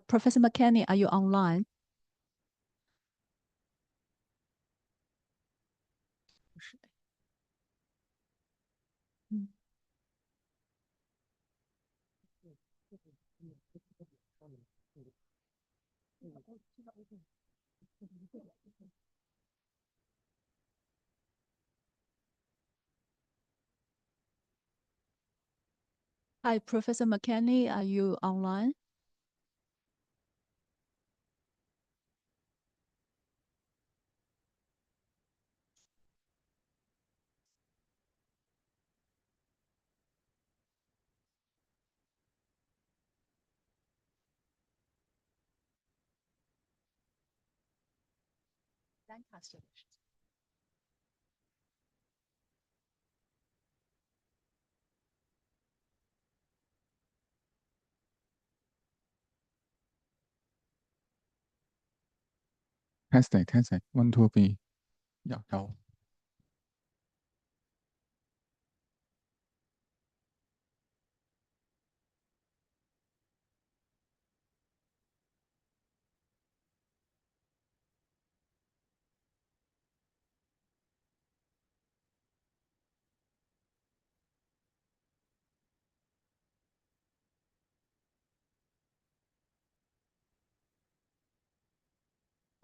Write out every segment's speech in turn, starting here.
Professor McKinney, are you online? Mm. Hi, Professor McKinney, are you online? Lancaster. Testing, testing. 1, 2, B. 有。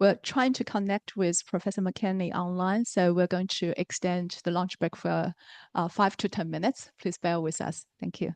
We're trying to connect with Professor McKinney online, so we're going to extend the lunch break for 5 to 10 minutes. Please bear with us. Thank you.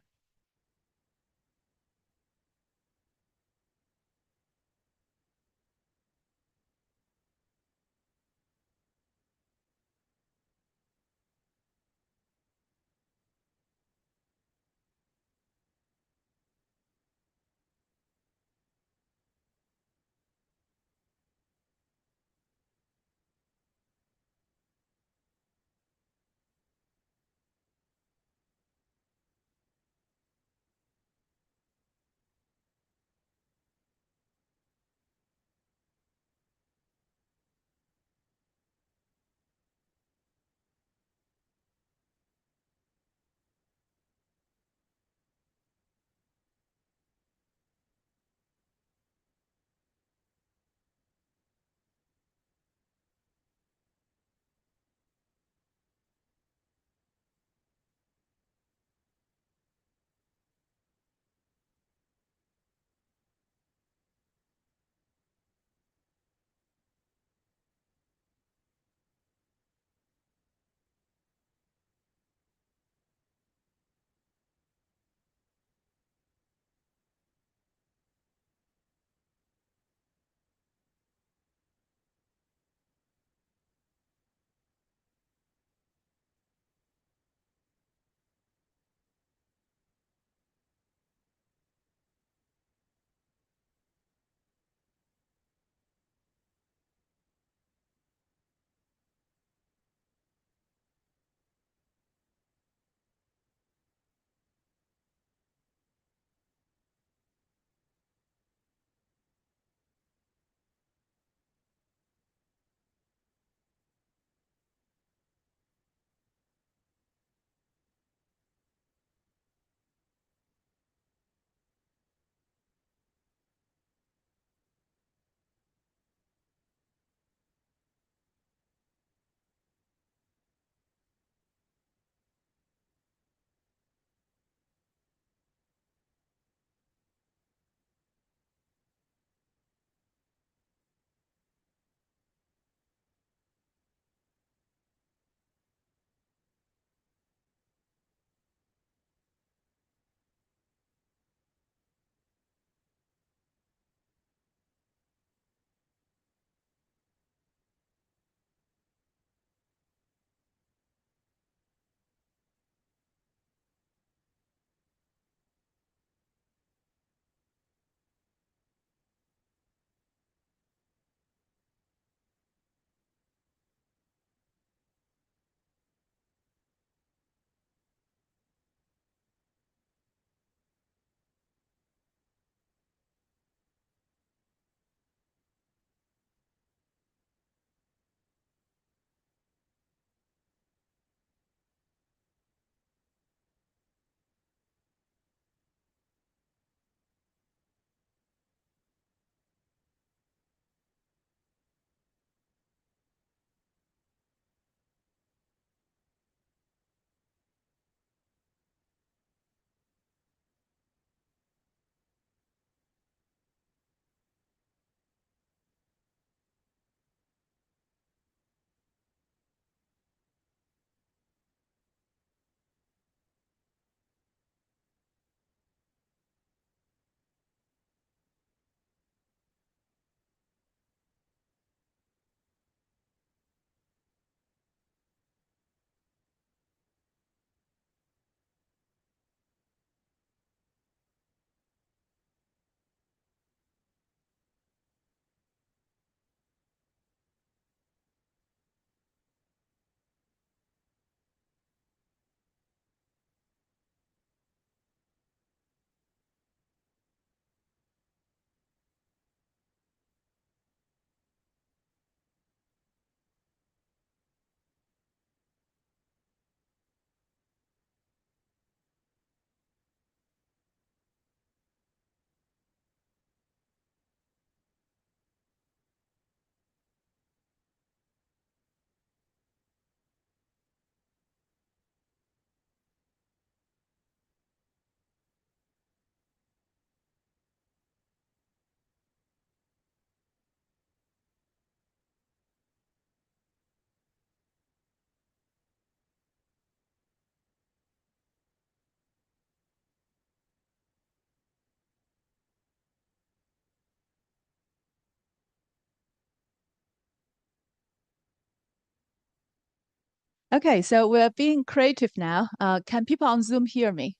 Okay, so we're being creative now. Can people on Zoom hear me?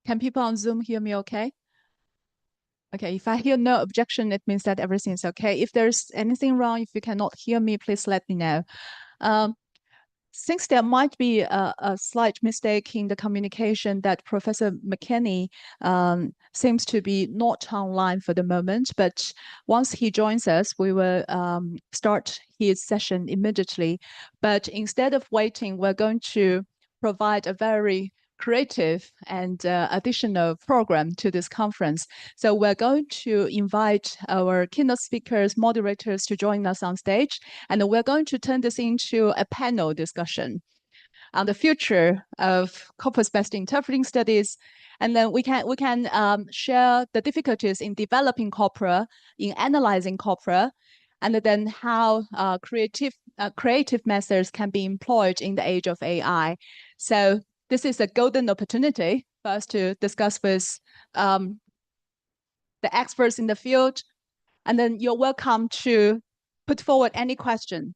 Can people on Zoom hear me okay? Okay, if I hear no objection, it means that everything is okay. If there's anything wrong, if you cannot hear me, please let me know. Um, since there might be a slight mistake in the communication that Professor McKinney seems to be not online for the moment, but once he joins us, we will start his session immediately. But instead of waiting, we're going to provide a very creative and additional program to this conference. So we're going to invite our keynote speakers, moderators to join us on stage, and we're going to turn this into a panel discussion on the future of corpus-based interpreting studies. And then we can share the difficulties in developing corpora, in analyzing corpora, and then how creative methods can be employed in the age of AI. So this is a golden opportunity for us to discuss with the experts in the field. And then you're welcome to put forward any question.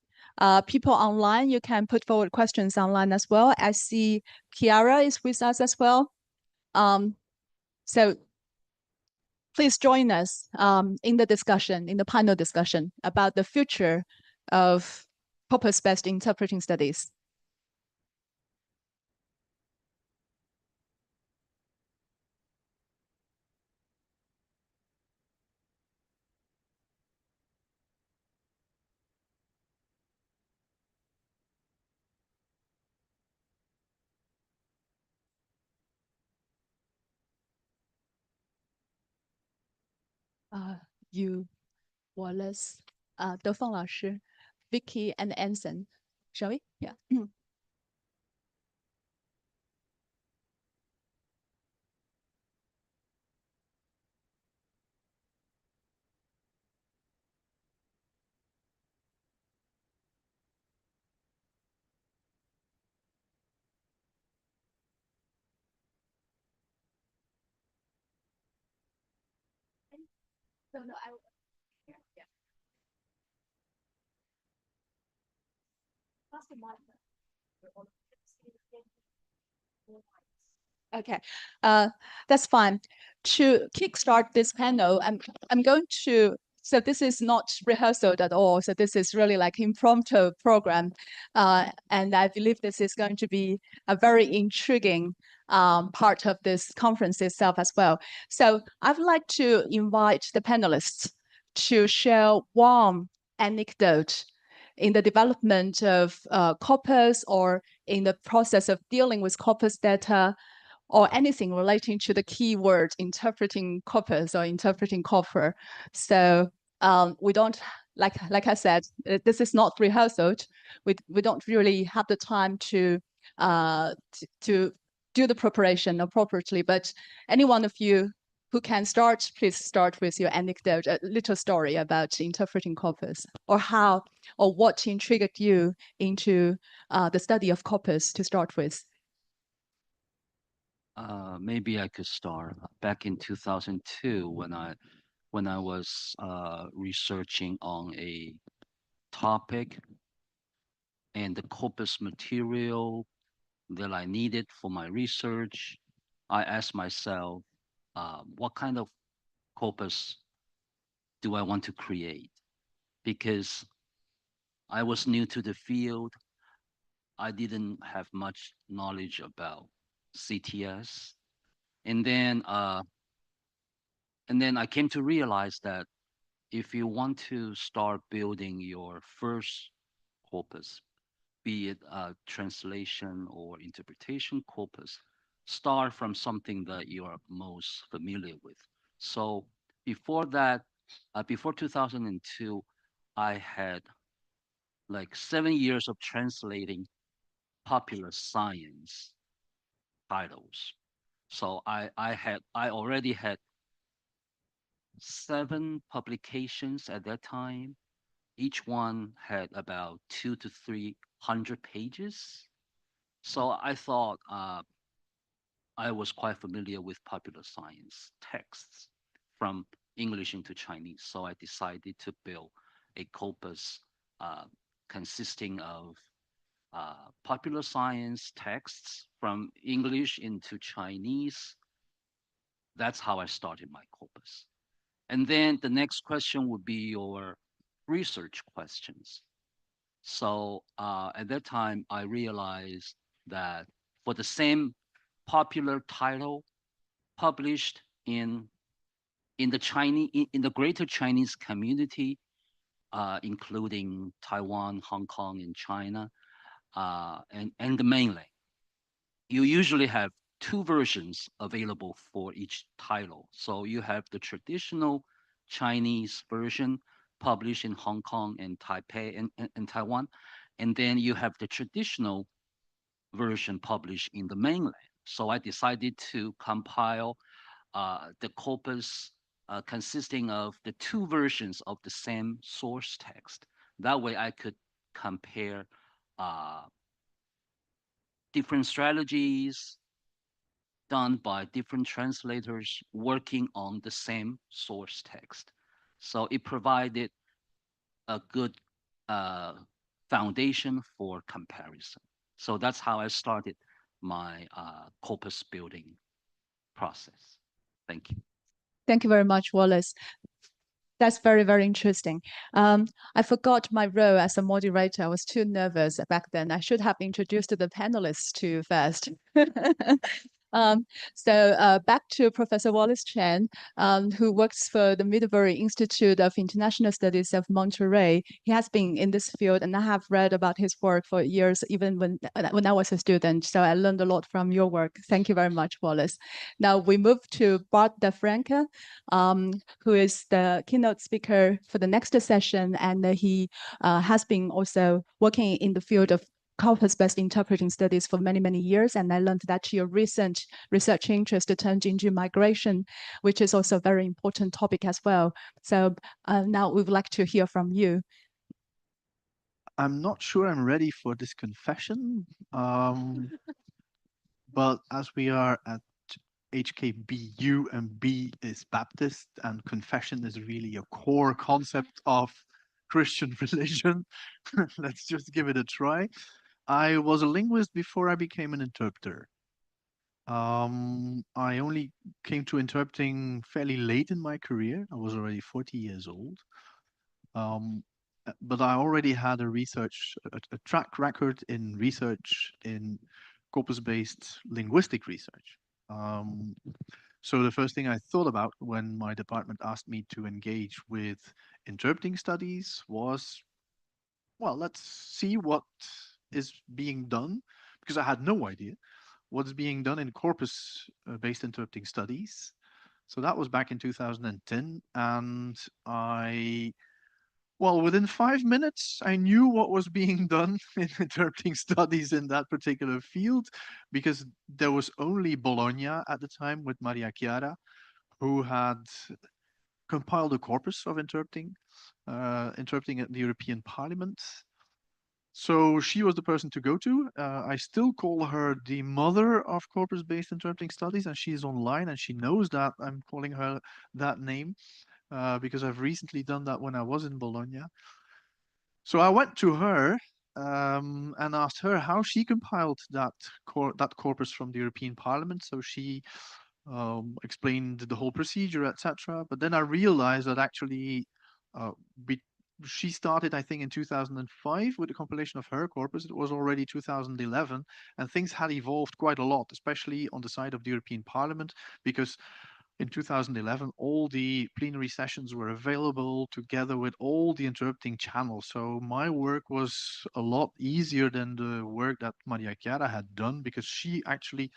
People online, you can put forward questions online as well. I see Kiara is with us as well. So please join us in the discussion, in the panel discussion about the future of corpus-based interpreting studies. You, Wallace, 德凤老师, Vicky, and Anson. Shall we? Yeah. No, I yeah. Okay, that's fine. To kickstart this panel, I'm going to, so this is not rehearsal at all. So this is really like impromptu program. And I believe this is going to be a very intriguing part of this conference itself as well. So I'd like to invite the panelists to share one anecdote in the development of corpus or in the process of dealing with corpus data or anything relating to the keyword interpreting corpus or interpreting corpora. So we don't, like I said, this is not rehearsed. We don't really have the time to do the preparation appropriately. But any one of you who can start, please start with your anecdote, a little story about interpreting corpus, or how or what intrigued you into the study of corpus to start with. Maybe I could start back in 2002 when I was researching on a topic and the corpus material that I needed for my research. I asked myself, what kind of corpus do I want to create? Because I was new to the field. I didn't have much knowledge about CTS. And then I came to realize that if you want to start building your first corpus, be it a translation or interpretation corpus, start from something that you are most familiar with. So before that, before 2002, I had like 7 years of translating popular science titles. So I already had 7 publications at that time. Each one had about 200 to 300 pages. So I thought I was quite familiar with popular science texts from English into Chinese. So I decided to build a corpus consisting of popular science texts from English into Chinese. That's how I started my corpus. And then the next question would be your research questions. So at that time, I realized that for the same popular title published in the Chinese in the greater Chinese community, including Taiwan, Hong Kong, and China, and the mainland, you usually have two versions available for each title. So you have the traditional Chinese version published in Hong Kong and Taipei and Taiwan, and then you have the traditional version published in the mainland. So I decided to compile the corpus consisting of the two versions of the same source text. That way I could compare uh, different strategies done by different translators working on the same source text. So it provided a good uh, foundation for comparison. So that's how I started my corpus building process. Thank you. Thank you very much, Wallace. That's very, very interesting. I forgot my role as a moderator. I was too nervous back then. I should have introduced the panelists to you first. Back to Professor Wallace Chen, who works for the Midbury Institute of International Studies of Monterey. He has been in this field, and I have read about his work for years, even when I was a student. So I learned a lot from your work. Thank you very much, Wallace. Now we move to Bart DeFranca, who is the keynote speaker for the next session, and he has been also working in the field of corpus-based interpreting studies for many, many years. And I learned that your recent research interest turned into migration, which is also a very important topic as well. So now we would like to hear from you. I'm not sure I'm ready for this confession, but as we are at HKBU and B is Baptist and confession is really a core concept of Christian religion, let's just give it a try. I was a linguist before I became an interpreter. I only came to interpreting fairly late in my career. I was already 40 years old. But I already had a track record in research in corpus-based linguistic research. So the first thing I thought about when my department asked me to engage with interpreting studies was, well, let's see what is being done, because I had no idea what's being done in corpus-based interpreting studies. So that was back in 2010, and well, within 5 minutes, I knew what was being done in interpreting studies in that particular field, because there was only Bologna at the time with Maria Chiara, who had compiled a corpus of interpreting at the European Parliament. So she was the person to go to. I still call her the mother of corpus-based interpreting studies, and she's online and she knows that I'm calling her that name because I've recently done that when I was in Bologna. So I went to her and asked her how she compiled that corpus from the European Parliament. So she explained the whole procedure, etc. But then I realized that actually uh, she started, I think, in 2005 with the compilation of her corpus. It was already 2011, and things had evolved quite a lot, especially on the side of the European Parliament, because in 2011, all the plenary sessions were available together with all the interpreting channels. So my work was a lot easier than the work that Maria Chiara had done, because she actually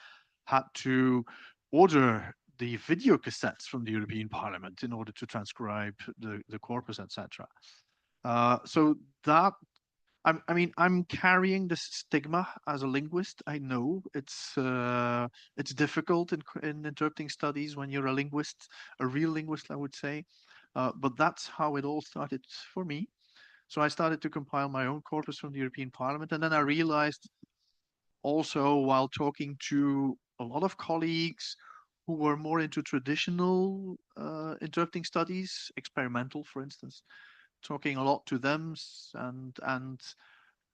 had to order the video cassettes from the European Parliament in order to transcribe the corpus, etc. So that I mean, I'm carrying this stigma as a linguist. I know it's difficult in interpreting studies when you're a linguist, a real linguist, I would say. But that's how it all started for me. So I started to compile my own corpus from the European Parliament, and then I realized also while talking to a lot of colleagues who were more into traditional interpreting studies, experimental, for instance, talking a lot to them and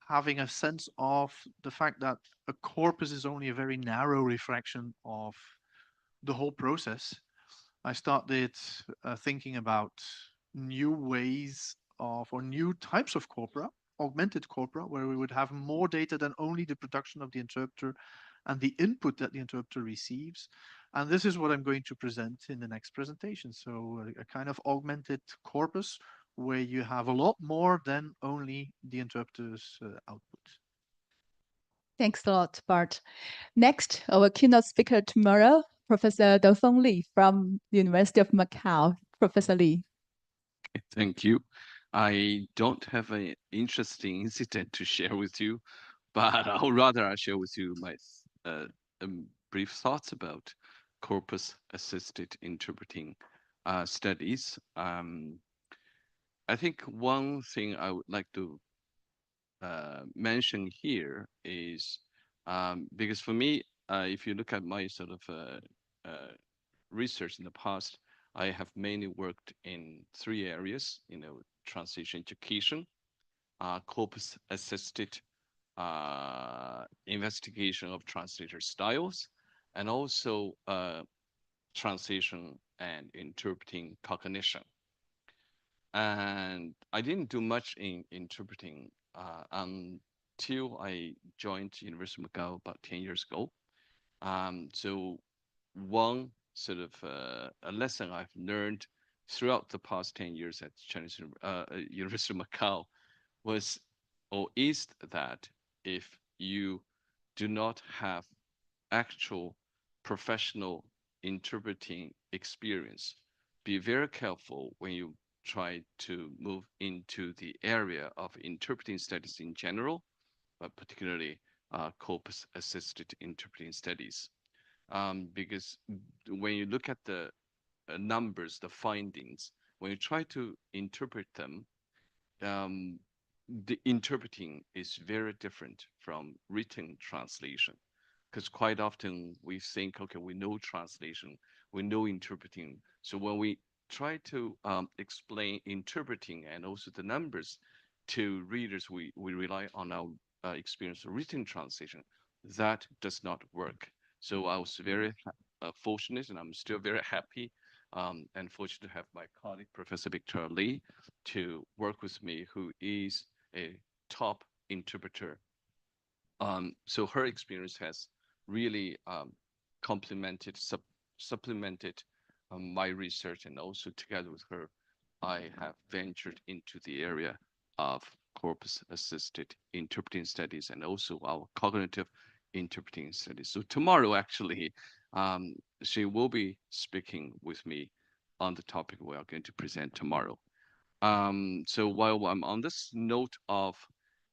having a sense of the fact that a corpus is only a very narrow refraction of the whole process. I started thinking about new ways of, or new types of corpora, augmented corpora, where we would have more data than only the production of the interpreter and the input that the interpreter receives. And this is what I'm going to present in the next presentation. So a kind of augmented corpus where you have a lot more than only the interpreter's output. Thanks a lot, Bart. Next, our keynote speaker tomorrow, Professor Dongfeng Li from the University of Macau. Professor Li. Thank you. I don't have an interesting incident to share with you, but I'll share with you my brief thoughts about corpus-assisted interpreting studies. I think one thing I would like to mention here is because for me, if you look at my sort of research in the past, I have mainly worked in 3 areas, translation education, corpus-assisted investigation of translator styles, and also translation and interpreting cognition. And I didn't do much in interpreting until I joined University of Macau about 10 years ago. So one sort of a lesson I've learned throughout the past 10 years at University of Macau was or is that if you do not have actual professional interpreting experience, be very careful when you try to move into the area of interpreting studies in general, but particularly corpus-assisted interpreting studies. Because when you look at the numbers, the findings, when you try to interpret them, the interpreting is very different from written translation. Because quite often we think, okay, we know translation, we know interpreting. So when we try to explain interpreting and also the numbers to readers, we rely on our experience of written translation. That does not work. So I was very fortunate, and I'm still very happy and fortunate to have my colleague, Professor Victor Lee, to work with me, who is a top interpreter. So her experience has really complemented, supplemented my research, and also together with her, I have ventured into the area of corpus-assisted interpreting studies and also our cognitive interpreting studies. So tomorrow, actually, she will be speaking with me on the topic we are going to present tomorrow. So while I'm on this note of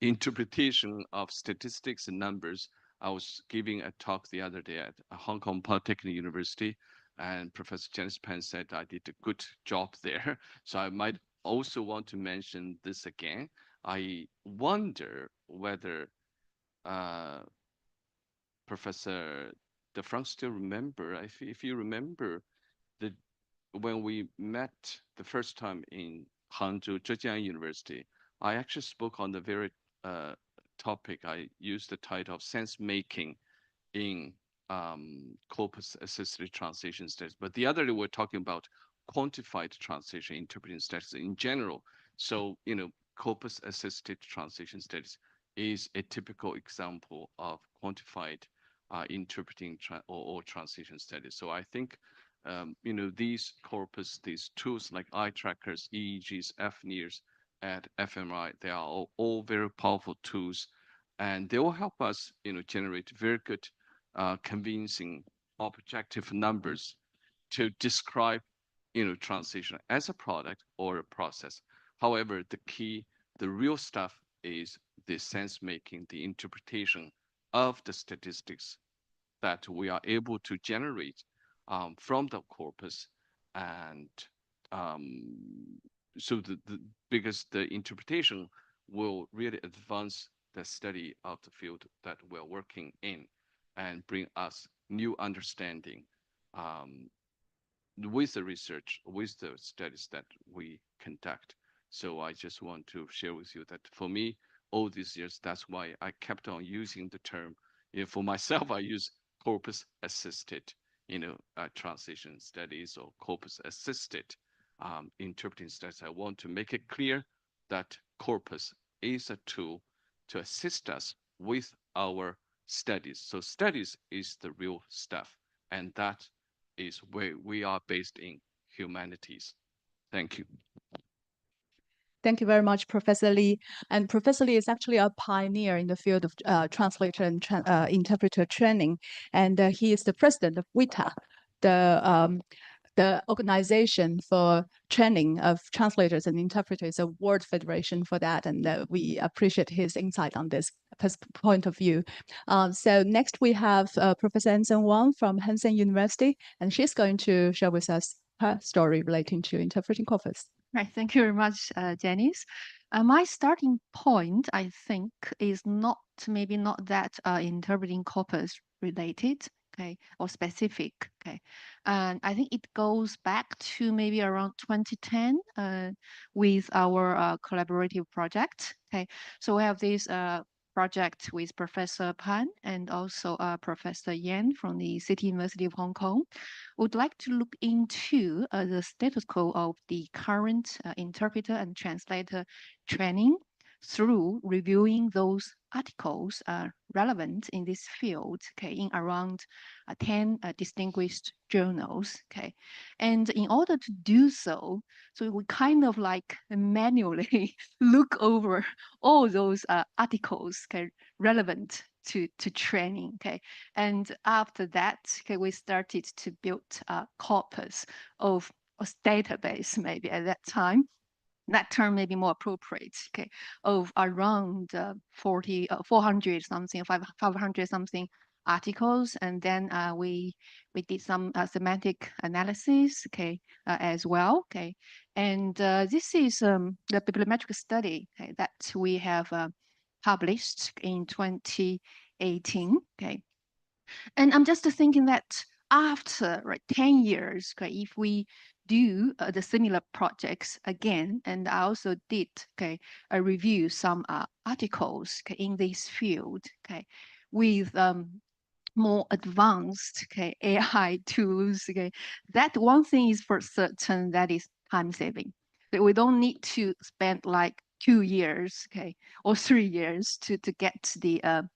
interpretation of statistics and numbers, I was giving a talk the other day at Hong Kong Polytechnic University, and Professor Janice Pan said I did a good job there. So I might also want to mention this again. I wonder whether Professor De Frank still remember, if you remember, the when we met the first time in Hangzhou, Zhejiang University, I actually spoke on the very topic. I used the title of sense making in corpus-assisted translation studies. But the other day we're talking about quantified translation interpreting studies in general. So, corpus-assisted translation studies is a typical example of quantified interpreting or translation studies. So I think these corpus, these tools like eye trackers, EEGs, FNIRs, and fMRI, they are all very powerful tools, and they will help us, generate very good, convincing, objective numbers to describe, translation as a product or a process. However, the real stuff is the sense making, the interpretation of the statistics that we are able to generate from the corpus, and so because the interpretation will really advance the study of the field that we're working in and bring us new understanding with the research, with the studies that we conduct. So I just want to share with you that for me, all these years, that's why I kept on using the term. For myself, I use corpus assisted, translation studies or corpus assisted interpreting studies. I want to make it clear that corpus is a tool to assist us with our studies. So studies is the real stuff, and that is where we are based in humanities. Thank you. Thank you very much, Professor Lee. And Professor Lee is actually a pioneer in the field of translator and interpreter training. And he is the president of WITA, the organization for training of translators and interpreters, a world federation for that. And we appreciate his insight on this point of view. So next we have Professor Anson Wang from Hansen University, and she's going to share with us her story relating to interpreting corpus. Right, thank you very much, Janice. My starting point, I think, is maybe not that interpreting corpus related, okay, or specific, okay. And I think it goes back to maybe around 2010 with our collaborative project, okay. So we have this project with Professor Pan and also Professor Yan from the City University of Hong Kong. Would like to look into the status quo of the current interpreter and translator training through reviewing those articles relevant in this field, okay, in around 10 distinguished journals, okay. And in order to do so, we kind of like manually look over all those articles, okay, relevant to training, okay. And after that, okay, we started to build a corpus of a database, maybe at that time. That term may be more appropriate, okay, of around 400 something, 500 something articles. And then we did some semantic analysis, okay, as well, okay. And this is the bibliometric study, okay, that we have published in 2018, okay. And I'm just thinking that after 10 years, okay, if we do the similar projects again, and I also did review some articles in this field, okay, with more advanced AI tools, okay, that one thing is for certain, that is time saving. That we don't need to spend like 2 years, okay, or 3 years to get the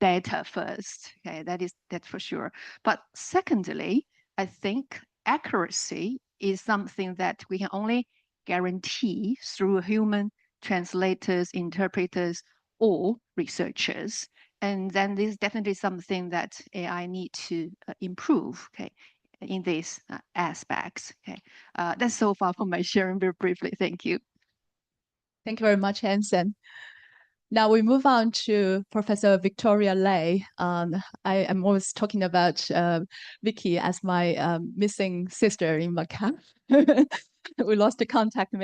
data first. Okay, that's for sure. But secondly, I think accuracy is something that we can only guarantee through human translators, interpreters, or researchers. And then this is definitely something that AI need to improve, okay, in these aspects. Okay, that's so far from my sharing very briefly. Thank you. Thank you very much, Hansen. Now we move on to Professor Victoria Lei. I am always talking about Vicky as my missing sister in Macau. We lost the contact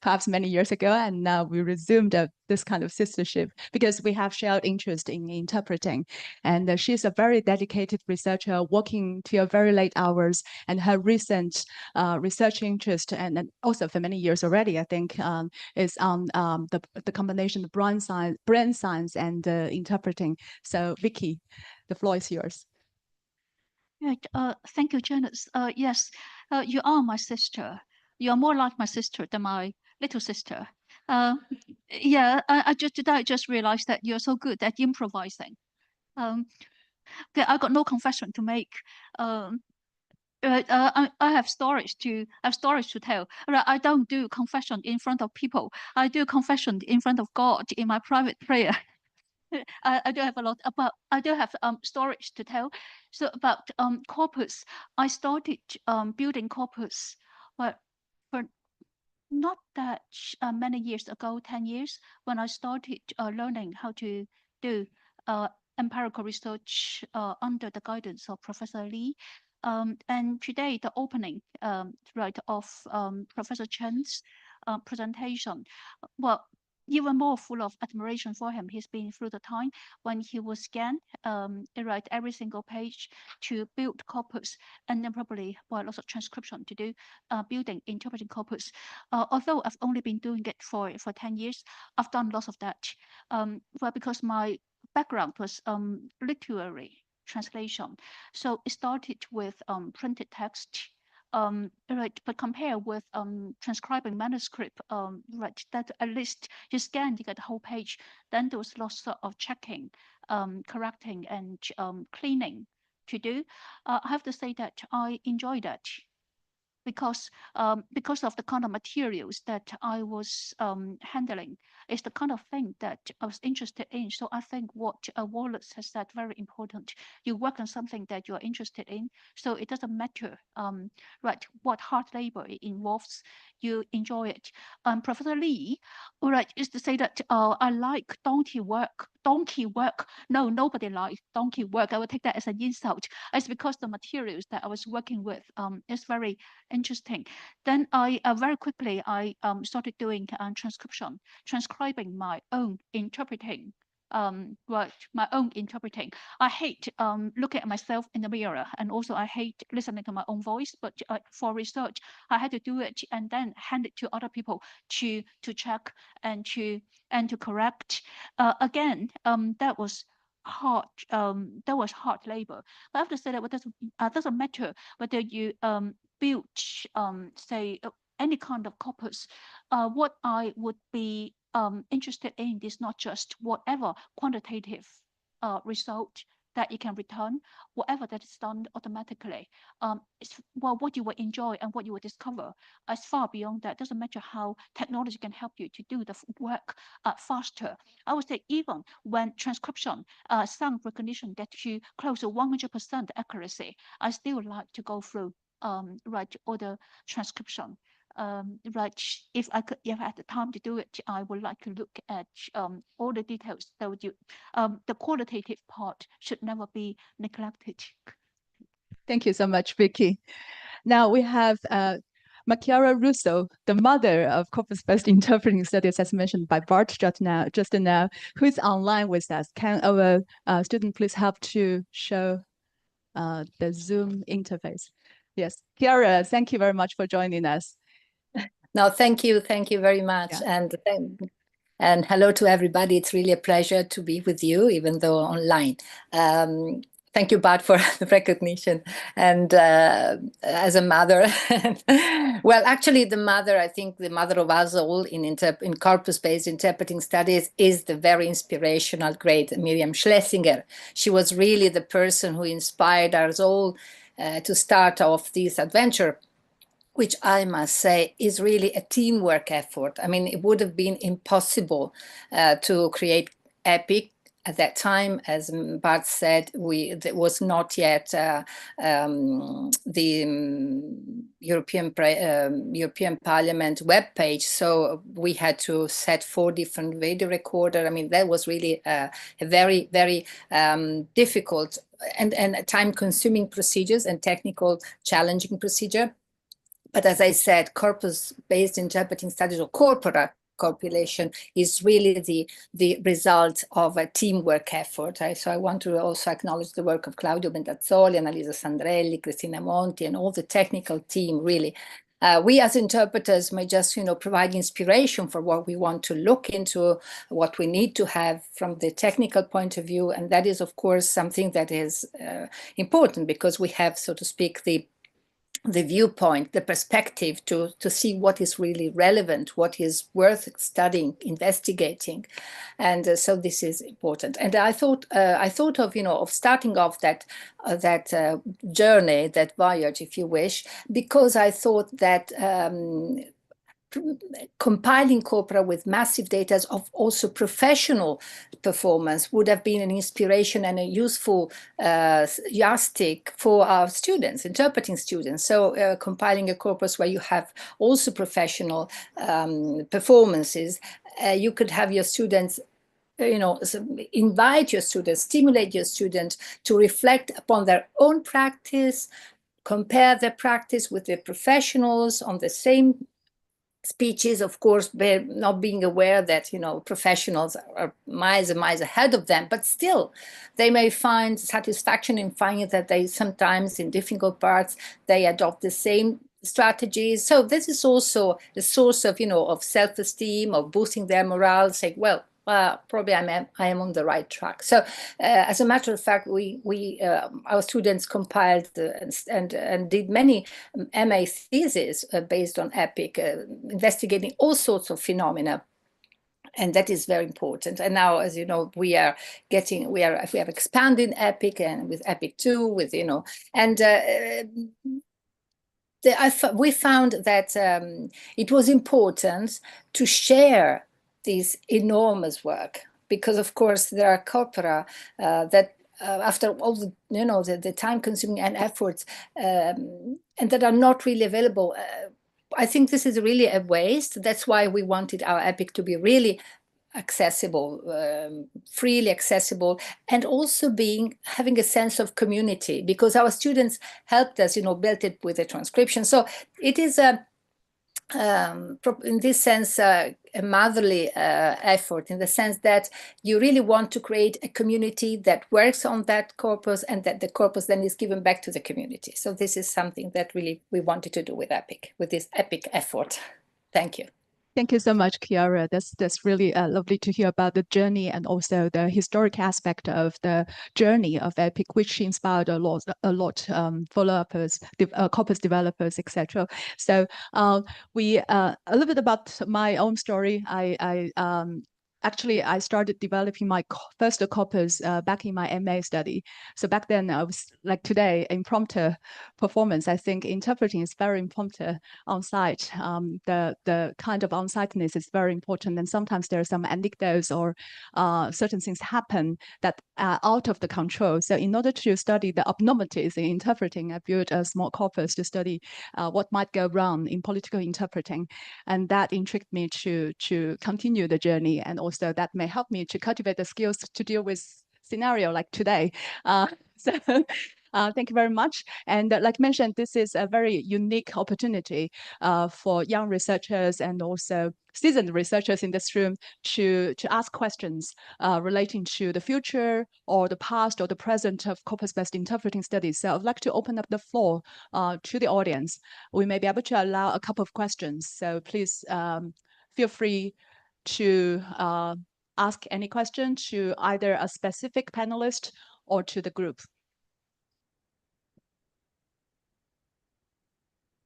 perhaps many years ago, and now we resumed this kind of sistership because we have shared interest in interpreting. And she's a very dedicated researcher working till very late hours, and her recent research interest, and also for many years already, I think, is on the combination of brain science and interpreting. So Vicky, the floor is yours. Right. Thank you, Janice. Yes, you are my sister. You are more like my sister than my little sister. Yeah, I just realized that you're so good at improvising. Okay, I got no confession to make. I have stories to tell. I don't do confession in front of people. I do confession in front of God in my private prayer. I do have a lot about. I do have stories to tell. So about corpus, I started building corpus, well, for not that many years ago, 10 years, when I started learning how to do empirical research under the guidance of Professor Lee. And today, the opening of Professor Chen's presentation, well, even more full of admiration for him. He's been through the time when he would scan, write every single page to build corpus, and then probably lots of transcription to do, building, interpreting corpus. Although I've only been doing it for 10 years, I've done lots of that. Well, because my background was literary translation, so it started with printed text. Right, but compare with transcribing manuscript, right, that at least you scan, you get the whole page. Then there was lots of checking, correcting, and cleaning to do. I have to say that I enjoy that because of the kind of materials that I was handling. It's the kind of thing that I was interested in. So I think what Wallace has said very important. You work on something that you're interested in, so it doesn't matter right, what hard labor it involves, you enjoy it. Professor Lee, right, is to say that I like donkey work. Donkey work. No, nobody likes donkey work. I would take that as an insult. It's because the materials that I was working with is very interesting. Then I very quickly started doing transcription, transcribing my own interpreting. Right, my own interpreting. I hate looking at myself in the mirror, and also I hate listening to my own voice. But for research, I had to do it and then hand it to other people to check and to correct. Again, that was hard. That was hard labor. But I have to say that it doesn't matter whether you build, say, any kind of corpus. What I would be interested in is not just whatever quantitative result that you can return, whatever that is done automatically. It's what you will enjoy and what you will discover. As far beyond that, doesn't matter how technology can help you to do the work faster. I would say even when transcription, sound recognition gets you close to 100% accuracy, I still like to go through right, all the transcription. Right, if I had the time to do it, I would like to look at all the details that would the qualitative part should never be neglected. Thank you so much, Vicky. Now we have Machiara Russo, the mother of corpus-based interpreting studies, as mentioned by Bart just now, who is online with us. Can our student please help to show the Zoom interface? Yes, Chiara, thank you very much for joining us. No, thank you very much, Yeah. and hello to everybody. It's really a pleasure to be with you, even though online. Thank you, Bart, for the recognition. And as a mother, well, actually, I think the mother of us all in corpus-based interpreting studies is the very inspirational, great Miriam Schlesinger. She was really the person who inspired us all to start off this adventure, which I must say is really a teamwork effort. I mean, it would have been impossible to create EPIC at that time. As Bart said, there was not yet the European Parliament webpage, so we had to set 4 different video recorders. I mean, that was really a very, very difficult and time-consuming procedures and technical challenging procedure. But as I said, corpus-based interpreting studies, or corpora compilation, is really the result of a teamwork effort. So I want to also acknowledge the work of Claudio Bentazzoli, Annalisa Sandrelli, Cristina Monti, and all the technical team, really. We as interpreters may just, provide inspiration for what we want to look into, what we need to have from the technical point of view. And that is, of course, something that is important, because we have, so to speak, the viewpoint, the perspective to see what is really relevant, what is worth studying, investigating, and so this is important. And I thought of starting off that journey, that voyage, if you wish, because I thought that compiling corpora with massive data of also professional performance would have been an inspiration and a useful yardstick for our students, interpreting students. So compiling a corpus where you have also professional performances, you could have your students invite your students, stimulate your students to reflect upon their own practice, compare their practice with the professionals on the same speeches, of course, not being aware that, professionals are miles and miles ahead of them, but still they may find satisfaction in finding that they sometimes in difficult parts, they adopt the same strategies. So this is also a source of, of self-esteem, of boosting their morale, saying, well, probably I am on the right track. So, as a matter of fact, our students compiled and did many MA theses based on EPIC, investigating all sorts of phenomena. And that is very important. And now, as you know, we have expanded EPIC, and with EPIC 2, with, and we found that it was important to share this enormous work, because of course there are corpora that after all the, the time consuming and efforts and that are not really available. I think this is really a waste. That's why we wanted our EPIC to be really accessible, freely accessible, and also having a sense of community, because our students helped us, built it with a transcription. So it is in this sense a motherly effort, in the sense that you really want to create a community that works on that corpus, and that the corpus then is given back to the community. So this is something that really we wanted to do with EPIC, with this EPIC effort. Thank you. Thank you so much, Chiara. That's really lovely to hear about the journey and also the historic aspect of the journey of EPIC, which inspired a lot follow-uppers, corpus developers, etc. So a little bit about my own story. Actually, I started developing my first corpus back in my MA study. So back then, I was like today, impromptu performance. I think interpreting is very impromptu on site. The kind of on-siteness is very important. And sometimes there are some anecdotes or certain things happen that are out of the control. So in order to study the abnormalities in interpreting, I built a small corpus to study what might go wrong in political interpreting. And that intrigued me to continue the journey, and also that may help me to cultivate the skills to deal with scenario like today. So thank you very much. And like mentioned, this is a very unique opportunity for young researchers and also seasoned researchers in this room to ask questions relating to the future or the past or the present of corpus-based interpreting studies. So I'd like to open up the floor to the audience. We may be able to allow a couple of questions. So please feel free to ask any question to either a specific panelist or to the group.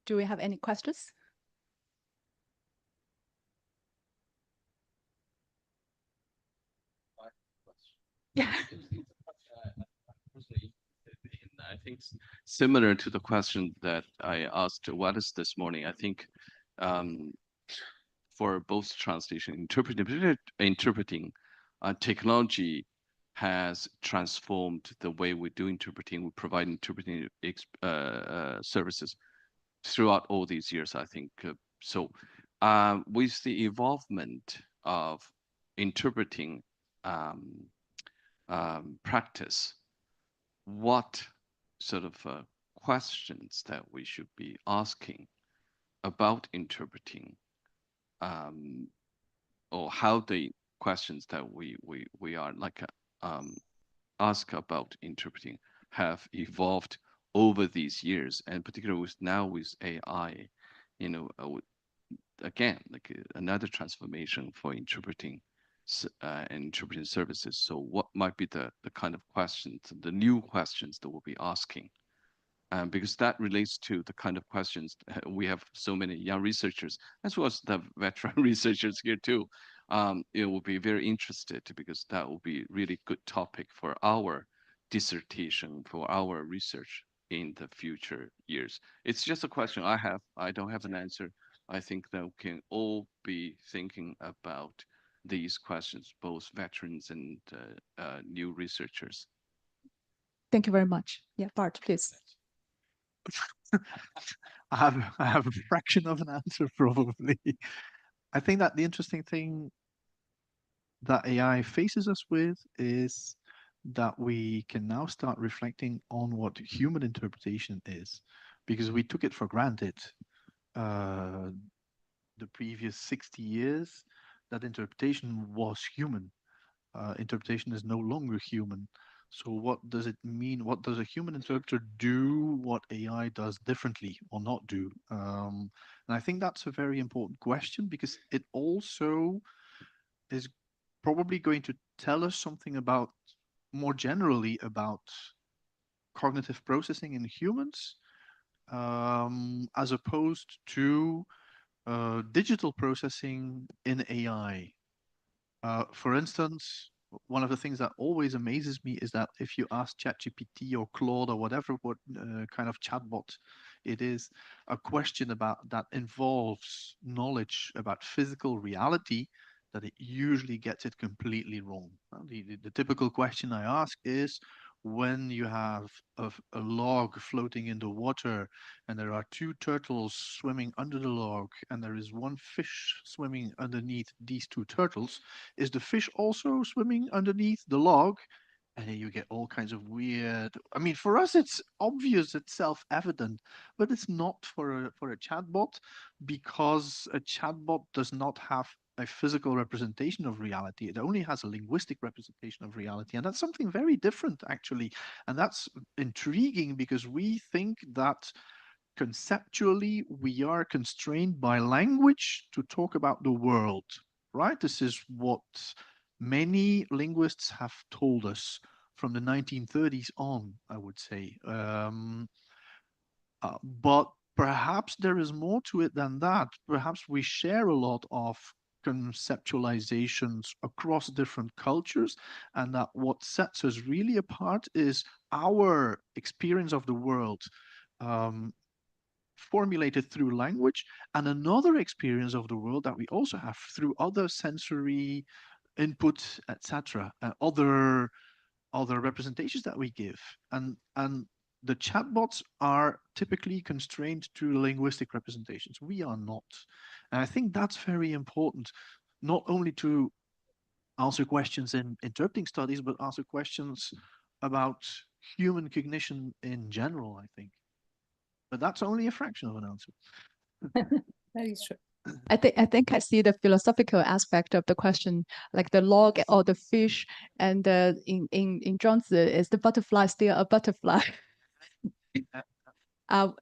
Do we have any questions? Yeah. I think similar to the question that I asked Wallace this morning, I think for both translation interpreting, technology has transformed the way we do interpreting. We provide interpreting services throughout all these years, I think. So with the evolvement of interpreting practice, what sort of questions that we should be asking about interpreting, or how the questions that we are like ask about interpreting have evolved over these years, and particularly with now with AI, again, like another transformation for interpreting and interpreting services. So what might be the kind of questions, the new questions that we'll be asking? Because that relates to the kind of questions we have so many young researchers, as well as the veteran researchers here too. It will be very interested, because that will be really good topic for our dissertation, for our research in the future years. It's just a question I have. I don't have an answer. I think that we can all be thinking about these questions, both veterans and new researchers. Thank you very much. Yeah, Bart, please. I have a fraction of an answer, probably. I think that the interesting thing that AI faces us with is that we can now start reflecting on what human interpretation is, because we took it for granted the previous 60 years, that interpretation was human. Interpretation is no longer human. So what does it mean? What does a human interpreter do what AI does differently or not do? And I think that's a very important question, because it also is probably going to tell us something about, more generally, about cognitive processing in humans, as opposed to digital processing in AI. For instance, one of the things that always amazes me is that if you ask ChatGPT or Claude or whatever what kind of chatbot it is, a question about that involves knowledge about physical reality, that it usually gets it completely wrong. The typical question I ask is, when you have a log floating in the water and there are two turtles swimming under the log and there is one fish swimming underneath these two turtles, is the fish also swimming underneath the log? And then you get all kinds of weird. I mean, for us, it's obvious, it's self-evident, but it's not for a chatbot, because a chatbot does not have a physical representation of reality. It only has a linguistic representation of reality, and that's something very different, actually. And that's intriguing, because we think that conceptually we are constrained by language to talk about the world, right? This is what many linguists have told us from the 1930s on, I would say. But perhaps there is more to it than that. Perhaps we share a lot of conceptualizations across different cultures, and that what sets us really apart is our experience of the world, formulated through language, and another experience of the world that we also have through other sensory input, etc., other representations that we give. And the chatbots are typically constrained to linguistic representations. We are not. And I think that's very important, not only to answer questions in interpreting studies, but answer questions about human cognition in general, I think. But that's only a fraction of an answer. That is true. I think I see the philosophical aspect of the question, like the log or the fish, and in Zhuangzi, is the butterfly still a butterfly?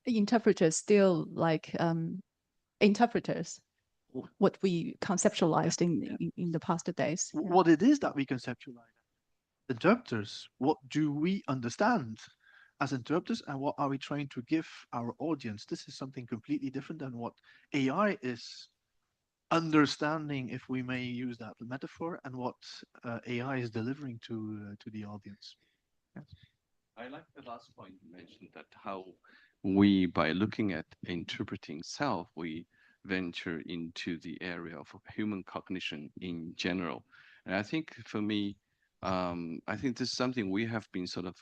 Interpreters still like interpreters, what we conceptualized in the past days. What it is that we conceptualize. Interpreters, what do we understand as interpreters, and what are we trying to give our audience? This is something completely different than what AI is understanding, if we may use that metaphor, and what AI is delivering to the audience. Yes. I like the last point you mentioned, that how we, by looking at interpreting self, we venture into the area of human cognition in general. And I think for me, I think this is something we have been sort of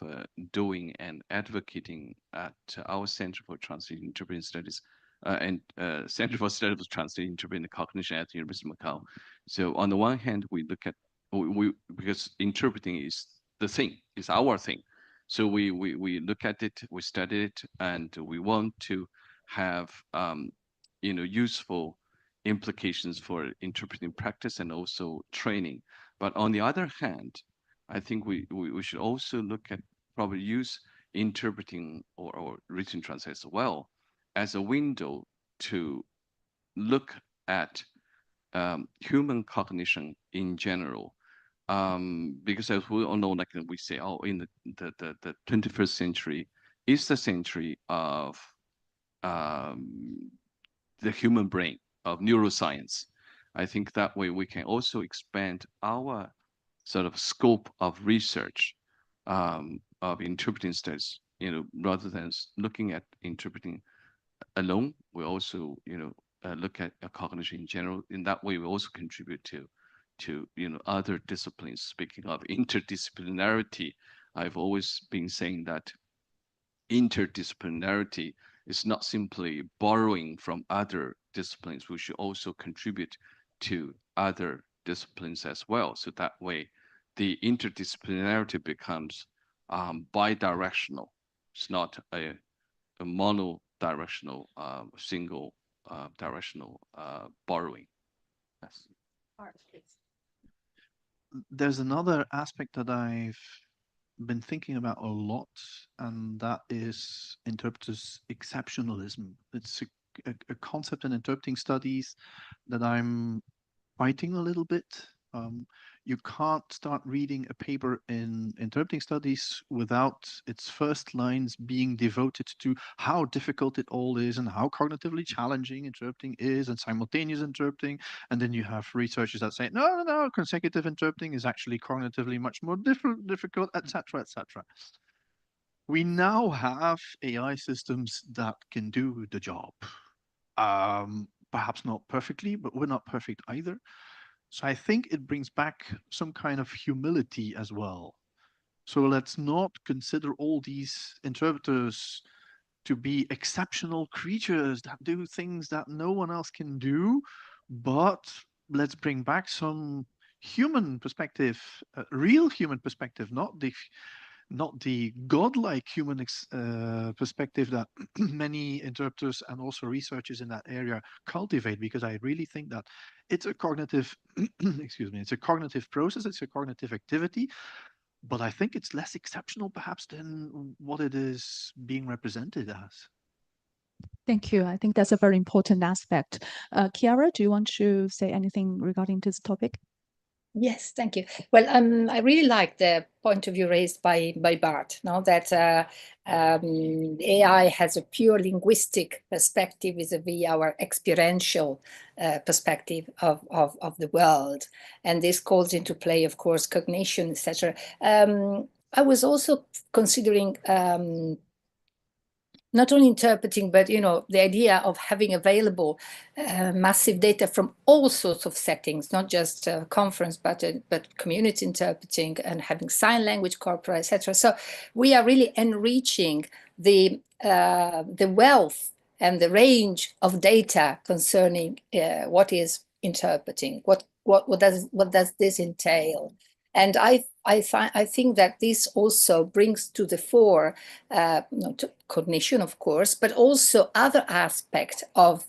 doing and advocating at our Center for Translating Interpreting Studies and Center for Studies of Translating Interpreting Cognition at the University of Macau. So on the one hand, we look at, because interpreting is the thing, is our thing. So we look at it, we study it, and we want to have useful implications for interpreting practice and also training. But on the other hand, I think we should also look at, probably use interpreting or written translation as well as a window to look at human cognition in general. Because as we all know, like we say, oh, in the 21st century is the century of the human brain, of neuroscience. I think that way we can also expand our sort of scope of research, of interpreting studies, rather than looking at interpreting alone. We also, look at cognition in general. In that way, we also contribute to other disciplines. Speaking of interdisciplinarity, I've always been saying that interdisciplinarity is not simply borrowing from other disciplines. We should also contribute to other disciplines as well. So that way, the interdisciplinarity becomes bi-directional. It's not a monodirectional single directional borrowing. Yes. There's another aspect that I've been thinking about a lot, and that is interpreters' exceptionalism. It's a concept in interpreting studies that I'm fighting a little bit. You can't start reading a paper in interpreting studies without its first lines being devoted to how difficult it all is and how cognitively challenging interpreting is and simultaneous interpreting. And then you have researchers that say, no, consecutive interpreting is actually cognitively much more difficult, etc., etc. We now have AI systems that can do the job. Perhaps not perfectly, but we're not perfect either. So I think it brings back some kind of humility as well. So let's not consider all these interpreters to be exceptional creatures that do things that no one else can do, but let's bring back some human perspective, real human perspective, not the godlike human perspective that many interpreters and also researchers in that area cultivate, because I really think that it's a cognitive, excuse me, it's a cognitive process, it's a cognitive activity, but I think it's less exceptional perhaps than what it is being represented as. Thank you. I think that's a very important aspect. Chiara, do you want to say anything regarding this topic? Yes, thank you. Well, I really like the point of view raised by Bart, no, that AI has a pure linguistic perspective vis-a-vis our experiential perspective of the world. And this calls into play, of course, cognition, etc. I was also considering not only interpreting, but the idea of having available massive data from all sorts of settings, not just conference, but community interpreting and having sign language corpora, etc. So we are really enriching the wealth and the range of data concerning what is interpreting. What does this entail? And I think that this also brings to the fore to cognition, of course, but also other aspects of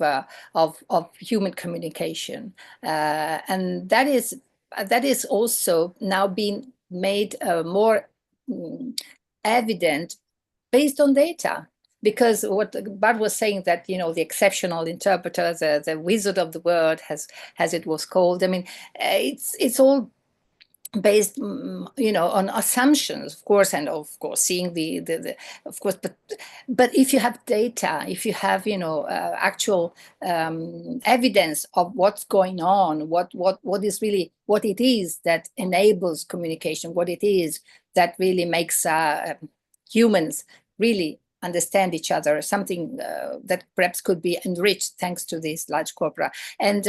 human communication, and that is also now being made more evident based on data. Because what Bart was saying, that the exceptional interpreter, the wizard of the word, as it was called. I mean, it's all based on assumptions, of course, and of course seeing the of course, but if you have data, if you have actual evidence of what's going on, what is really what it is that enables communication, what it is that really makes humans really understand each other, something that perhaps could be enriched thanks to these large corpora. And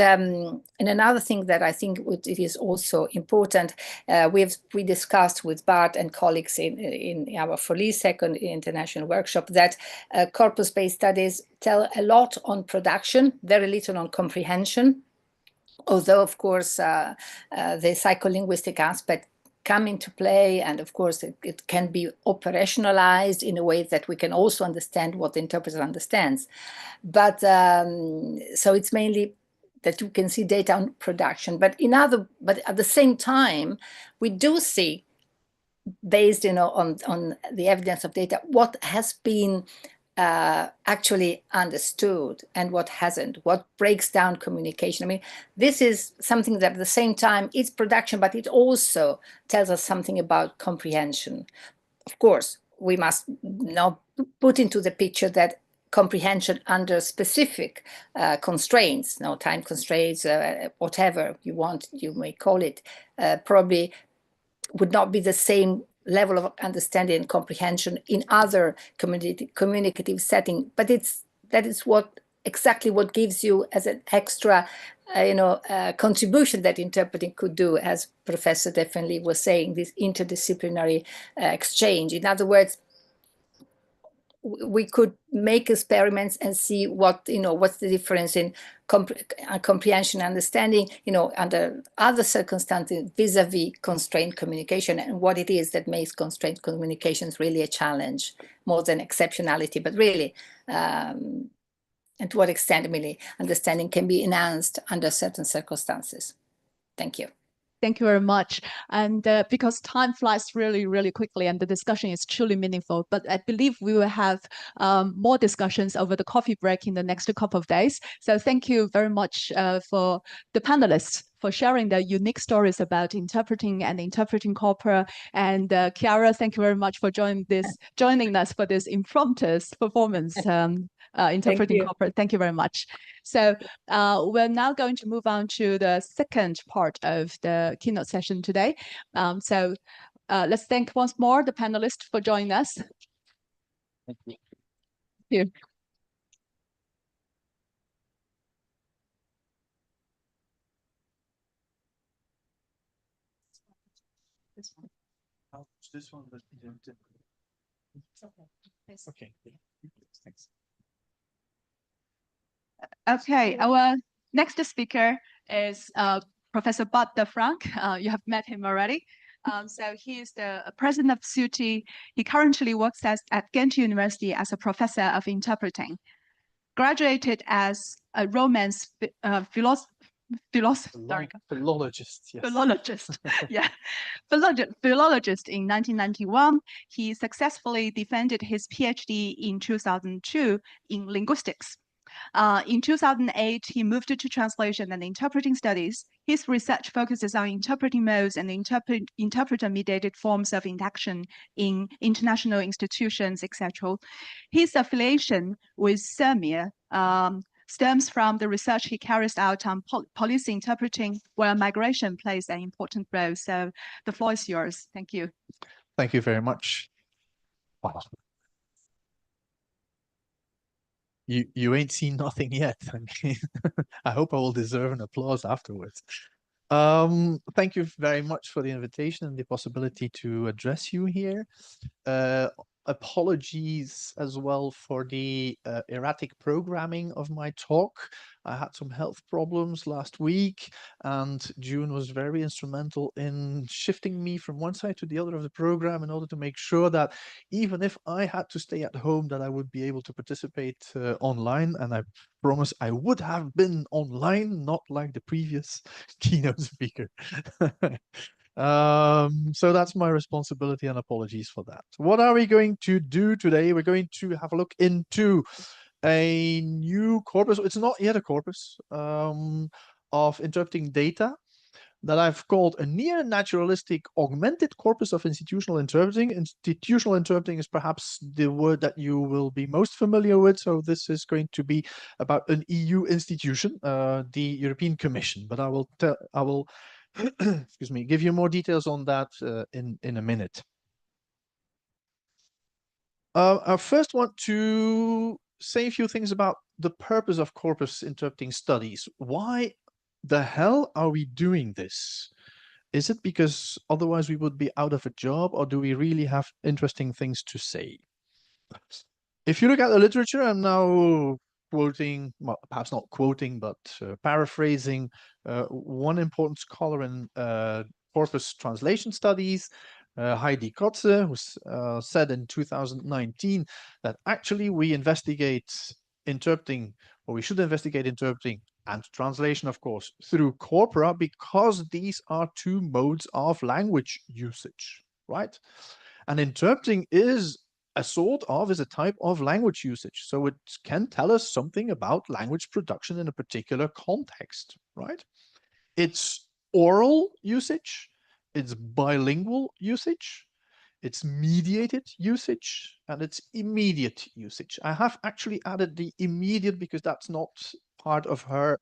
another thing that I think it is also important, we discussed with Bart and colleagues in our FOLI second international workshop, that corpus-based studies tell a lot on production, very little on comprehension. Although, of course, the psycholinguistic aspect come into play, and of course it can be operationalized in a way that we can also understand what the interpreter understands. But so it's mainly that you can see data on production, but at the same time we do see, based on the evidence of data, what has been actually understood and what hasn't, what breaks down communication. I mean, this is something that at the same time it's production, but it also tells us something about comprehension. Of course, we must now put into the picture that comprehension under specific constraints, time constraints, whatever you may call it, probably would not be the same level of understanding and comprehension in other communicative setting, but that is exactly what gives you as an extra contribution that interpreting could do, as Professor definitely was saying, this interdisciplinary exchange. In other words, we could make experiments and see what's the difference in comprehension and understanding, under other circumstances vis-a-vis constrained communication, and what it is that makes constrained communications really a challenge, more than exceptionality, but really and to what extent really understanding can be enhanced under certain circumstances. Thank you. Thank you very much. And because time flies really, really quickly and the discussion is truly meaningful, but I believe we will have more discussions over the coffee break in the next couple of days. So thank you very much for the panelists for sharing their unique stories about interpreting corpora. And Chiara, thank you very much for joining us for this impromptu performance interpreting corpora. Thank you very much. So we're now going to move on to the second part of the keynote session today. So let's thank once more the panelists for joining us. Thank you. Thank you. This one, but okay. Thanks. Okay, our next speaker is Professor Bart de Frank. You have met him already. So he is the president of SUTI. He currently works at Ghent University as a professor of interpreting. Graduated as a Romance philologist. Philologist, yes. Philologist, yeah. Philologist in 1991. He successfully defended his PhD in 2002 in linguistics. In 2008, he moved to translation and interpreting studies. His research focuses on interpreting modes and interpreter-mediated forms of interaction in international institutions, etc. His affiliation with CERMIA stems from the research he carries out on policy interpreting, where migration plays an important role. So the floor is yours. Thank you. Thank you very much. Wow. You ain't seen nothing yet. I mean, I hope I will deserve an applause afterwards. Thank you very much for the invitation and the possibility to address you here. Apologies as well for the erratic programming of my talk. I had some health problems last week, and June was very instrumental in shifting me from one side to the other of the program in order to make sure that even if I had to stay at home, that I would be able to participate online. And I promise I would have been online, not like the previous keynote speaker. So that's my responsibility, and apologies for that. What are we going to do today? We're going to have a look into a new corpus. It's not yet a corpus of interpreting data that I've called a near naturalistic augmented corpus of institutional interpreting. Institutional interpreting is perhaps the word that you will be most familiar with. So this is going to be about an EU institution, the European Commission. But I will excuse me, give you more details on that in a minute. I first want to say a few things about the purpose of corpus interpreting studies. Why the hell are we doing this? Is it because otherwise we would be out of a job, or do we really have interesting things to say? If you look at the literature, I'm now quoting, well, perhaps not quoting, but paraphrasing one important scholar in corpus translation studies, Heidi Kotze, who said in 2019 that actually we investigate interpreting, or we should investigate interpreting and translation, of course, through corpora, because these are two modes of language usage, right? And interpreting is a type of language usage. So it can tell us something about language production in a particular context, right? It's oral usage, it's bilingual usage, it's mediated usage, and it's immediate usage. I have actually added the immediate because that's not part of her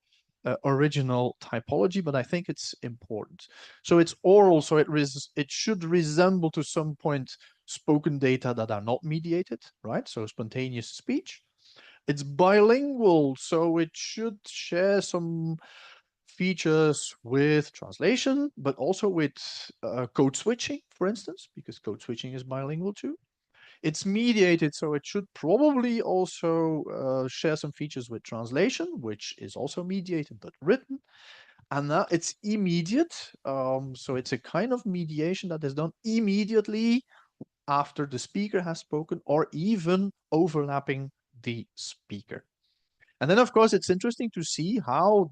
original typology, but I think it's important. So it's oral, so it should resemble to some point spoken data that are not mediated, right? So spontaneous speech. It's bilingual, so it should share some features with translation, but also with code switching, for instance, because code switching is bilingual too. It's mediated, so it should probably also share some features with translation, which is also mediated but written. And now it's immediate, so it's a kind of mediation that is done immediately after the speaker has spoken, or even overlapping the speaker. And then, of course, it's interesting to see how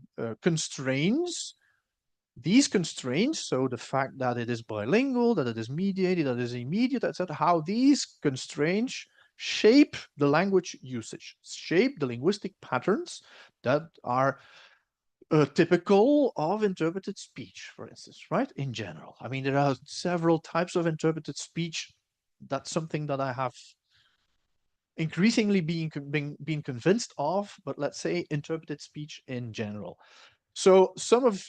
these constraints, so the fact that it is bilingual, that it is mediated, that it is immediate, etc., how these constraints shape the language usage, shape the linguistic patterns that are typical of interpreted speech, for instance, right? In general. I mean, there are several types of interpreted speech. That's something that I have increasingly been convinced of, but let's say interpreted speech in general. So some of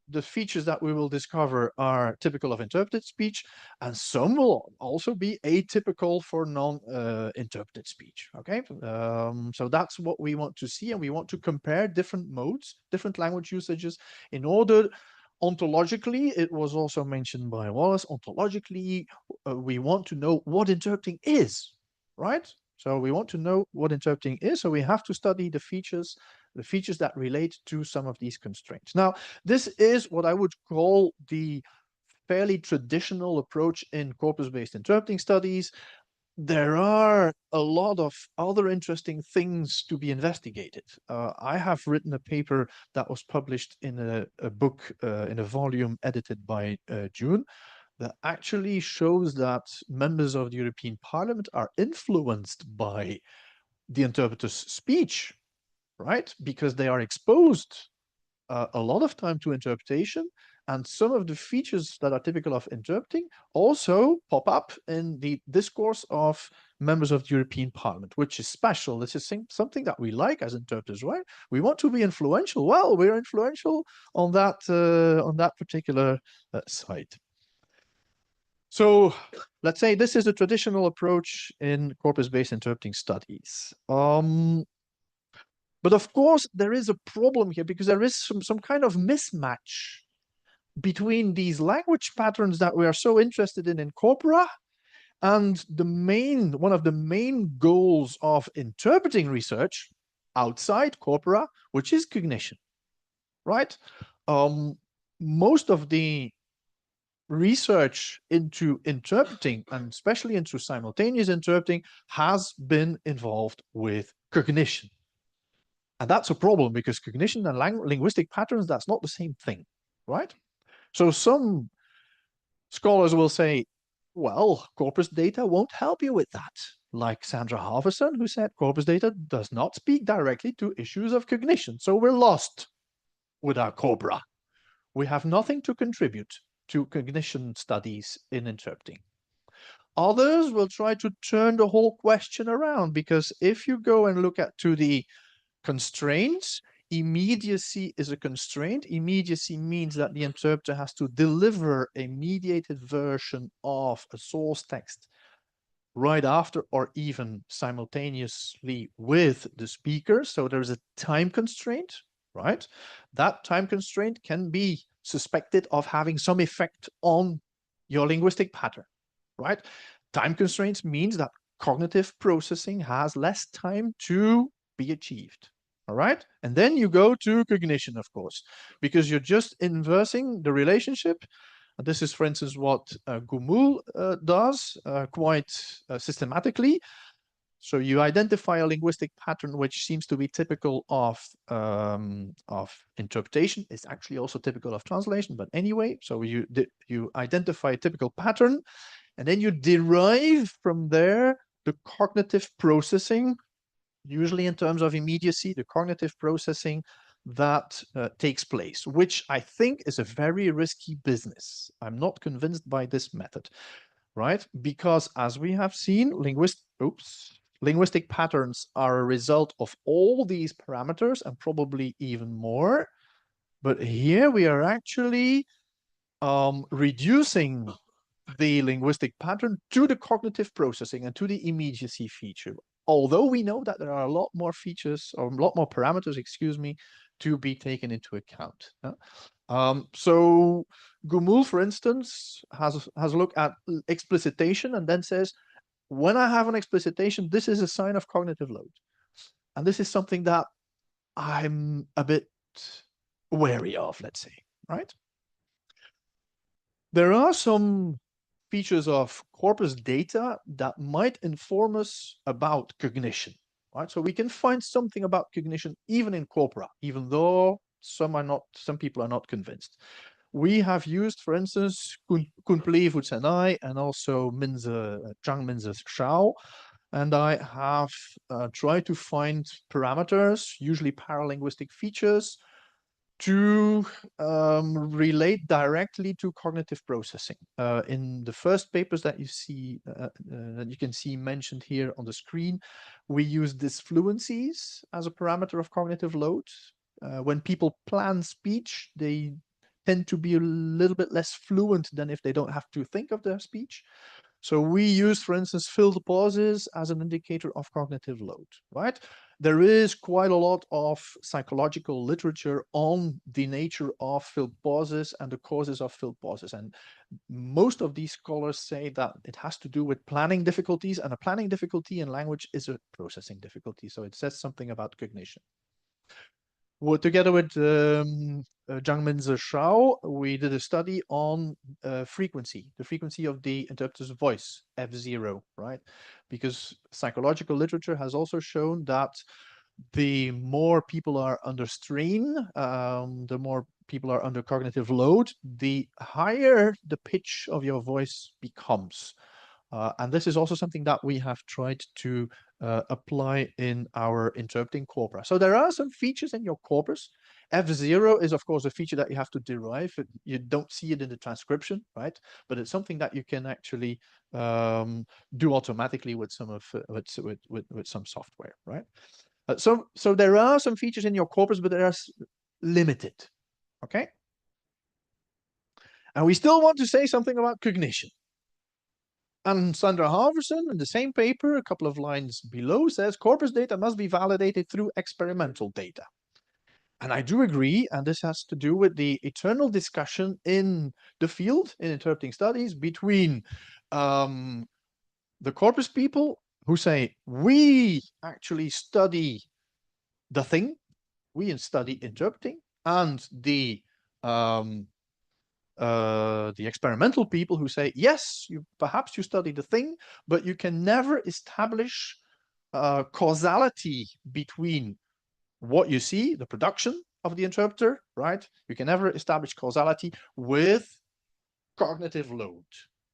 the features that we will discover are typical of interpreted speech, and some will also be atypical for non-interpreted speech, okay? So that's what we want to see, and we want to compare different modes, different language usages, in order, ontologically, it was also mentioned by Wallace, ontologically, we want to know what interpreting is, right? So we want to know what interpreting is, so we have to study the features that relate to some of these constraints. Now, this is what I would call the fairly traditional approach in corpus-based interpreting studies. There are a lot of other interesting things to be investigated. I have written a paper that was published in a book, in a volume edited by June, that actually shows that members of the European Parliament are influenced by the interpreter's speech, right? Because they are exposed a lot of time to interpretation, and some of the features that are typical of interpreting also pop up in the discourse of members of the European Parliament, which is special. This is something that we like as interpreters, right? We want to be influential. Well, we're influential on that particular side. So let's say this is a traditional approach in corpus-based interpreting studies. But of course, there is a problem here because there is some kind of mismatch between these language patterns that we are so interested in corpora and one of the main goals of interpreting research outside corpora, which is cognition, right? Most of the research into interpreting, and especially into simultaneous interpreting, has been involved with cognition. And that's a problem because cognition and linguistic patterns, that's not the same thing, right? So some scholars will say, well, corpus data won't help you with that. Like Sandra Halverson, who said corpus data does not speak directly to issues of cognition. So we're lost with our corpora. We have nothing to contribute to cognition studies in interpreting. Others will try to turn the whole question around, because if you go and look to the constraints, immediacy is a constraint. Immediacy means that the interpreter has to deliver a mediated version of a source text right after or even simultaneously with the speaker. So there's a time constraint, right? That time constraint can be suspected of having some effect on your linguistic pattern, right? Time constraints means that cognitive processing has less time to be achieved. All right. And then you go to cognition, of course, because you're just inversing the relationship. And this is, for instance, what Gumul does quite systematically. So you identify a linguistic pattern which seems to be typical of interpretation. It's actually also typical of translation, but anyway, so you identify a typical pattern, and then you derive from there the cognitive processing, usually in terms of immediacy, the cognitive processing that takes place, which I think is a very risky business. I'm not convinced by this method, right? Because as we have seen, linguistic patterns are a result of all these parameters and probably even more. But here we are actually reducing the linguistic pattern to the cognitive processing and to the immediacy feature. Although we know that there are a lot more features, or a lot more parameters, excuse me, to be taken into account. So Gumul, for instance, has a look at explicitation and then says, when I have an explicitation, this is a sign of cognitive load. And this is something that I'm a bit wary of, let's say, right? There are some features of corpus data that might inform us about cognition. right? So we can find something about cognition even in corpora, even though some people are not convinced. We have used, for instance, Kunpli Futsenai and also Zhang Minze Shao, and I have tried to find parameters, usually paralinguistic features, to relate directly to cognitive processing. In the first papers that you see, that you can see mentioned here on the screen, we use disfluencies as a parameter of cognitive load. When people plan speech, they tend to be a little bit less fluent than if they don't have to think of their speech. So we use, for instance, filled pauses as an indicator of cognitive load, right? There is quite a lot of psychological literature on the nature of filled pauses and the causes of filled pauses. And most of these scholars say that it has to do with planning difficulties, and a planning difficulty in language is a processing difficulty. So it says something about cognition. Well, together with Zhang Minze Shao, we did a study on frequency, the frequency of the interpreter's voice, F0, right? Because psychological literature has also shown that the more people are under strain, the more people are under cognitive load, the higher the pitch of your voice becomes. And this is also something that we have tried to apply in our interpreting corpora. So there are some features in your corpus. F0 is, of course, a feature that you have to derive. You don't see it in the transcription, right? But it's something that you can actually do automatically with some some software, right? So there are some features in your corpus, but they are limited, okay? And we still want to say something about cognition. And Sandra Halverson, in the same paper, a couple of lines below, says corpus data must be validated through experimental data. And I do agree, and this has to do with the eternal discussion in the field, in interpreting studies, between the corpus people who say, we actually study the thing, we study interpreting, and the experimental people who say, yes, perhaps you study the thing, but you can never establish causality between what you see, the production of the interpreter, right? You can never establish causality with cognitive load.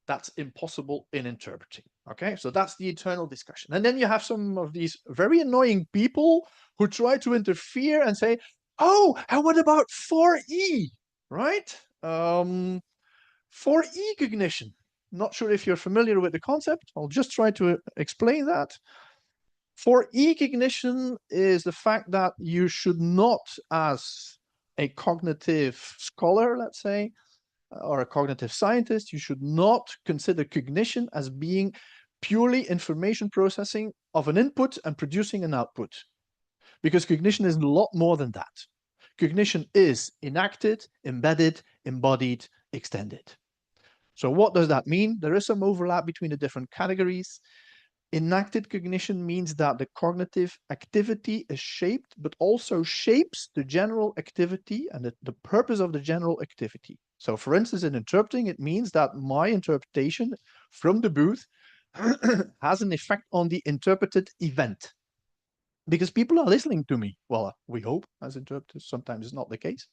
That's impossible in interpreting, okay? So that's the eternal discussion. And then you have some of these very annoying people who try to interfere and say, oh, and what about 4E, right? 4E cognition. Not sure if you're familiar with the concept. I'll just try to explain that. 4E cognition is the fact that you should not, as a cognitive scholar, let's say, or a cognitive scientist, you should not consider cognition as being purely information processing of an input and producing an output. Because cognition is a lot more than that. Cognition is enacted, embedded, embodied, extended. So what does that mean? There is some overlap between the different categories. Enacted cognition means that the cognitive activity is shaped, but also shapes the general activity and the purpose of the general activity. So for instance, in interpreting, it means that my interpretation from the booth has an effect on the interpreted event. Because people are listening to me. Well, we hope as interpreters, sometimes it's not the case,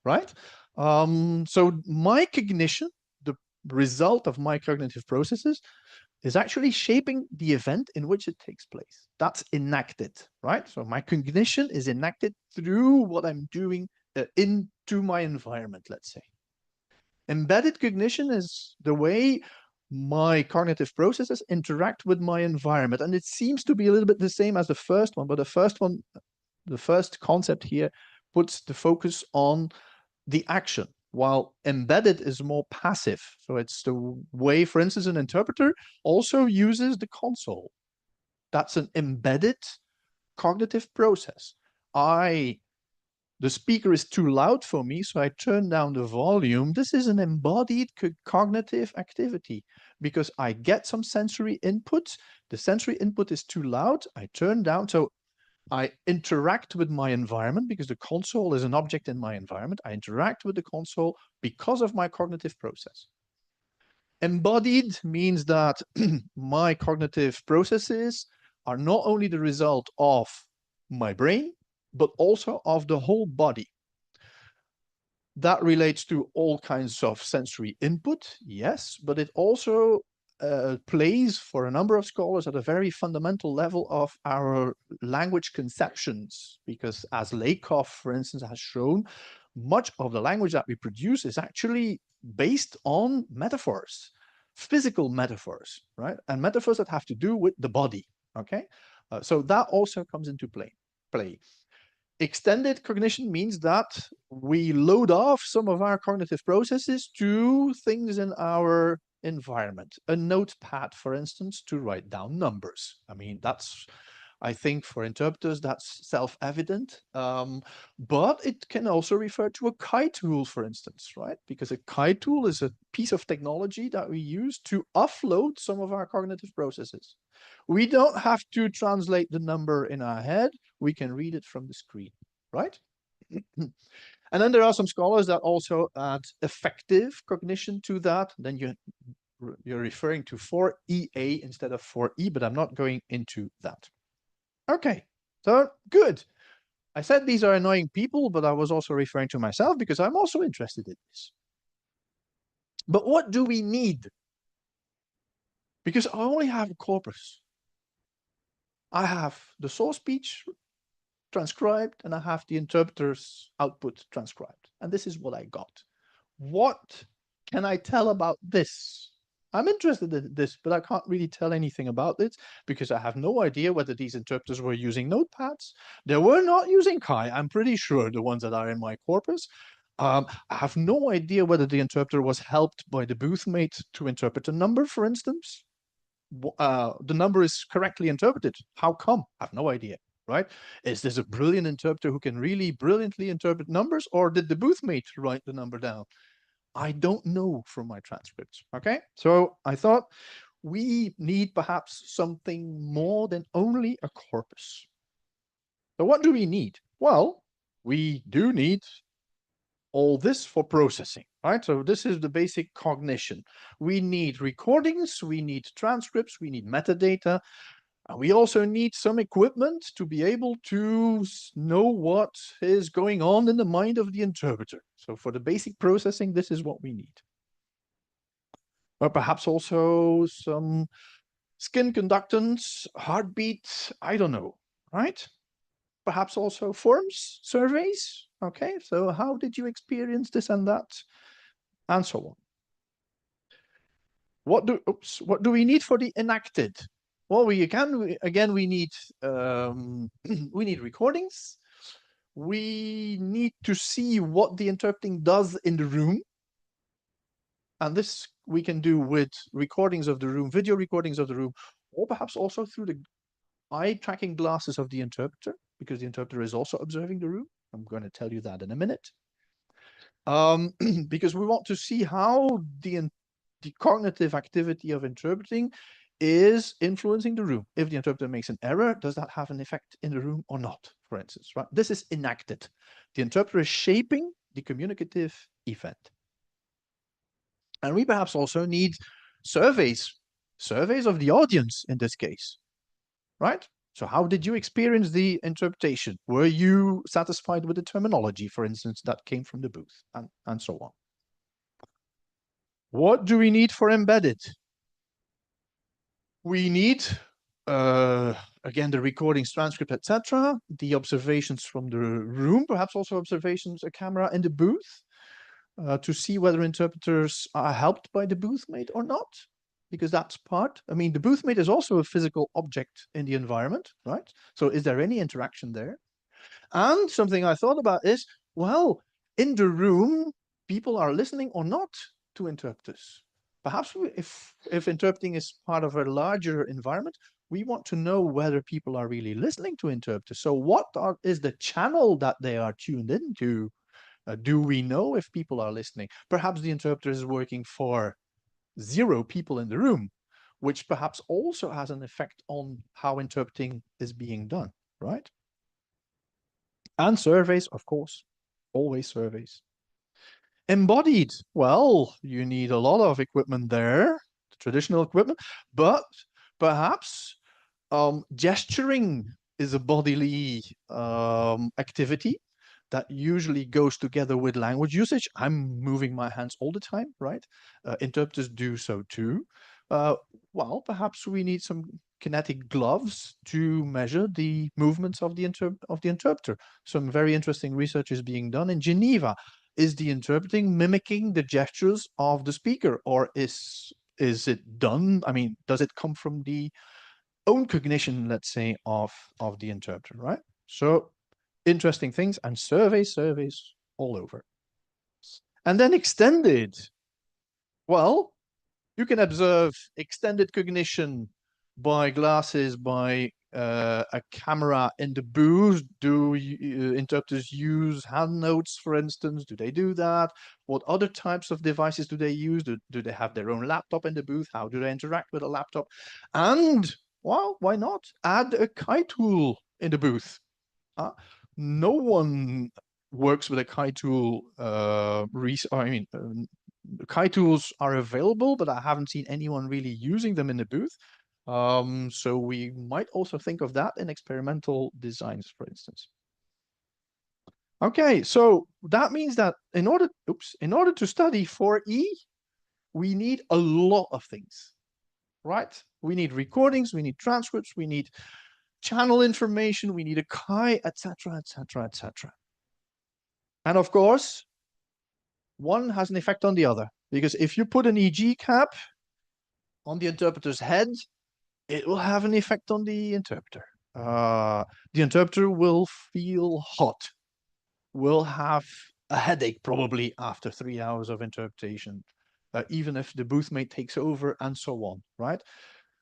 right? So my cognition, the result of my cognitive processes, is actually shaping the event in which it takes place. That's enacted, right? So my cognition is enacted through what I'm doing into my environment, let's say. Embedded cognition is the way my cognitive processes interact with my environment. And it seems to be a little bit the same as the first one, but the first concept here puts the focus on the action, while embedded is more passive. So it's the way, for instance, an interpreter also uses the console. That's an embedded cognitive process. The speaker is too loud for me, so I turn down the volume. This is an embodied cognitive activity because I get some sensory input. The sensory input is too loud. I turn down. So I interact with my environment because the console is an object in my environment. I interact with the console because of my cognitive process. Embodied means that my cognitive processes are not only the result of my brain, but also of the whole body. That relates to all kinds of sensory input, yes, but it also plays for a number of scholars at a very fundamental level of our language conceptions, because as Lakoff, for instance, has shown, much of the language that we produce is actually based on metaphors, physical metaphors, right? And metaphors that have to do with the body, okay? So that also comes into play. Extended cognition means that we load off some of our cognitive processes to things in our environment. A notepad, for instance, to write down numbers. I mean, that's, I think for interpreters, that's self-evident. But it can also refer to a Kai tool, for instance, right? Because a Kai tool is a piece of technology that we use to offload some of our cognitive processes. We don't have to translate the number in our head. We can read it from the screen, right? And then there are some scholars that also add effective cognition to that. Then you're referring to 4EA instead of 4E, but I'm not going into that. Okay, so good. I said these are annoying people, but I was also referring to myself because I'm also interested in this. But what do we need? Because I only have a corpus. I have the source speech transcribed and I have the interpreter's output transcribed. And this is what I got. What can I tell about this? I'm interested in this, but I can't really tell anything about it because I have no idea whether these interpreters were using notepads. They were not using Kai, I'm pretty sure, the ones that are in my corpus. I have no idea whether the interpreter was helped by the boothmate to interpret a number, for instance. The number is correctly interpreted. How come? I have no idea, right? Is this a brilliant interpreter who can really brilliantly interpret numbers, or did the boothmate write the number down? I don't know from my transcripts, okay? So I thought we need perhaps something more than only a corpus. So what do we need? Well, we do need all this for processing, right? So this is the basic cognition. We need recordings, we need transcripts, we need metadata, and we also need some equipment to be able to know what is going on in the mind of the interpreter. So for the basic processing, this is what we need. But perhaps also some skin conductance, heartbeat, I don't know, right? Perhaps also forms, surveys. Okay, so how did you experience this and that? And so on. What do we need for the enacted? Well, we need we need recordings. We need to see what the interpreting does in the room. And this we can do with recordings of the room, video recordings of the room, or perhaps also through the eye tracking glasses of the interpreter, because the interpreter is also observing the room. I'm going to tell you that in a minute. Because we want to see how the cognitive activity of interpreting is influencing the room. If the interpreter makes an error, does that have an effect in the room or not, for instance, right? This is enacted. The interpreter is shaping the communicative event. And we perhaps also need surveys of the audience in this case, right? So how did you experience the interpretation? Were you satisfied with the terminology, for instance, that came from the booth, and so on? What do we need for embedded? We need, again, the recordings, transcript, etc., the observations from the room, perhaps also observations, a camera in the booth, to see whether interpreters are helped by the boothmate or not, because that's part. I mean, the boothmate is also a physical object in the environment, right? So is there any interaction there? And something I thought about is, well, in the room, people are listening or not to interpreters. Perhaps if interpreting is part of a larger environment, we want to know whether people are really listening to interpreters. So what is the channel that they are tuned into? Do we know if people are listening? Perhaps the interpreter is working for 0 people in the room, which perhaps also has an effect on how interpreting is being done, right? And surveys, of course, always surveys. Embodied, well, you need a lot of equipment there, traditional equipment, but perhaps Gesturing is a bodily activity that usually goes together with language usage. I'm moving my hands all the time, right? Interpreters do so too. Well, perhaps we need some kinetic gloves to measure the movements of the interpreter. Some very interesting research is being done in Geneva. Is the interpreting mimicking the gestures of the speaker, or is it done? I mean, does it come from the own cognition, let's say, of the interpreter, right? So interesting things, and surveys all over. And then extended. Well, you can observe extended cognition by glasses, by a camera in the booth. Do interpreters use hand notes, for instance? Do they do that? What other types of devices do they use? Do they have their own laptop in the booth? How do they interact with a laptop? And, well, why not add a Kai tool in the booth? No one works with a Kai tool. Kai tools are available, but I haven't seen anyone really using them in the booth. So we might also think of that in experimental designs, for instance. Okay, so that means that in order to study 4E, we need a lot of things, right? We need recordings, we need transcripts, we need channel information, we need a Kai, etc., etc., etc. And of course, one has an effect on the other, because if you put an EG cap on the interpreter's head, it will have an effect on the interpreter. The interpreter will feel hot, will have a headache probably after 3 hours of interpretation, even if the booth mate takes over and so on, right?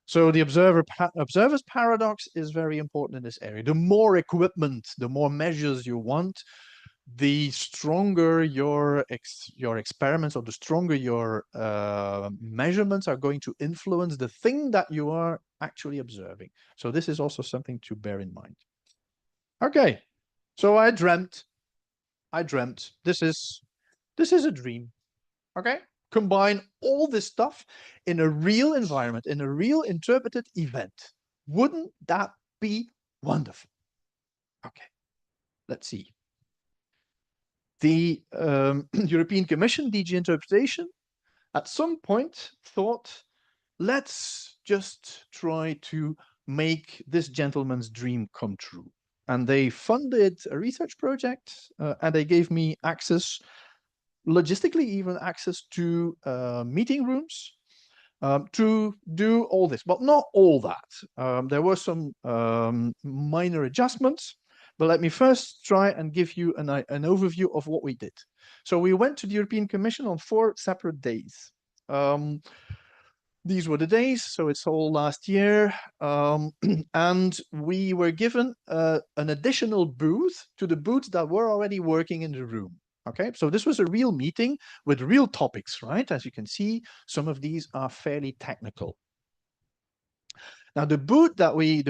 So the observer's paradox is very important in this area. The more equipment, the more measures you want, the stronger your experiments, or the stronger your measurements are going to influence the thing that you are actually observing. So this is also something to bear in mind. Okay, so I dreamt. This is a dream. Okay, combine all this stuff in a real environment, in a real interpreted event. Wouldn't that be wonderful? Okay, let's see. The European Commission, DG Interpretation, at some point thought, let's just try to make this gentleman's dream come true. And they funded a research project, and they gave me access, logistically even access to meeting rooms, to do all this, but not all that. There were some minor adjustments, but let me first try and give you an overview of what we did. So we went to the European Commission on 4 separate days. These were the days, so it's all last year. And we were given an additional booth to the booths that were already working in the room. Okay, so this was a real meeting with real topics, right? As you can see, some of these are fairly technical. Now, the booth that we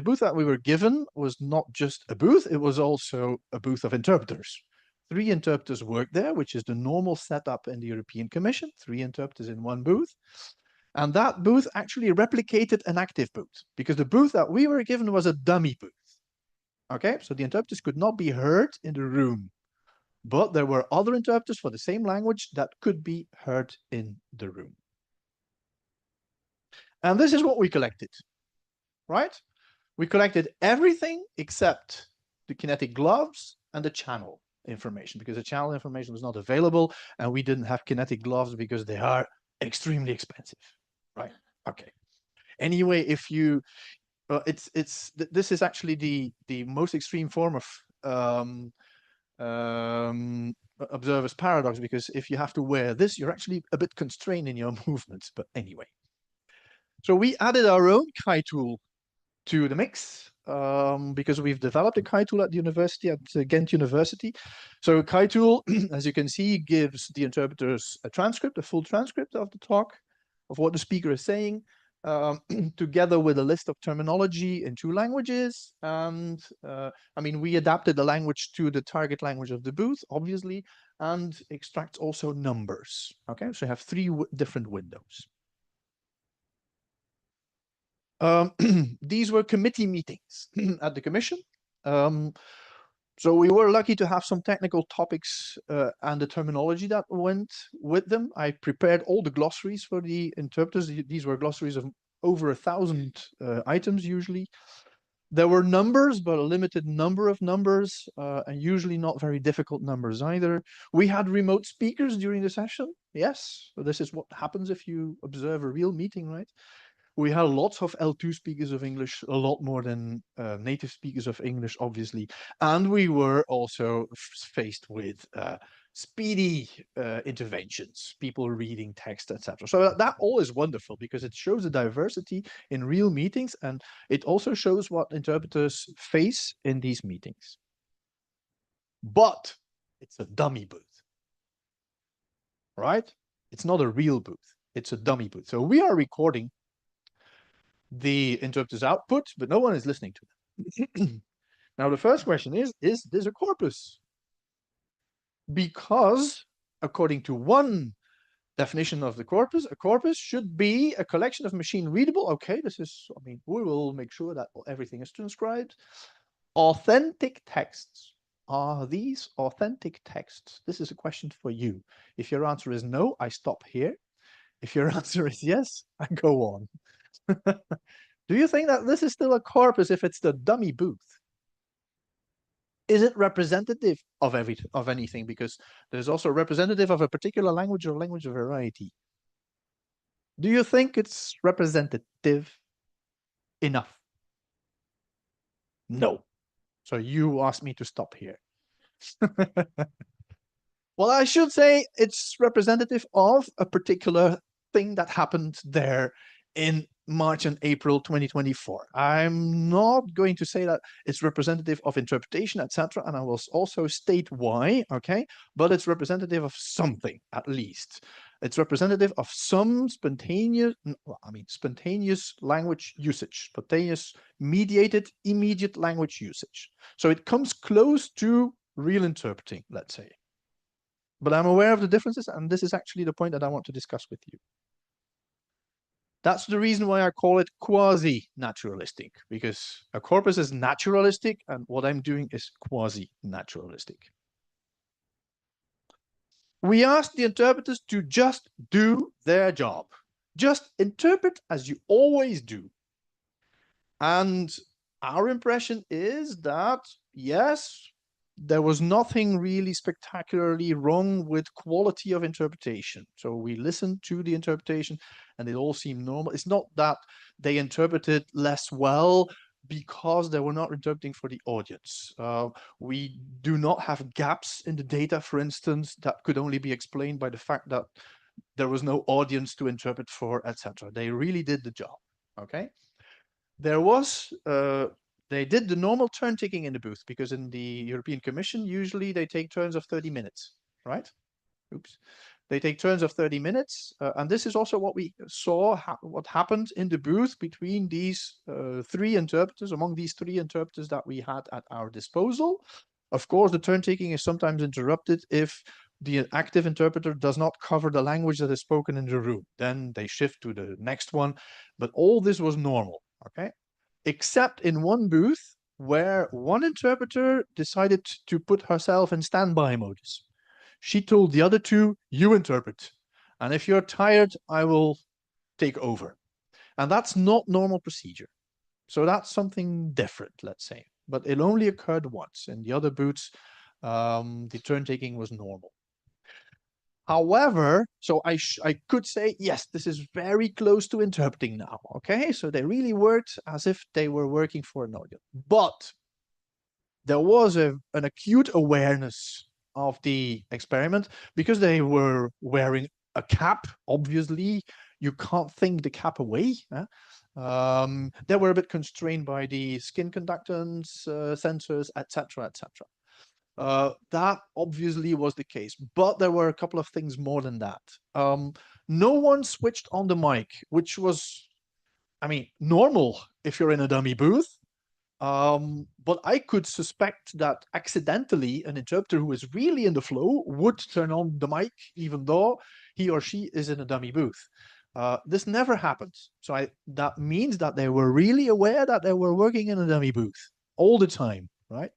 were given was not just a booth, it was also a booth of interpreters. 3 interpreters worked there, which is the normal setup in the European Commission, 3 interpreters in 1 booth. And that booth actually replicated an active booth, because the booth that we were given was a dummy booth. Okay, so the interpreters could not be heard in the room, but there were other interpreters for the same language that could be heard in the room. And this is what we collected, right? We collected everything except the kinetic gloves and the channel information, because the channel information was not available, and we didn't have kinetic gloves because they are extremely expensive, right? Okay. Anyway, if you, this is actually the most extreme form of observer's paradox, because if you have to wear this, you're actually a bit constrained in your movements. But anyway, so we added our own Kai tool to the mix, because we've developed a Kai tool at the university, at Ghent University. So Kai tool, as you can see, gives the interpreters a transcript, a full transcript of the talk, of what the speaker is saying, together with a list of terminology in 2 languages. And I mean, we adapted the language to the target language of the booth, obviously, and extracts also numbers. Okay, so you have 3 different windows. These were committee meetings at the Commission. So we were lucky to have some technical topics and the terminology that went with them. I prepared all the glossaries for the interpreters. These were glossaries of over 1,000 items usually. There were numbers, but a limited number of numbers, and usually not very difficult numbers either. We had remote speakers during the session. Yes, so this is what happens if you observe a real meeting, right? We had lots of L2 speakers of English, a lot more than native speakers of English, obviously. And we were also faced with speedy interventions, people reading text, etc. So that all is wonderful because it shows a diversity in real meetings, and it also shows what interpreters face in these meetings. But it's a dummy booth, right? It's not a real booth. It's a dummy booth. So we are recording the interpreter's output, but no one is listening to them. Now, the first question is this a corpus? Because according to one definition of the corpus, a corpus should be a collection of machine readable. Okay, this is, I mean, we will make sure that everything is transcribed. Authentic texts. Are these authentic texts? This is a question for you. If your answer is no, I stop here. If your answer is yes, I go on. Do you think that this is still a corpus if it's the dummy booth? Is it representative of anything? Because there's also representative of a particular language or language variety. Do you think it's representative enough? No. So you asked me to stop here. Well, I should say it's representative of a particular thing that happened there in March and April 2024. I'm not going to say that it's representative of interpretation, etc. And I will also state why, okay? But it's representative of something, at least. It's representative of some spontaneous language usage, spontaneous mediated immediate language usage. So it comes close to real interpreting, let's say. But I'm aware of the differences, and this is actually the point that I want to discuss with you. That's the reason why I call it quasi-naturalistic, because a corpus is naturalistic, and what I'm doing is quasi-naturalistic. We asked the interpreters to just do their job. Just interpret as you always do. And our impression is that, yes, there was nothing really spectacularly wrong with quality of interpretation. So we listened to the interpretation and it all seemed normal. It's not that they interpreted less well because they were not interpreting for the audience. We do not have gaps in the data, for instance, that could only be explained by the fact that there was no audience to interpret for, etc. They really did the job, okay? There was they did the normal turn taking in the booth, because in the European Commission, usually they take turns of 30 minutes, right? Oops. They take turns of 30 minutes. And this is also what we saw, what happened in the booth between these three interpreters, among these three interpreters that we had at our disposal. Of course, the turn taking is sometimes interrupted if the active interpreter does not cover the language that is spoken in the room. Then they shift to the next one. But all this was normal, okay? Except in one booth where one interpreter decided to put herself in standby modus. She told the other two, you interpret. And if you're tired, I will take over. And that's not normal procedure. So that's something different, let's say. But it only occurred once. In the other booths, the turn taking was normal. However, so I could say, yes, this is very close to interpreting now, okay? So they really worked as if they were working for an audience. But there was an acute awareness of the experiment because they were wearing a cap, obviously. You can't think the cap away. They were a bit constrained by the skin conductance sensors, etc., etc. That obviously was the case, but there were a couple of things more than that. No one switched on the mic, which was, I mean, normal if you're in a dummy booth. But I could suspect that accidentally an interpreter who is really in the flow would turn on the mic, even though he or she is in a dummy booth. This never happened. So that means that they were really aware that they were working in a dummy booth all the time, right?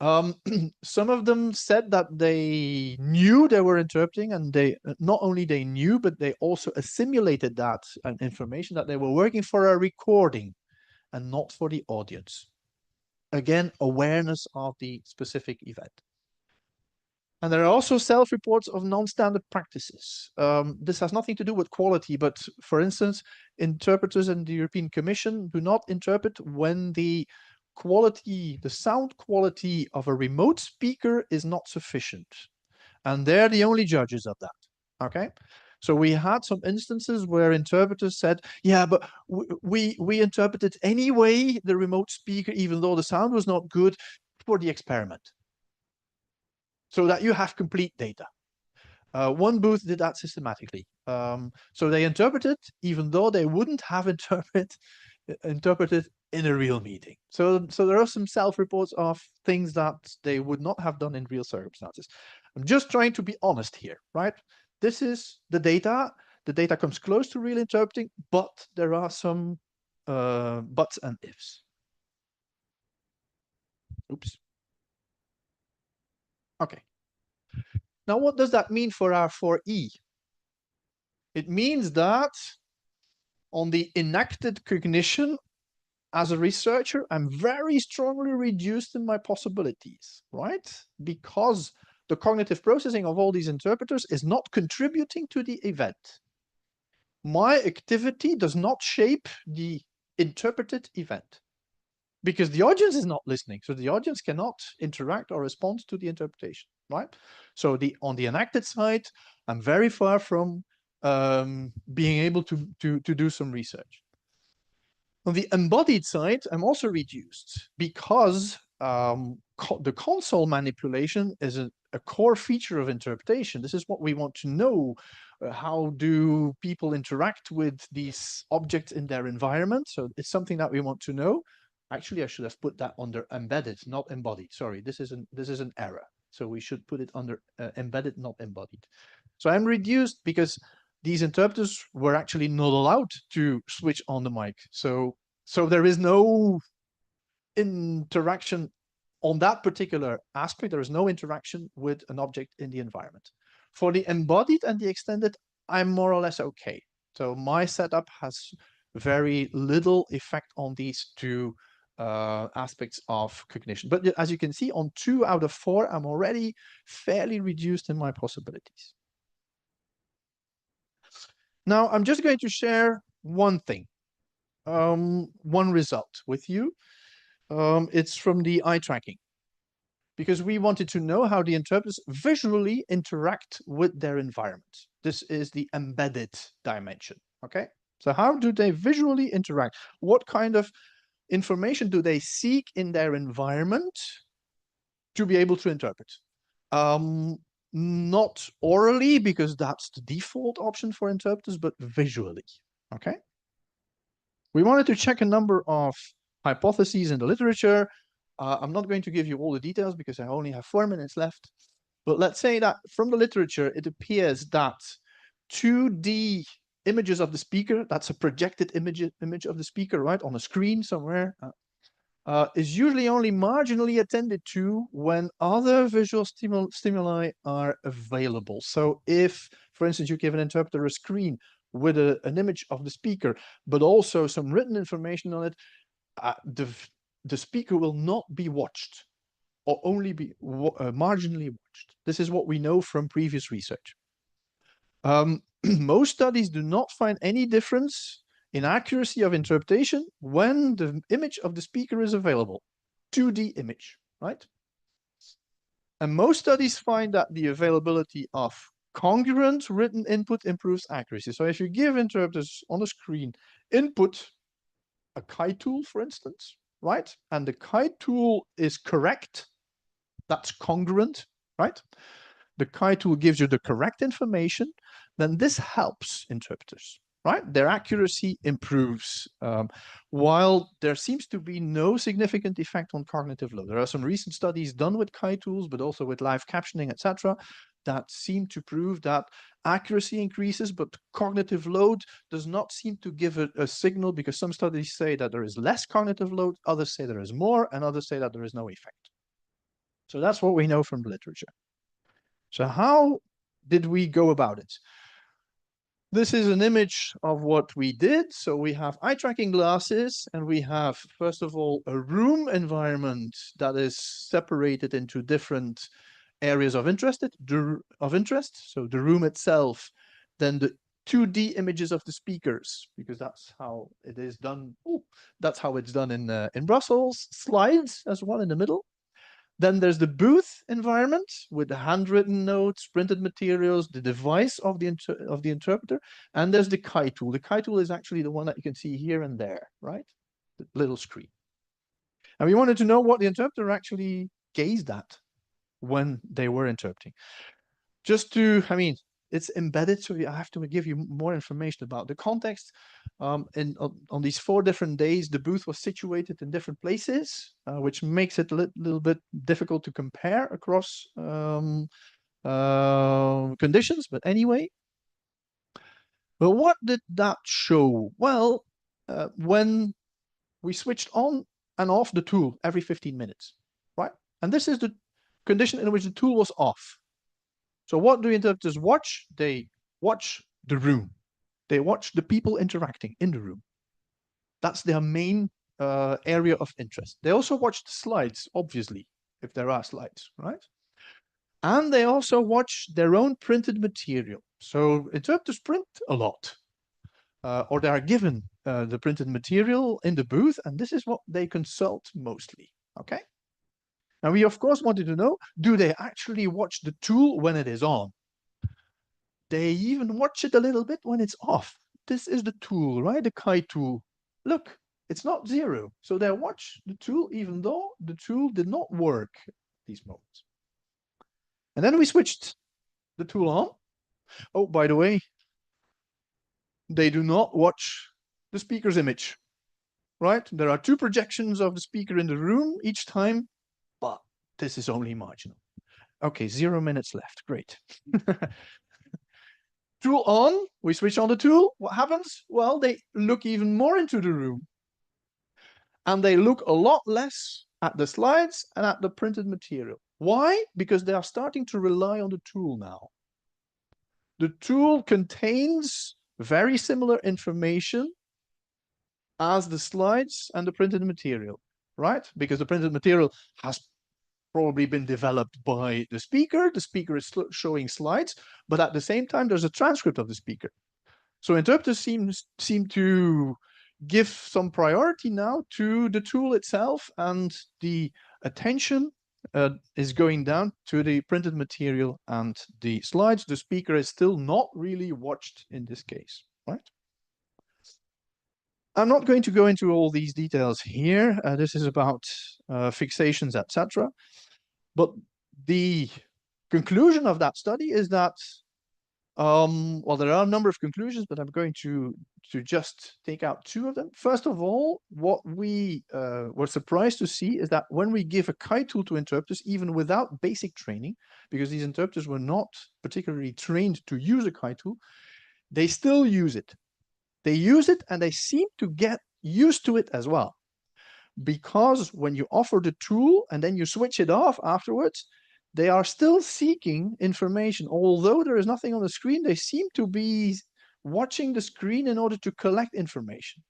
Some of them said that they knew they were interpreting, and they not only they knew, but they also assimilated that information that they were working for a recording and not for the audience. Again, awareness of the specific event. And there are also self-reports of non-standard practices. This has nothing to do with quality, but for instance, interpreters in the European Commission do not interpret when the quality, the sound quality of a remote speaker is not sufficient. And they're the only judges of that, okay? So we had some instances where interpreters said, yeah, but we interpreted anyway the remote speaker, even though the sound was not good, for the experiment, so that you have complete data. One booth did that systematically. So they interpreted, even though they wouldn't have interpreted in a real meeting. So there are some self-reports of things that they would not have done in real circumstances. I'm just trying to be honest here, right? This is the data. The data comes close to real interpreting, but there are some buts and ifs. Oops. Okay. Now, what does that mean for our 4E? It means that on the enacted cognition, as a researcher, I'm very strongly reduced in my possibilities, right? Because the cognitive processing of all these interpreters is not contributing to the event. My activity does not shape the interpreted event because the audience is not listening. So the audience cannot interact or respond to the interpretation, right? So on the enacted side, I'm very far from being able to do some research. On the embodied side, I'm also reduced because the console manipulation is a core feature of interpretation. This is what we want to know. How do people interact with these objects in their environment? So it's something that we want to know. Actually, I should have put that under embedded, not embodied. Sorry, this is an error. So we should put it under embedded, not embodied. So I'm reduced because these interpreters were actually not allowed to switch on the mic. So there is no interaction on that particular aspect. There is no interaction with an object in the environment. For the embodied and the extended, I'm more or less okay. So my setup has very little effect on these two aspects of cognition. But as you can see, on 2 out of 4, I'm already fairly reduced in my possibilities. Now, I'm just going to share one thing, one result with you. It's from the eye tracking, because we wanted to know how the interpreters visually interact with their environment. This is the embedded dimension, okay? So how do they visually interact? What kind of information do they seek in their environment to be able to interpret? Not orally, because that's the default option for interpreters, but visually, okay? We wanted to check a number of hypotheses in the literature. I'm not going to give you all the details because I only have 4 minutes left. But let's say that from the literature, it appears that 2D images of the speaker, that's a projected image of the speaker, right, on a screen somewhere, is usually only marginally attended to when other visual stimuli are available. So if, for instance, you give an interpreter a screen with an image of the speaker, but also some written information on it, the speaker will not be watched or only be marginally watched. This is what we know from previous research. Most studies do not find any difference in accuracy of interpretation when the image of the speaker is available, 2D image, right? And most studies find that the availability of congruent written input improves accuracy. So if you give interpreters on the screen input, a Chi tool, for instance, right? And the Chi tool is correct, that's congruent, right? The Chi tool gives you the correct information, then this helps interpreters, right? Their accuracy improves, while there seems to be no significant effect on cognitive load. There are some recent studies done with Chi tools, but also with live captioning, etc. that seem to prove that accuracy increases, but cognitive load does not seem to give a signal, because some studies say that there is less cognitive load, others say there is more, and others say that there is no effect. So that's what we know from the literature. So how did we go about it? This is an image of what we did. So we have eye tracking glasses, and we have, first of all, a room environment that is separated into different areas of interest. So the room itself, then the 2D images of the speakers, because that's how it is done. Ooh, that's how it's done in Brussels. Slides as well in the middle. Then there's the booth environment with the handwritten notes, printed materials, the device of the interpreter, and there's the Kai tool. The Kai tool is actually the one that you can see here and there, right? The little screen. And we wanted to know what the interpreter actually gazed at when they were interpreting. Just to, I mean, it's embedded, so I have to give you more information about the context. On these 4 different days, the booth was situated in different places, which makes it a little bit difficult to compare across conditions. But anyway, but what did that show? Well, when we switched on and off the tool every 15 minutes, right? And this is the condition in which the tool was off. So what do interpreters watch? They watch the room. They watch the people interacting in the room. That's their main area of interest. They also watch the slides, obviously, if there are slides, right? And they also watch their own printed material. So interpreters print a lot, or they are given the printed material in the booth, and this is what they consult mostly, okay? Now, we, of course, wanted to know, do they actually watch the tool when it is on? They even watch it a little bit when it's off. This is the tool, right? The Kai tool. Look, it's not 0. So they watch the tool even though the tool did not work at these moments. And then we switched the tool on. Oh, by the way, they do not watch the speaker's image, right? There are 2 projections of the speaker in the room each time, but this is only marginal. Okay, 0 minutes left. Great. Tool on, we switch on the tool. What happens? Well, they look even more into the room. And they look a lot less at the slides and at the printed material. Why? Because they are starting to rely on the tool now. The tool contains very similar information as the slides and the printed material, right? Because the printed material has probably been developed by the speaker. The speaker is showing slides, but at the same time, there's a transcript of the speaker. So interpreters seem to give some priority now to the tool itself, and the attention is going down to the printed material and the slides. The speaker is still not really watched in this case, right? I'm not going to go into all these details here. This is about fixations, etc. But the conclusion of that study is that, well, there are a number of conclusions, but I'm going to just take out 2 of them. First of all, what we were surprised to see is that when we give a Kai tool to interpreters, even without basic training, because these interpreters were not particularly trained to use a Kai tool, they still use it. They use it and they seem to get used to it as well. Because when you offer the tool and then you switch it off afterwards, they are still seeking information. Although there is nothing on the screen, they seem to be watching the screen in order to collect information.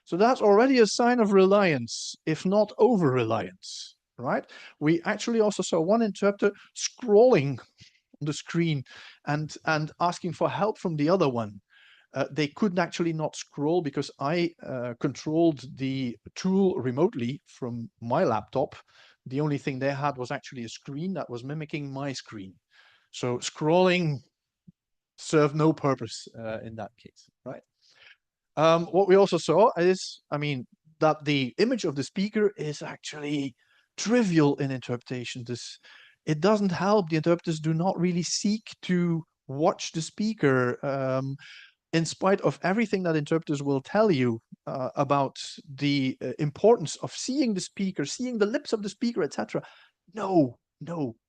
So that's already a sign of reliance, if not over-reliance, right? We actually also saw one interpreter scrolling on the screen and asking for help from the other one. They couldn't actually not scroll because I controlled the tool remotely from my laptop. The only thing they had was actually a screen that was mimicking my screen. So scrolling served no purpose in that case, right? What we also saw is, I mean, that the image of the speaker is actually trivial in interpretation. It doesn't help. The interpreters do not really seek to watch the speaker. In spite of everything that interpreters will tell you about the importance of seeing the speaker, seeing the lips of the speaker, etc. No,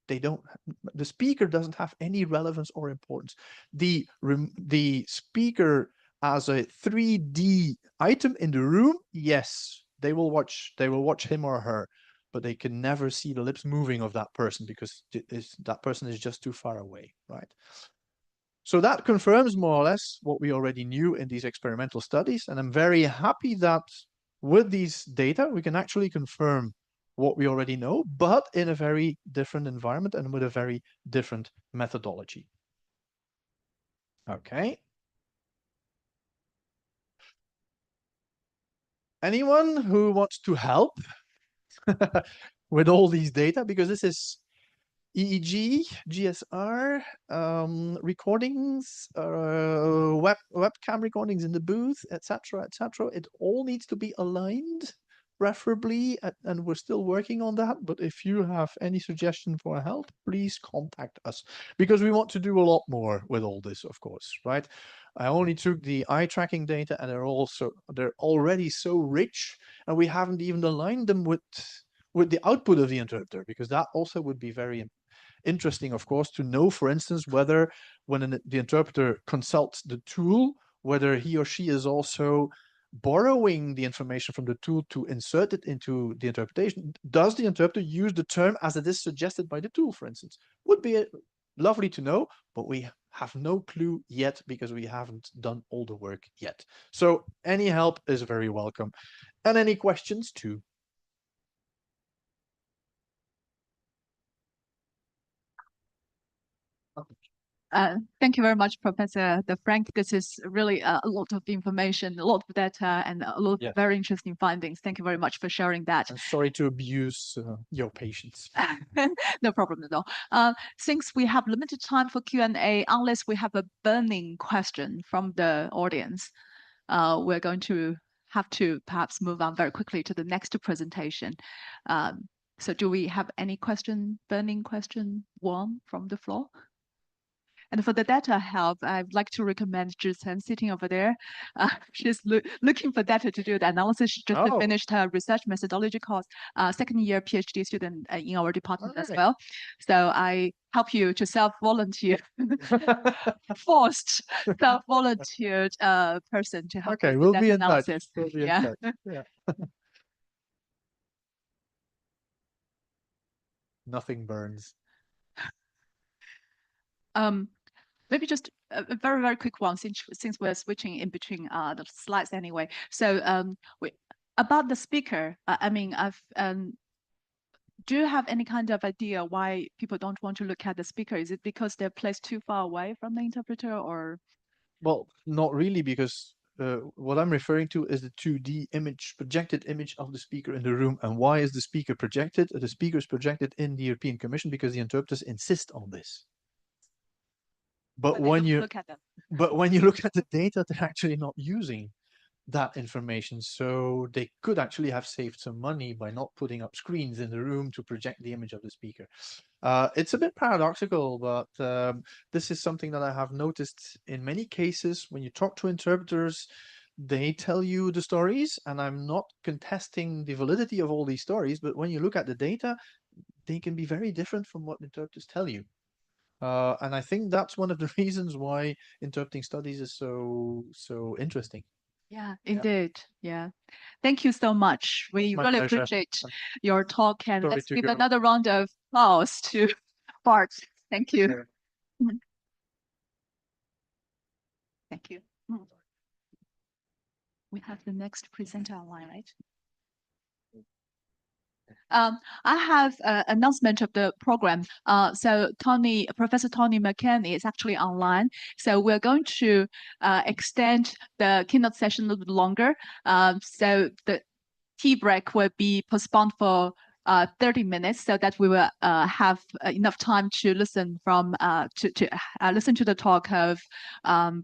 the speaker doesn't have any relevance or importance. The speaker as a 3D item in the room, yes, they will watch him or her, but they can never see the lips moving of that person because that person is just too far away, right? So that confirms more or less what we already knew in these experimental studies. And I'm very happy that with these data, we can actually confirm what we already know, but in a very different environment and with a very different methodology. Okay. Anyone who wants to help with all these data, because this is EEG, GSR, recordings, webcam recordings in the booth, etc., etc. It all needs to be aligned, preferably, and we're still working on that. But if you have any suggestion for help, please contact us, because we want to do a lot more with all this, of course, right? I only took the eye tracking data, and they're already so rich, and we haven't even aligned them with the output of the interpreter, because that also would be very interesting, of course, to know, for instance, whether when the interpreter consults the tool, whether he or she is also borrowing the information from the tool to insert it into the interpretation. Does the interpreter use the term as it is suggested by the tool, for instance? Would be lovely to know, but we have no clue yet because we haven't done all the work yet. So any help is very welcome. And any questions too. Thank you very much, Professor De Frank. This is really a lot of information, a lot of data, and a lot of very interesting findings. Thank you very much for sharing that. I'm sorry to abuse your patience. No problem at all. Since we have limited time for Q&A, unless we have a burning question from the audience, we're going to have to perhaps move on very quickly to the next presentation. So do we have any burning question one from the floor? And for the data help, I'd like to recommend Zhichen sitting over there. She's looking for data to do the analysis. She just finished her research methodology course, second year PhD student in our department as well. So I help you to self-volunteer, forced self-volunteered person to help with we'll the be data in analysis. touch. We'll be in touch. Yeah. Nothing burns. Maybe just a very, very quick one, since we're switching in between the slides anyway. So about the speaker, I mean, do you have any kind of idea why people don't want to look at the speaker? Is it because they're placed too far away from the interpreter, or? Well, not really, because what I'm referring to is the 2D image, projected image of the speaker in the room. And why is the speaker projected? The speaker is projected in the European Commission because the interpreters insist on this. But when you look at the data, they're actually not using that information. So they could actually have saved some money by not putting up screens in the room to project the image of the speaker. It's a bit paradoxical, but this is something that I have noticed in many cases. When you talk to interpreters, they tell you the stories, and I'm not contesting the validity of all these stories, but when you look at the data, they can be very different from what interpreters tell you. And I think that's one of the reasons why interpreting studies is so interesting. Yeah, indeed. Yeah. Thank you so much. We really appreciate your talk, and let's give another round of applause to Bart. Thank you. Thank you. We have the next presenter online, right? I have an announcement of the program. So Professor Tony McKenney is actually online. So we're going to extend the keynote session a little bit longer. So the tea break will be postponed for 30 minutes, so that we will have enough time to listen listen to the talk of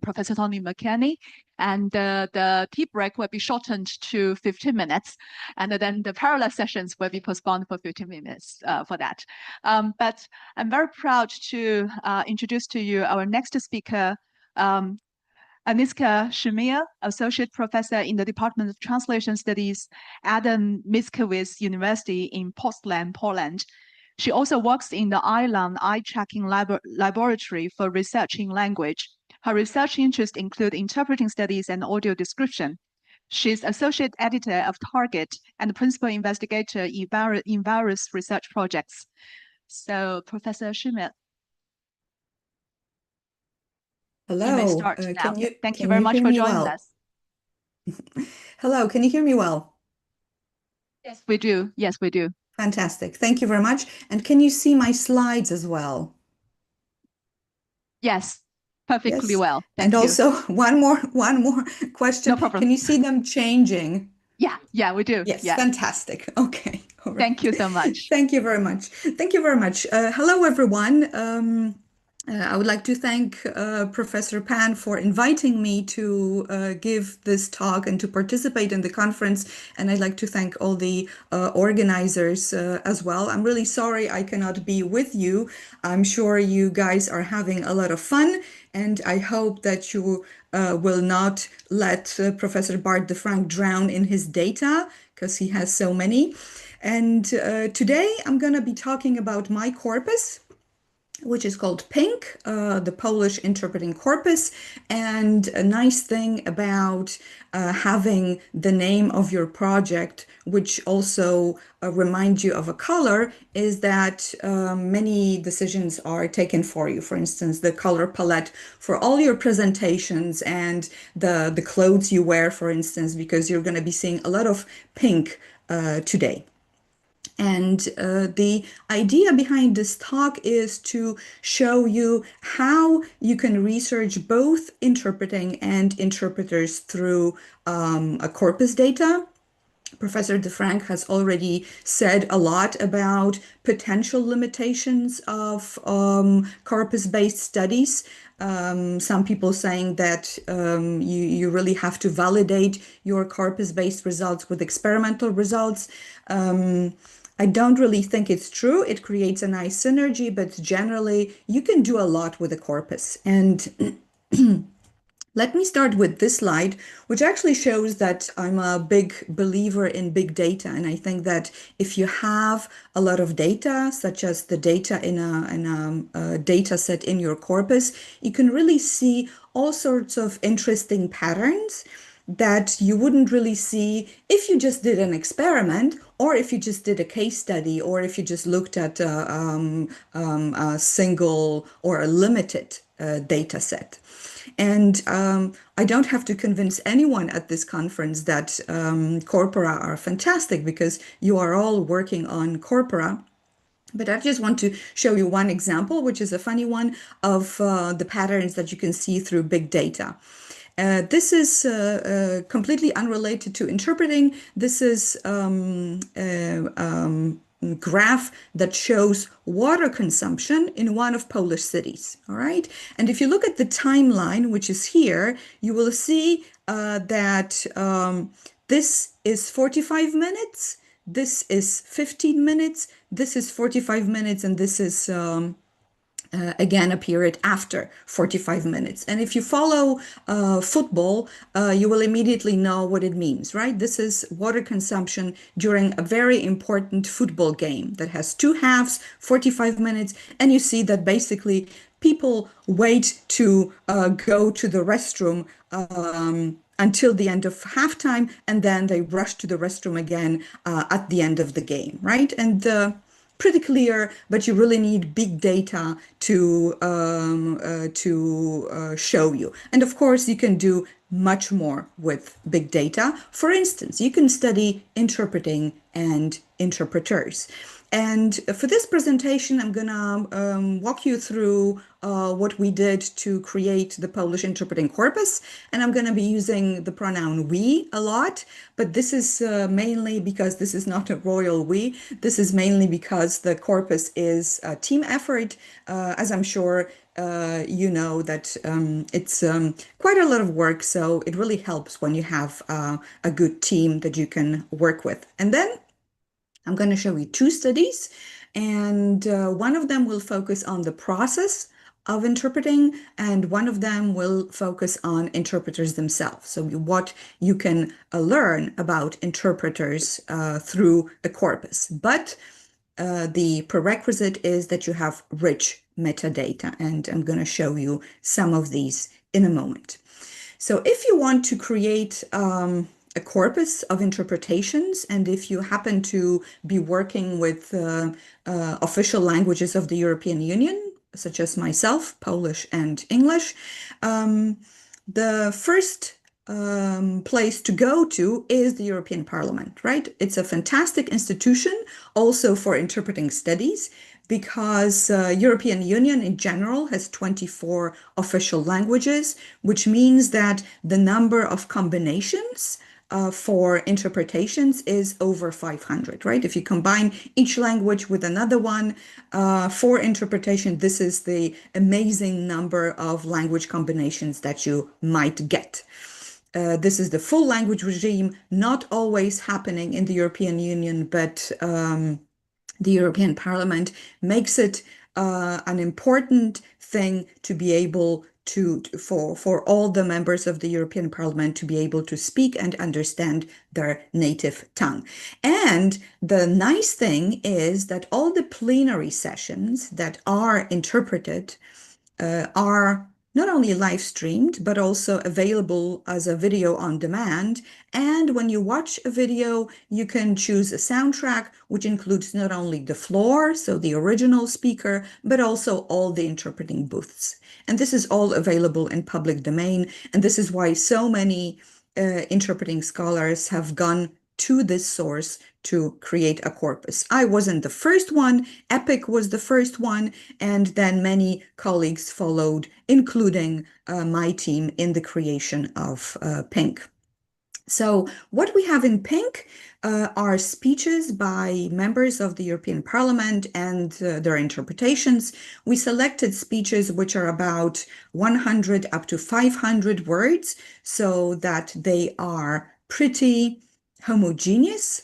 Professor Tony McKenney. And the tea break will be shortened to 15 minutes, and then the parallel sessions will be postponed for 15 minutes for that. But I'm very proud to introduce to you our next speaker, Aniska Shemir, Associate Professor in the Department of Translation Studies, Adam Mickiewicz University in Poznań, Poland. She also works in the ILAN eye-tracking laboratory for research in language. Her research interests include interpreting studies and audio description. She's associate editor of Target and principal investigator in various research projects. So, Professor Schmidt. Hello. You may start now. Thank you very much for joining us. Hello, can you hear me well? Yes, we do. Yes, we do. Fantastic. Thank you very much. And can you see my slides as well? Yes, perfectly Yes. well. Thank And you. also one more question. No problem. Can you see them changing? Yeah, we do. Yes, yeah. fantastic. Okay. All right. Thank you so much. Thank you very much. Thank you very much. Hello, everyone. I would like to thank Professor Pan for inviting me to give this talk and to participate in the conference. And I'd like to thank all the organizers as well. I'm really sorry I cannot be with you. I'm sure you guys are having a lot of fun, and I hope that you will not let Professor Bart de Frank drown in his data, because he has so many. And today I'm going to be talking about my corpus, which is called PINK, the Polish Interpreting Corpus. And a nice thing about having the name of your project, which also reminds you of a color, is that many decisions are taken for you. For instance, the color palette for all your presentations and the clothes you wear, for instance, because you're going to be seeing a lot of pink today. And the idea behind this talk is to show you how you can research both interpreting and interpreters through a corpus data. Professor de Frank has already said a lot about potential limitations of corpus-based studies. Some people saying that you really have to validate your corpus-based results with experimental results. I don't really think it's true. It creates a nice synergy, but generally you can do a lot with a corpus. And let me start with this slide, which actually shows that I'm a big believer in big data. And I think that if you have a lot of data, such as the data in a data set in your corpus, you can really see all sorts of interesting patterns that you wouldn't really see if you just did an experiment, or if you just did a case study, or if you just looked at a single or a limited data set. And I don't have to convince anyone at this conference that corpora are fantastic, because you are all working on corpora. But I just want to show you one example, which is a funny one, of the patterns that you can see through big data. This is completely unrelated to interpreting. This is graph that shows water consumption in one of Polish cities. All right. And if you look at the timeline, which is here, you will see that this is 45 minutes. This is 15 minutes. This is 45 minutes. And this is again a period after 45 minutes. And if you follow football, you will immediately know what it means, right? This is water consumption during a very important football game that has two halves, 45 minutes. And you see that basically people wait to go to the restroom until the end of halftime, and then they rush to the restroom again at the end of the game, right? And pretty clear, but you really need big data to show you. And of course, you can do much more with big data. For instance, you can study interpreting and interpreters. And for this presentation, I'm going to walk you through what we did to create the Polish interpreting corpus. And I'm going to be using the pronoun we a lot, but this is mainly because this is not a royal we. This is mainly because the corpus is a team effort, as I'm sure you know that it's quite a lot of work. So it really helps when you have a good team that you can work with. And then I'm going to show you two studies, and one of them will focus on the process of interpreting, and one of them will focus on interpreters themselves. So what you can learn about interpreters through a corpus. But the prerequisite is that you have rich metadata, and I'm going to show you some of these in a moment. So if you want to create a corpus of interpretations, and if you happen to be working with official languages of the European Union, such as myself, Polish and English, the first place to go to is the European Parliament, right? It's a fantastic institution also for interpreting studies, because European Union in general has 24 official languages, which means that the number of combinations for interpretations is over 500, right? If you combine each language with another one for interpretation, this is the amazing number of language combinations that you might get. This is the full language regime, not always happening in the European Union, but the European Parliament makes it an important thing to be able for all the members of the European Parliament to be able to speak and understand their native tongue. And the nice thing is that all the plenary sessions that are interpreted are not only live streamed, but also available as a video on demand. And when you watch a video, you can choose a soundtrack, which includes not only the floor, so the original speaker, but also all the interpreting booths. And this is all available in public domain. And this is why so many interpreting scholars have gone to this source to create a corpus. I wasn't the first one, EPIC was the first one, and then many colleagues followed, including my team in the creation of PINK. So what we have in PINK are speeches by members of the European Parliament and their interpretations. We selected speeches which are about 100 up to 500 words, so that they are pretty homogeneous.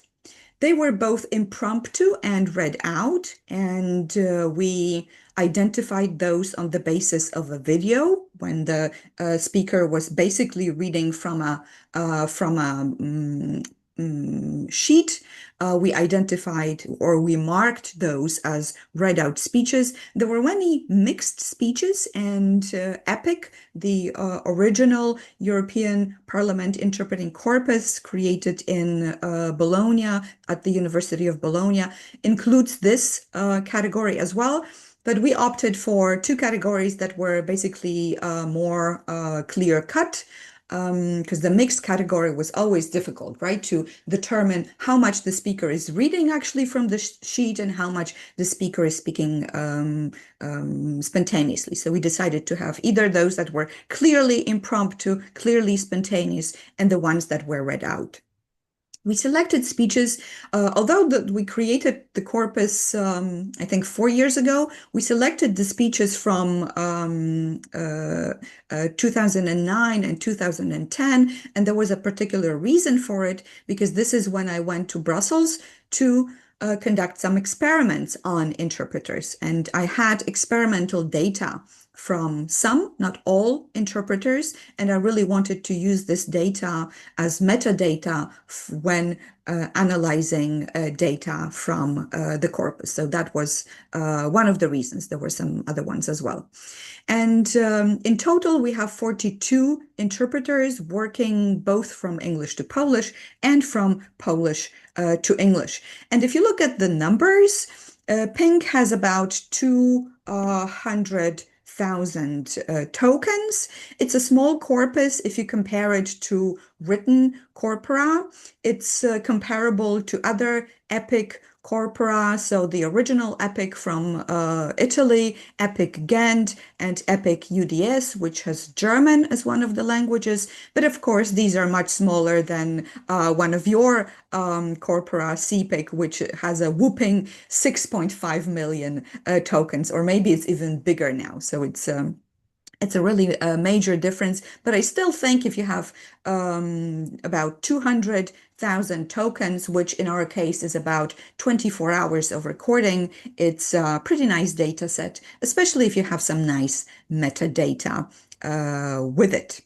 They were both impromptu and read out, and we identified those on the basis of a video when the speaker was basically reading from a sheet. We identified or we marked those as read out speeches. There were many mixed speeches, and EPIC, the original European Parliament interpreting corpus created in Bologna at the University of Bologna, includes this category as well. But we opted for two categories that were basically more clear cut, because the mixed category was always difficult, right? To determine how much the speaker is reading actually from the sheet and how much the speaker is speaking spontaneously. So we decided to have either those that were clearly impromptu, clearly spontaneous, and the ones that were read out. We selected speeches, although we created the corpus, I think 4 years ago, we selected the speeches from 2009 and 2010, and there was a particular reason for it, because this is when I went to Brussels to conduct some experiments on interpreters, and I had experimental data from some, not all, interpreters, and I really wanted to use this data as metadata when analyzing data from the corpus. So that was one of the reasons. There were some other ones as well. And in total, we have 42 interpreters working both from English to Polish and from Polish to English. And if you look at the numbers, PINK has about 200,000 tokens. It's a small corpus if you compare it to written corpora. It's comparable to other EPIC corpora, so the original EPIC from Italy, EPIC Ghent, and EPIC UDS, which has German as one of the languages. But of course, these are much smaller than one of your corpora, CPIC, which has a whooping 6.5 million tokens, or maybe it's even bigger now. So it's a really major difference, but I still think if you have about 200,000 tokens, which in our case is about 24 hours of recording, it's a pretty nice data set, especially if you have some nice metadata with it.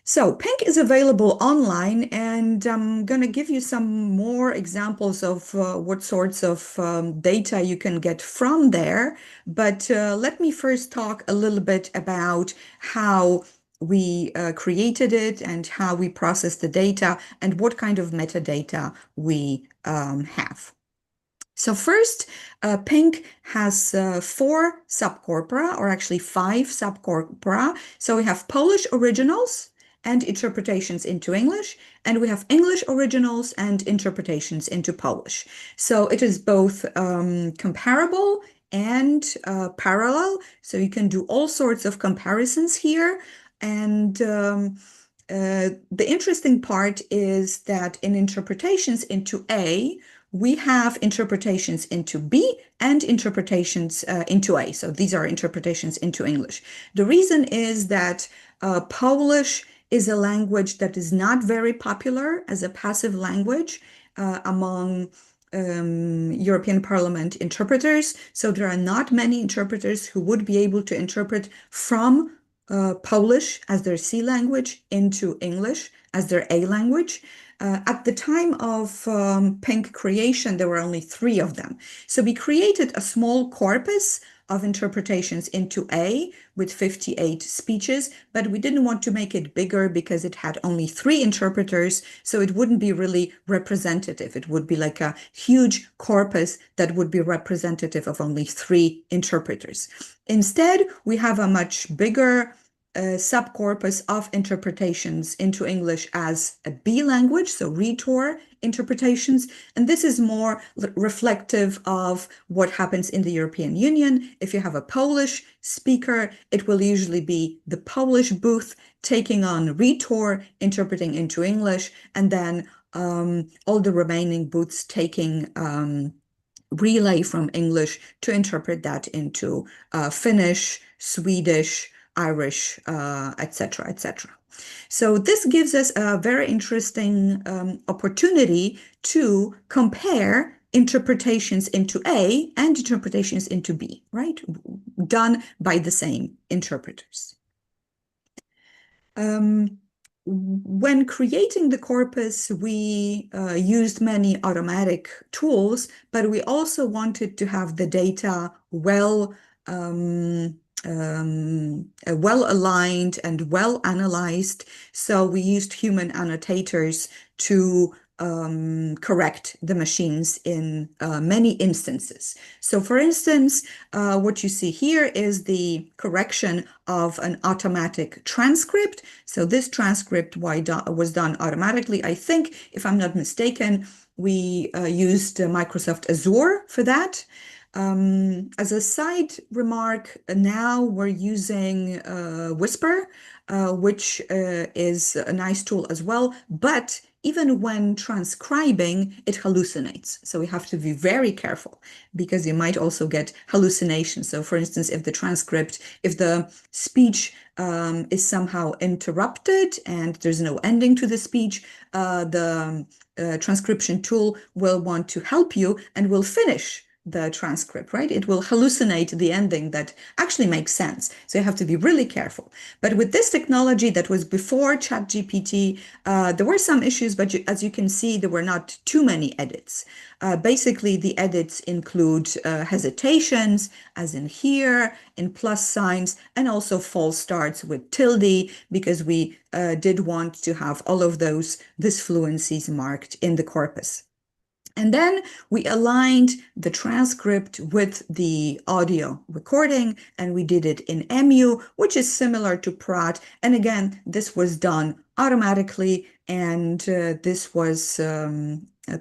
So Pink is available online, and I'm going to give you some more examples of what sorts of data you can get from there. But let me first talk a little bit about how we created it and how we process the data and what kind of metadata we have. So first, Pink has 4 subcorpora, or actually 5 subcorpora. So we have Polish originals and interpretations into English, and we have English originals and interpretations into Polish. So it is both comparable and parallel. So you can do all sorts of comparisons here. And the interesting part is that in interpretations into A, we have interpretations into B and interpretations into A. So these are interpretations into English. The reason is that Polish is a language that is not very popular as a passive language among European Parliament interpreters. So there are not many interpreters who would be able to interpret from Polish as their C language into English as their A language. At the time of Pink creation, there were only 3 of them. So we created a small corpus of interpretations into A with 58 speeches, but we didn't want to make it bigger because it had only 3 interpreters, so it wouldn't be really representative. It would be like a huge corpus that would be representative of only 3 interpreters. Instead, we have a much bigger subcorpus of interpretations into English as a B language, so rhetor interpretations. And this is more reflective of what happens in the European Union. If you have a Polish speaker, it will usually be the Polish booth taking on rhetor, interpreting into English, and then all the remaining booths taking relay from English to interpret that into Finnish, Swedish, Irish, etc., etc. So this gives us a very interesting opportunity to compare interpretations into A and interpretations into B, right? Done by the same interpreters. When creating the corpus, we used many automatic tools, but we also wanted to have the data well aligned and well analyzed. So we used human annotators to correct the machines in many instances. So for instance, what you see here is the correction of an automatic transcript. So this transcript was done automatically. I think, if I'm not mistaken, we used Microsoft Azure for that. As a side remark, now we're using Whisper, which is a nice tool as well, but even when transcribing, it hallucinates. So we have to be very careful because you might also get hallucinations. So for instance, if the speech is somehow interrupted and there's no ending to the speech, the transcription tool will want to help you and will finish the transcript, right? It will hallucinate the ending that actually makes sense. So you have to be really careful. But with this technology that was before ChatGPT, there were some issues, but as you can see, there were not too many edits. Basically, the edits include hesitations, as in here, in plus signs, and also false starts with tilde, because we did want to have all of those disfluencies marked in the corpus. And then we aligned the transcript with the audio recording, and we did it in EMU, which is similar to Pratt. And again, this was done automatically, and this was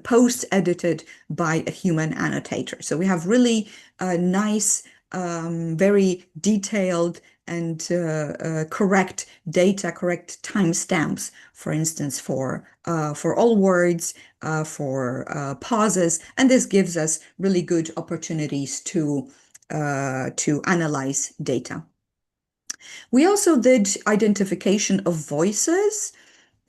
post-edited by a human annotator. So we have really nice, very detailed and correct data, correct timestamps, for instance, for all words, for pauses, and this gives us really good opportunities to analyze data. We also did identification of voices.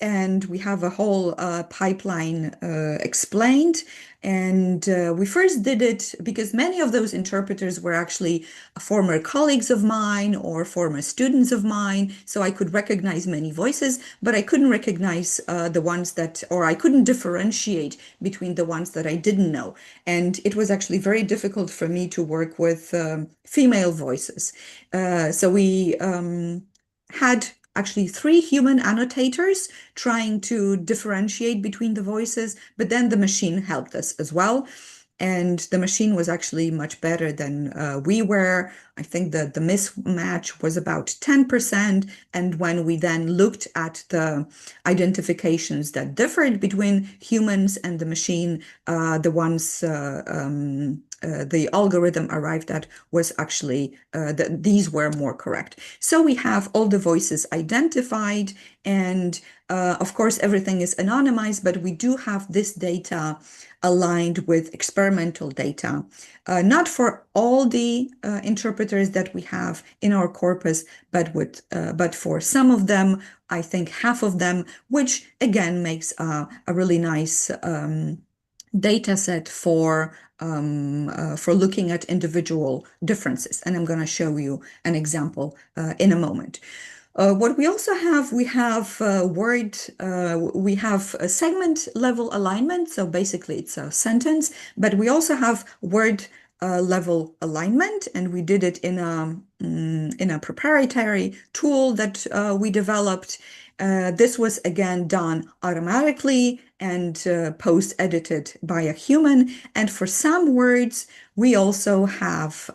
and we have a whole pipeline explained. And we first did it because many of those interpreters were actually former colleagues of mine or former students of mine. So I could recognize many voices, but I couldn't recognize the ones that, or I couldn't differentiate between the ones that I didn't know. And it was actually very difficult for me to work with female voices. So we had actually 3 human annotators trying to differentiate between the voices, but then the machine helped us as well. And the machine was actually much better than we were. I think that the mismatch was about 10%. And when we then looked at the identifications that differed between humans and the machine, the ones the algorithm arrived at was actually that these were more correct. So we have all the voices identified, and of course everything is anonymized, but we do have this data aligned with experimental data, not for all the interpreters that we have in our corpus, but for some of them, I think half of them, which again makes a really nice data set for looking at individual differences. And I'm going to show you an example in a moment. What we also have, we have we have a segment level alignment. So basically it's a sentence, but we also have word level alignment, and we did it in a proprietary tool that we developed. This was again done automatically and post-edited by a human. And for some words, we also have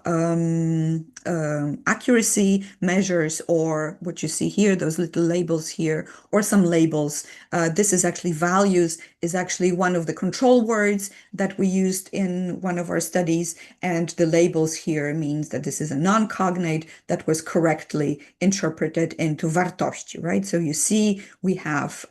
accuracy measures, or what you see here, those little labels here, or some labels. This is actually values, is actually one of the control words that we used in one of our studies. And the labels here means that this is a non-cognate that was correctly interpreted into wartości, right? So you see, we have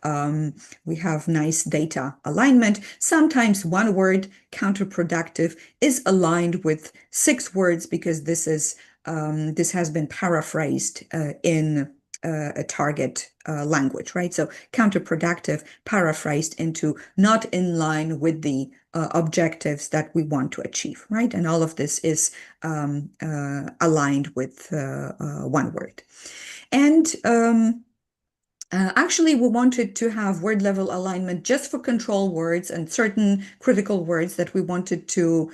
nice data alignment. Sometimes one word, counterproductive, is aligned with 6 words because this has been paraphrased in a target language, right? So counterproductive, paraphrased into not in line with the objectives that we want to achieve, right? And all of this is aligned with one word. And actually, we wanted to have word level alignment just for control words and certain critical words that we wanted to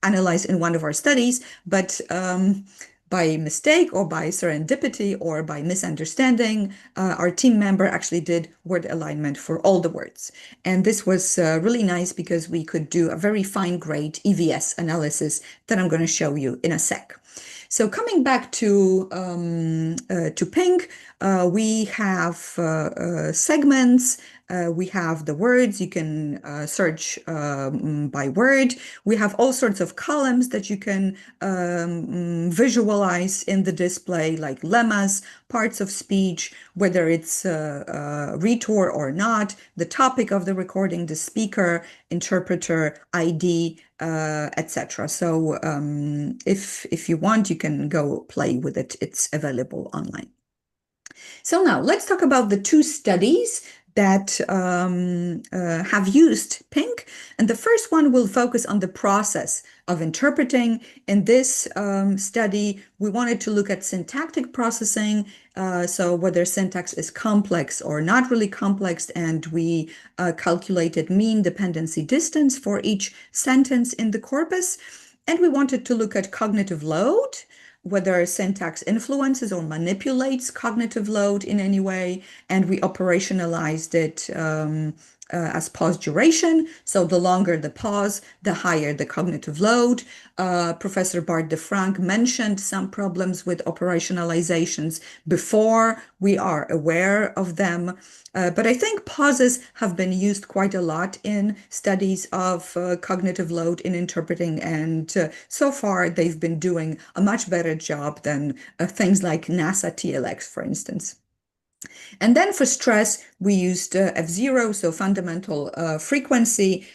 analyze in one of our studies, but by mistake or by serendipity or by misunderstanding, our team member actually did word alignment for all the words. And this was really nice because we could do a very fine-grained EVS analysis that I'm going to show you in a sec. So coming back to Pink, we have segments. We have the words. You can search by word. We have all sorts of columns that you can visualize in the display, like lemmas, parts of speech, whether it's rhetor or not, the topic of the recording, the speaker, interpreter, ID, etc. So if you want, you can go play with it. It's available online. So now let's talk about the 2 studies that have used Pink. And the first one will focus on the process of interpreting. In this study, we wanted to look at syntactic processing, so whether syntax is complex or not really complex, and we calculated mean dependency distance for each sentence in the corpus. And we wanted to look at cognitive load, whether syntax influences or manipulates cognitive load in any way, and we operationalized it as pause duration. So the longer the pause, the higher the cognitive load. Professor Bart de Frank mentioned some problems with operationalizations before. We are aware of them. But I think pauses have been used quite a lot in studies of cognitive load in interpreting, and so far they've been doing a much better job than things like NASA TLX, for instance. And then for stress, we used F0, so fundamental frequency,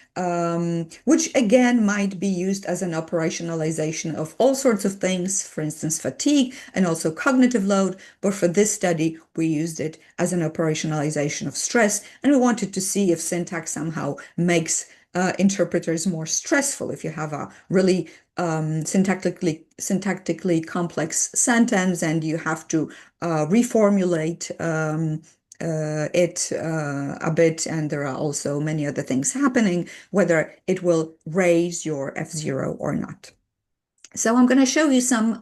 which again might be used as an operationalization of all sorts of things, for instance, fatigue and also cognitive load. But for this study, we used it as an operationalization of stress. And we wanted to see if syntax somehow makes interpreters more stressful. If you have a really syntactically complex sentence and you have to reformulate it a bit, and there are also many other things happening, whether it will raise your F0 or not. So I'm going to show you some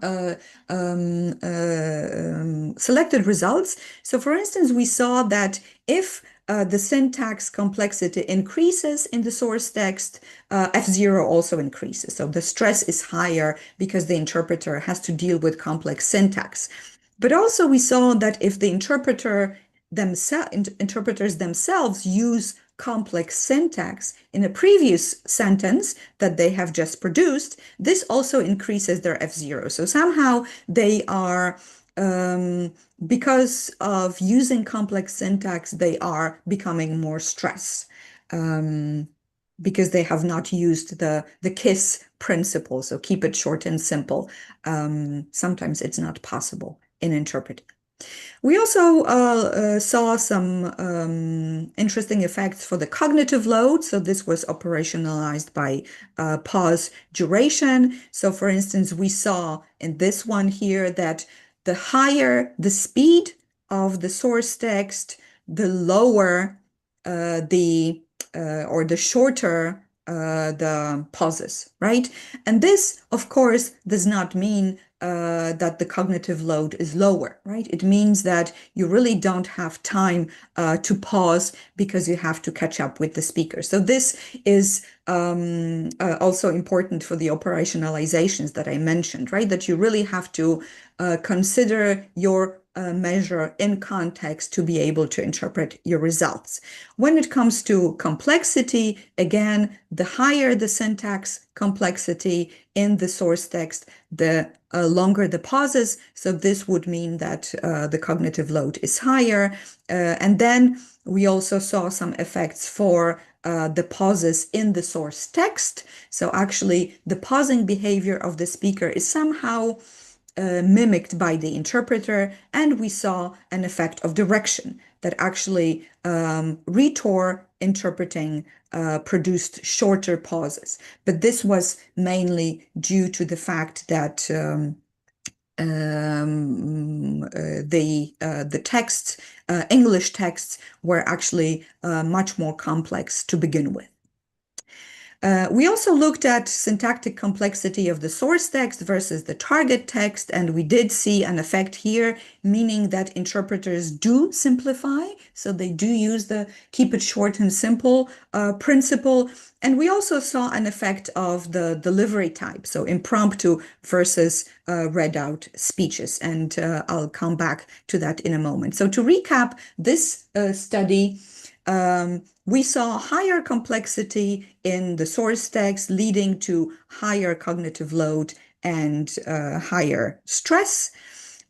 selected results. So for instance, we saw that if the syntax complexity increases in the source text, F0 also increases. So the stress is higher because the interpreter has to deal with complex syntax. But also we saw that if the interpreters themselves use complex syntax in a previous sentence that they have just produced, this also increases their F0. So somehow they are, because of using complex syntax, they are becoming more stressed. Because they have not used the KISS principle, so keep it short and simple. Sometimes it's not possible in interpreting. We also saw some interesting effects for the cognitive load. So this was operationalized by pause duration. So for instance, we saw in this one here that the higher the speed of the source text, the lower or the shorter the pauses, right? And this, of course, does not mean that the cognitive load is lower, right? It means that you really don't have time to pause because you have to catch up with the speaker. So this is also important for the operationalizations that I mentioned, right? That you really have to consider your measure in context to be able to interpret your results. When it comes to complexity, again, the higher the syntax complexity in the source text, the longer the pauses. So this would mean that the cognitive load is higher. And then we also saw some effects for the pauses in the source text. So actually, the pausing behavior of the speaker is somehow mimicked by the interpreter, and we saw an effect of direction that actually rhetor interpreting produced shorter pauses. But this was mainly due to the fact that the texts, English texts, were actually much more complex to begin with. We also looked at syntactic complexity of the source text versus the target text, and we did see an effect here, meaning that interpreters do simplify, so they do use the keep it short and simple principle. And we also saw an effect of the delivery type, so impromptu versus read out speeches, and I'll come back to that in a moment. So to recap this study, we saw higher complexity in the source text, leading to higher cognitive load and higher stress.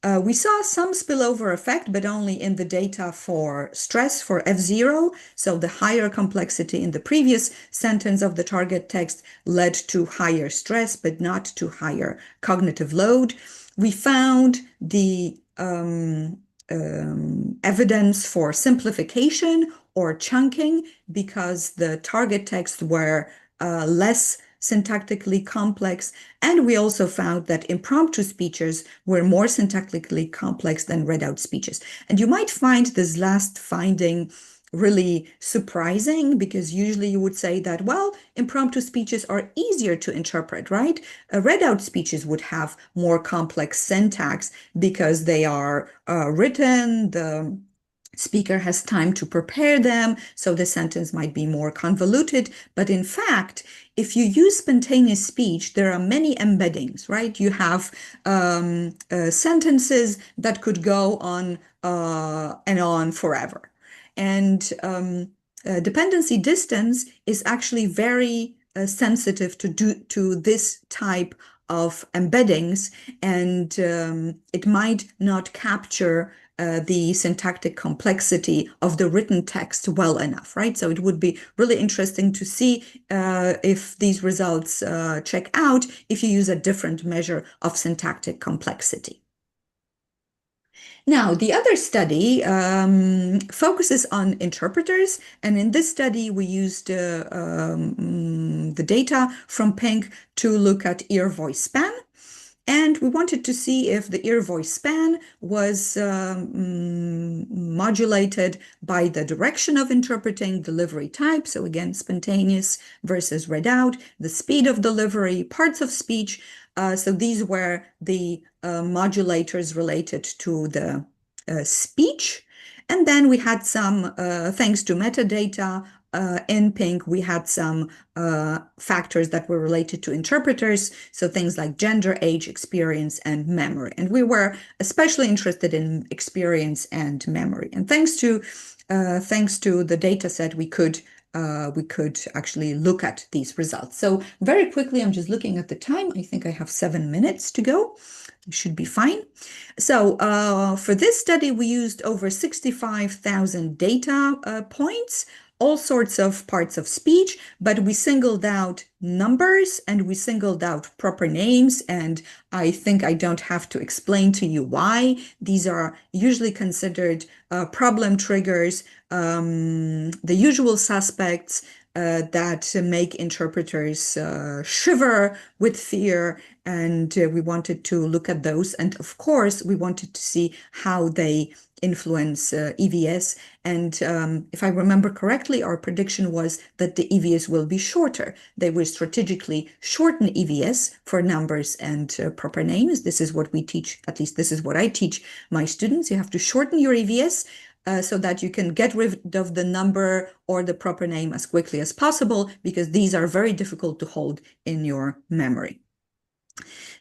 We saw some spillover effect, but only in the data for stress, for F0. So the higher complexity in the previous sentence of the target text led to higher stress, but not to higher cognitive load. We found the evidence for simplification or chunking because the target texts were less syntactically complex, and we also found that impromptu speeches were more syntactically complex than read out speeches. And you might find this last finding really surprising, because usually you would say that, well, impromptu speeches are easier to interpret, right? Read out speeches would have more complex syntax because they are written, the speaker has time to prepare them, so the sentence might be more convoluted. But in fact, if you use spontaneous speech, there are many embeddings, right? You have sentences that could go on and on forever. And dependency distance is actually very sensitive to this type of embeddings, and it might not capture the syntactic complexity of the written text well enough, right? So it would be really interesting to see if these results check out if you use a different measure of syntactic complexity. Now, the other study focuses on interpreters, and in this study, we used the data from Pink to look at ear-voice span. And we wanted to see if the ear-voice span was modulated by the direction of interpreting, delivery type, so again, spontaneous versus read out, the speed of delivery, parts of speech. So these were the modulators related to the speech. And then we had some, thanks to metadata, in Pink, we had some factors that were related to interpreters, so things like gender, age, experience, and memory. And we were especially interested in experience and memory. And thanks to the data set, we could actually look at these results. So very quickly, I'm just looking at the time. I think I have 7 minutes to go. It should be fine. So for this study, we used over 65,000 data points, all sorts of parts of speech, but we singled out numbers and we singled out proper names. And I think I don't have to explain to you why. These are usually considered problem triggers, the usual suspects that make interpreters shiver with fear. And we wanted to look at those. And of course, we wanted to see how they influence EVS. And if I remember correctly, our prediction was that the EVS will be shorter. They will strategically shorten EVS for numbers and proper names. This is what we teach, at least this is what I teach my students. You have to shorten your EVS so that you can get rid of the number or the proper name as quickly as possible, because these are very difficult to hold in your memory.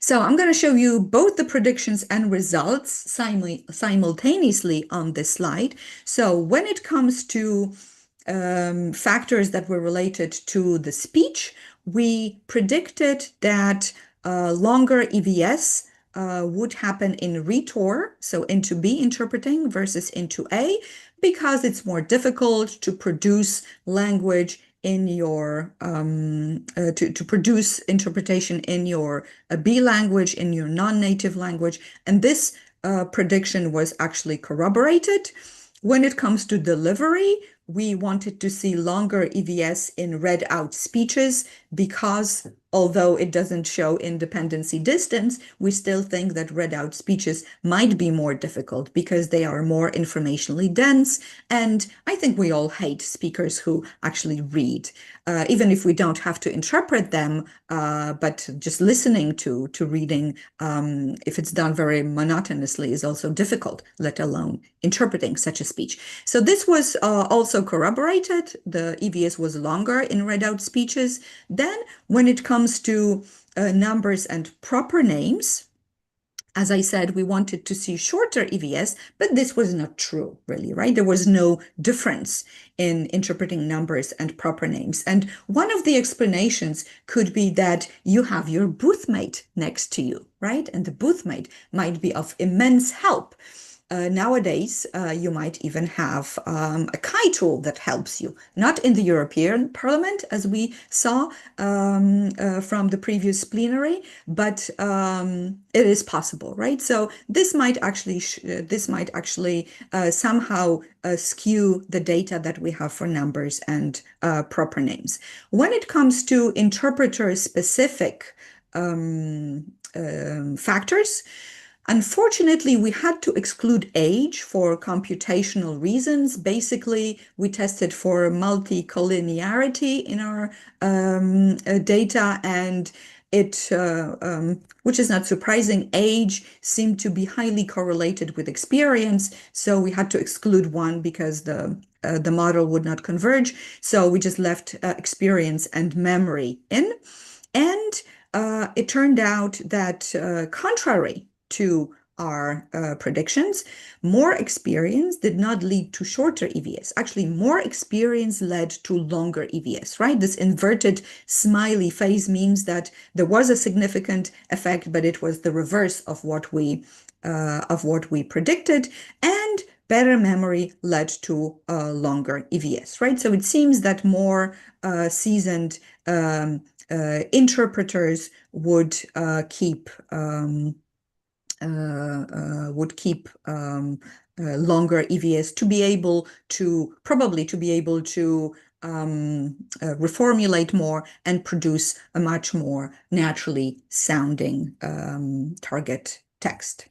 So I'm going to show you both the predictions and results simultaneously on this slide. So when it comes to factors that were related to the speech, we predicted that longer EVS would happen in rhetor, so into B interpreting versus into A, because it's more difficult to produce language in your to produce interpretation in your B language, in your non-native language. And this prediction was actually corroborated. When it comes to delivery, we wanted to see longer EVS in read out speeches because although it doesn't show independency distance, we still think that read out speeches might be more difficult because they are more informationally dense. And I think we all hate speakers who actually read, even if we don't have to interpret them, but just listening to reading, if it's done very monotonously, is also difficult, let alone interpreting such a speech. So this was also corroborated. The EVS was longer in read out speeches. Then when it comes to numbers and proper names, as I said, we wanted to see shorter EVS, but this was not true, really, right? There was no difference in interpreting numbers and proper names. And one of the explanations could be that you have your boothmate next to you, right? And the boothmate might be of immense help. Nowadays, you might even have a Kai tool that helps you, not in the European Parliament, as we saw from the previous plenary, but it is possible, right? So this might actually somehow skew the data that we have for numbers and proper names. When it comes to interpreter-specific factors, unfortunately, we had to exclude age for computational reasons. Basically, we tested for multicollinearity in our data, and it, which is not surprising, age seemed to be highly correlated with experience. So we had to exclude one because the model would not converge. So we just left experience and memory in. And it turned out that contrary to our predictions. More experience did not lead to shorter EVS. Actually, more experience led to longer EVS, right? This inverted smiley face means that there was a significant effect, but it was the reverse of what we predicted. And better memory led to longer EVS, right? So it seems that more seasoned interpreters would keep longer EVS to be able to reformulate more and produce a much more naturally sounding target text.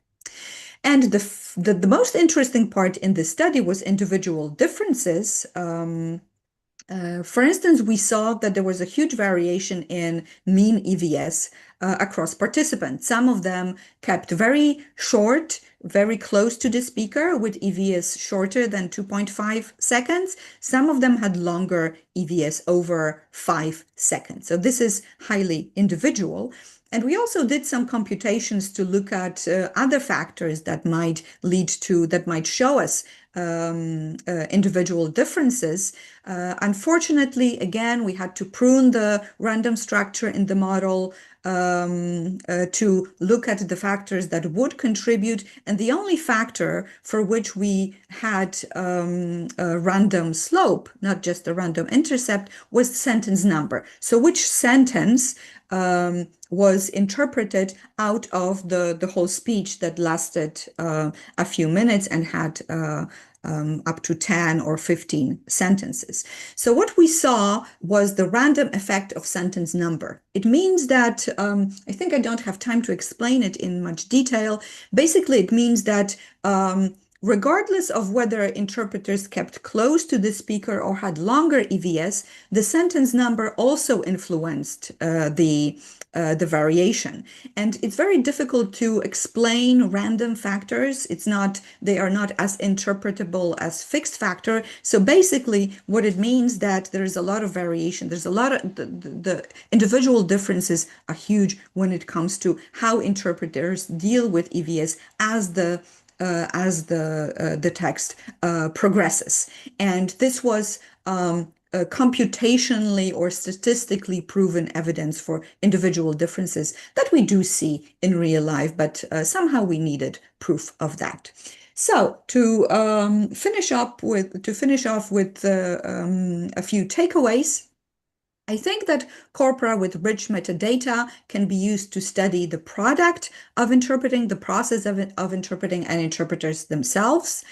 And the most interesting part in this study was individual differences. For instance, we saw that there was a huge variation in mean EVS across participants. Some of them kept very short, very close to the speaker with EVS shorter than 2.5 seconds. Some of them had longer EVS over 5 seconds. So this is highly individual. And we also did some computations to look at other factors that might show us individual differences. Unfortunately, again, we had to prune the random structure in the model to look at the factors that would contribute. And the only factor for which we had a random slope, not just a random intercept, was sentence number. So which sentence was interpreted out of the whole speech that lasted a few minutes and had up to 10 or 15 sentences. So what we saw was the random effect of sentence number. It means that, I think I don't have time to explain it in much detail. Basically, it means that regardless of whether interpreters kept close to the speaker or had longer EVS, the sentence number also influenced the variation. And it's very difficult to explain random factors. They are not as interpretable as fixed factor. So basically what it means that there is a lot of variation. There's a lot of the individual differences are huge when it comes to how interpreters deal with EVS as the text progresses. And this was computationally or statistically proven evidence for individual differences that we do see in real life, but somehow we needed proof of that. So to finish off with a few takeaways, I think that corpora with rich metadata can be used to study the product of interpreting, the process of interpreting, and interpreters themselves.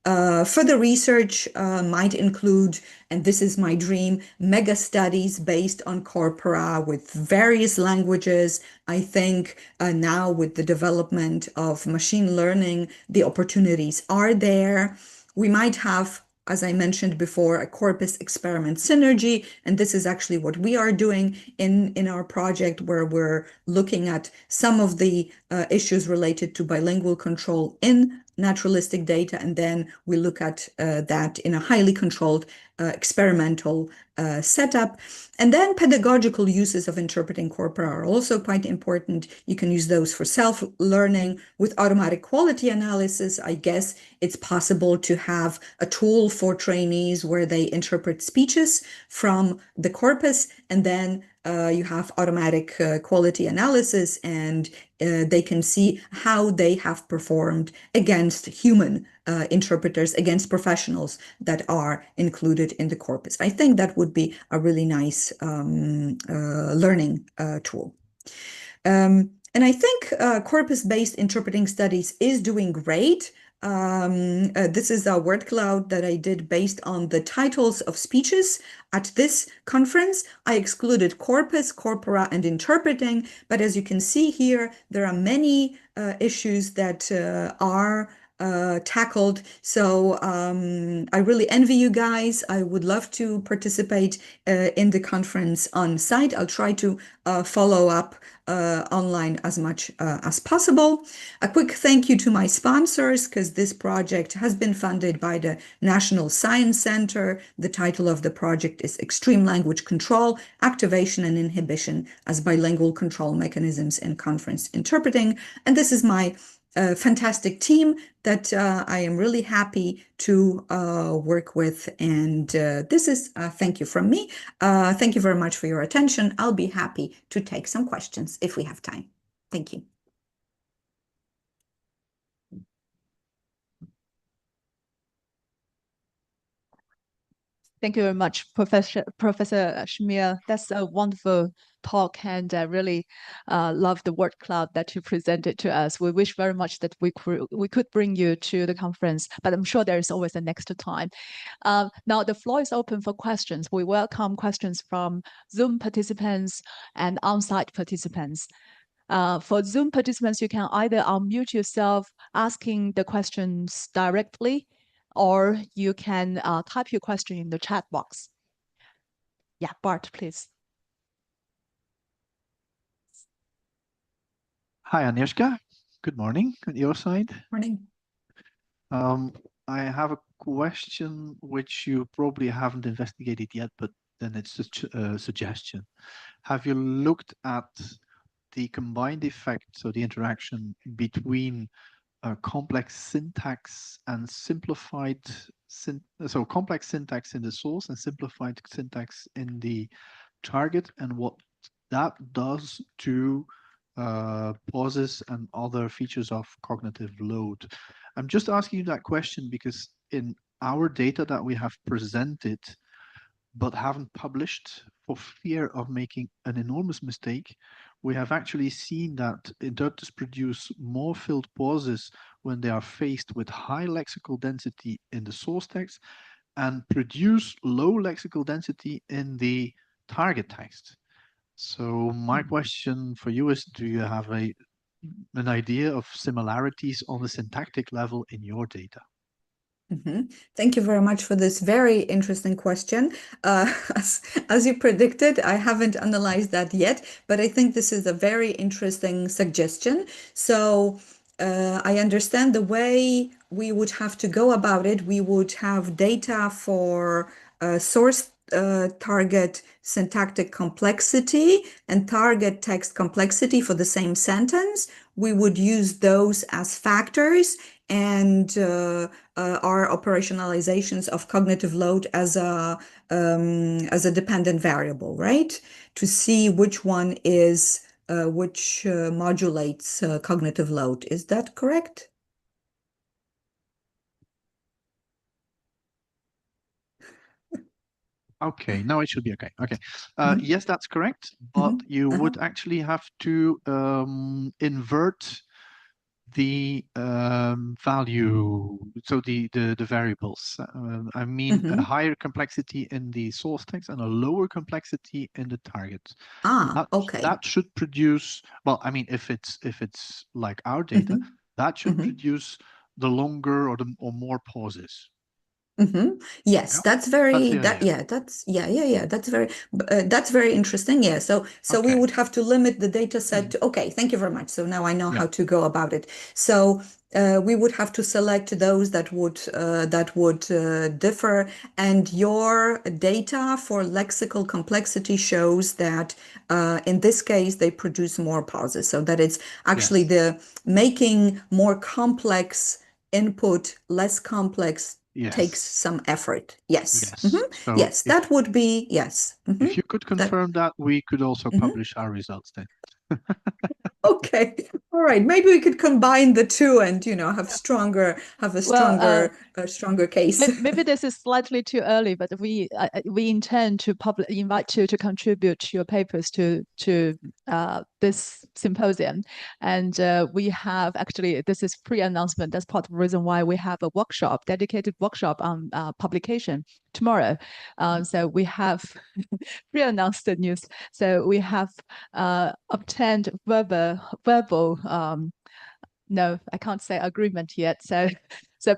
Further research might include, and this is my dream, mega studies based on corpora with various languages. I think now with the development of machine learning, the opportunities are there. We might have, as I mentioned before, a corpus experiment synergy, and this is actually what we are doing in our project, where we're looking at some of the issues related to bilingual control in naturalistic data, and then we look at that in a highly controlled experimental setup. And then pedagogical uses of interpreting corpora are also quite important. You can use those for self-learning. With automatic quality analysis, I guess it's possible to have a tool for trainees where they interpret speeches from the corpus, and then you have automatic quality analysis, and they can see how they have performed against human interpreters, against professionals that are included in the corpus. I think that would be a really nice learning tool. And I think corpus-based interpreting studies is doing great. This is a word cloud that I did based on the titles of speeches at this conference. I excluded corpus, corpora, and interpreting, but as you can see here, there are many issues that are tackled. So I really envy you guys. I would love to participate in the conference on site. I'll try to follow up online as much as possible. A quick thank you to my sponsors, because this project has been funded by the National Science Center. The title of the project is Extreme Language Control, Activation and Inhibition as Bilingual Control Mechanisms in Conference Interpreting. And this is my fantastic team that I am really happy to work with. And this is thank you from me. Thank you very much for your attention. I'll be happy to take some questions if we have time. Thank you. Thank you very much, Professor Schmier. That's a wonderful talk, and I really love the word cloud that you presented to us. We wish very much that we could bring you to the conference, but I'm sure there is always a next time. Now the floor is open for questions. We welcome questions from Zoom participants and on-site participants. For Zoom participants, you can either unmute yourself asking the questions directly, or you can type your question in the chat box. Yeah, Bart, please. Hi, Agnieszka. Good morning on your side. Morning. I have a question which you probably haven't investigated yet, but then it's a suggestion. Have you looked at the combined effect, so the interaction between complex syntax and simplified so complex syntax in the source and simplified syntax in the target, and what that does to pauses and other features of cognitive load? I'm just asking you that question because in our data that we have presented but haven't published for fear of making an enormous mistake, we have actually seen that interpreters produce more filled pauses when they are faced with high lexical density in the source text and produce low lexical density in the target text. So my question for you is, do you have an idea of similarities on the syntactic level in your data? Thank you very much for this very interesting question. As you predicted, I haven't analyzed that yet, but I think this is a very interesting suggestion. So I understand the way we would have to go about it. We would have data for source target syntactic complexity and target text complexity for the same sentence. We would use those as factors, and our operationalizations of cognitive load as a dependent variable, right? To see which one is which modulates cognitive load. Is that correct? Okay, now it should be okay. Okay, yes, that's correct. But you would actually have to invert the value, so the variables. I mean, a higher complexity in the source text and a lower complexity in the target. Okay. That should produce, well, I mean, if it's like our data, that should produce the longer or more pauses. Yes, Yeah? that's very That's that's very interesting. Yeah, so we Okay. would have to limit the data set to, okay, thank you very much. So now I know how to go about it. So we would have to select those that would differ, and your data for lexical complexity shows that in this case they produce more pauses, so that it's actually the making more complex input less complex takes some effort. Yes. So yes, that would be yes. If you could confirm that, we could also publish our results then. Okay. All right. Maybe we could combine the two and, have a stronger case. Maybe this is slightly too early, but we intend to invite you to contribute your papers to this symposium, and we have actually, this is pre-announcement. That's part of the reason why we have a dedicated workshop on publication tomorrow. So we have pre-announced the news. So we have obtained verbal no, I can't say agreement yet. So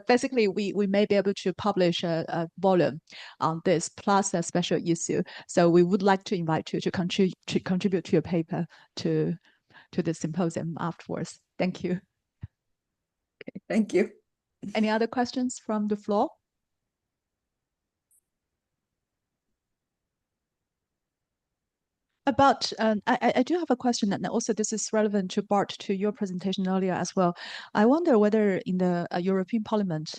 basically we may be able to publish a volume on this plus a special issue. So we would like to invite you to contribute to your paper to the symposium afterwards. Thank you. Okay, thank you. Any other questions from the floor? About, I do have a question, and also this is relevant to Bart, to your presentation earlier as well. I wonder whether in the European Parliament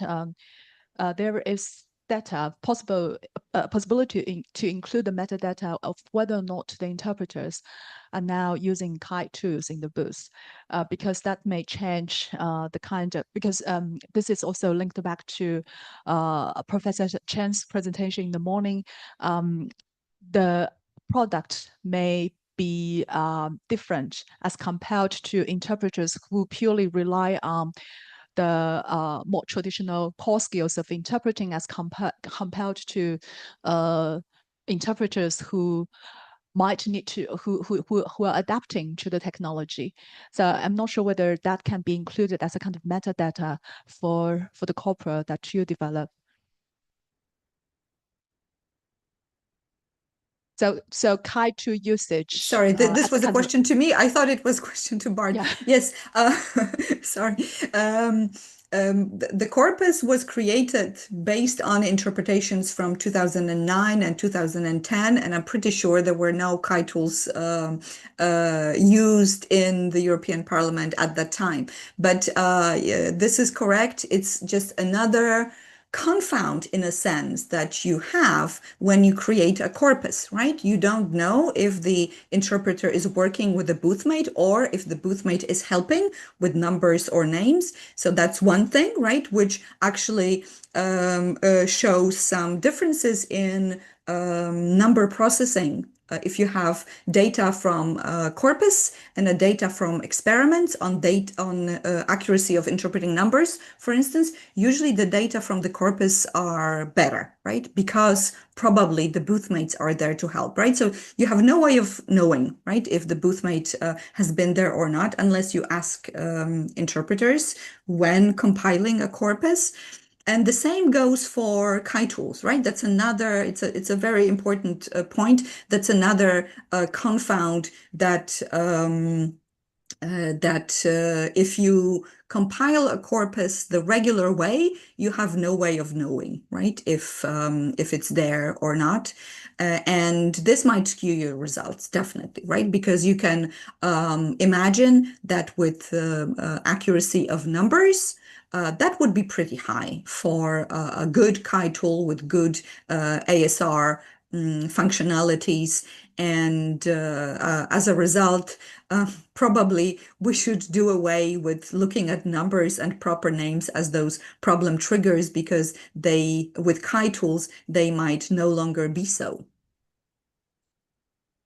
there is data possibility to include the metadata of whether or not the interpreters are now using kite tools in the booth, because that may change the kind of, because this is also linked back to Professor Chen's presentation in the morning. The product may be different as compared to interpreters who purely rely on the more traditional core skills of interpreting as compared to interpreters who might need to who are adapting to the technology. So I'm not sure whether that can be included as a kind of metadata for the corpora that you develop. So Kai2 usage. Sorry, this was a question to me. I thought it was a question to Bart. Yeah. Yes, sorry. The corpus was created based on interpretations from 2009 and 2010, and I'm pretty sure there were no Kai tools used in the European Parliament at that time. But yeah, this is correct. It's just another confound in a sense that you have when you create a corpus, right? You don't know if the interpreter is working with a boothmate or if the boothmate is helping with numbers or names. So that's one thing, right? Which actually shows some differences in number processing. If you have data from corpus and a data from experiments on accuracy of interpreting numbers, for instance, usually the data from the corpus are better, right? Because probably the boothmates are there to help, right? So you have no way of knowing, right, if the boothmate has been there or not, unless you ask interpreters when compiling a corpus. And the same goes for Kai tools, right? That's another, it's a very important point. That's another confound that if you compile a corpus the regular way, you have no way of knowing, right, if it's there or not. And this might skew your results, definitely, right? Because you can imagine that with accuracy of numbers, that would be pretty high for a good Kai tool with good ASR functionalities. And as a result, probably we should do away with looking at numbers and proper names as those problem triggers, because with Kai tools, they might no longer be so.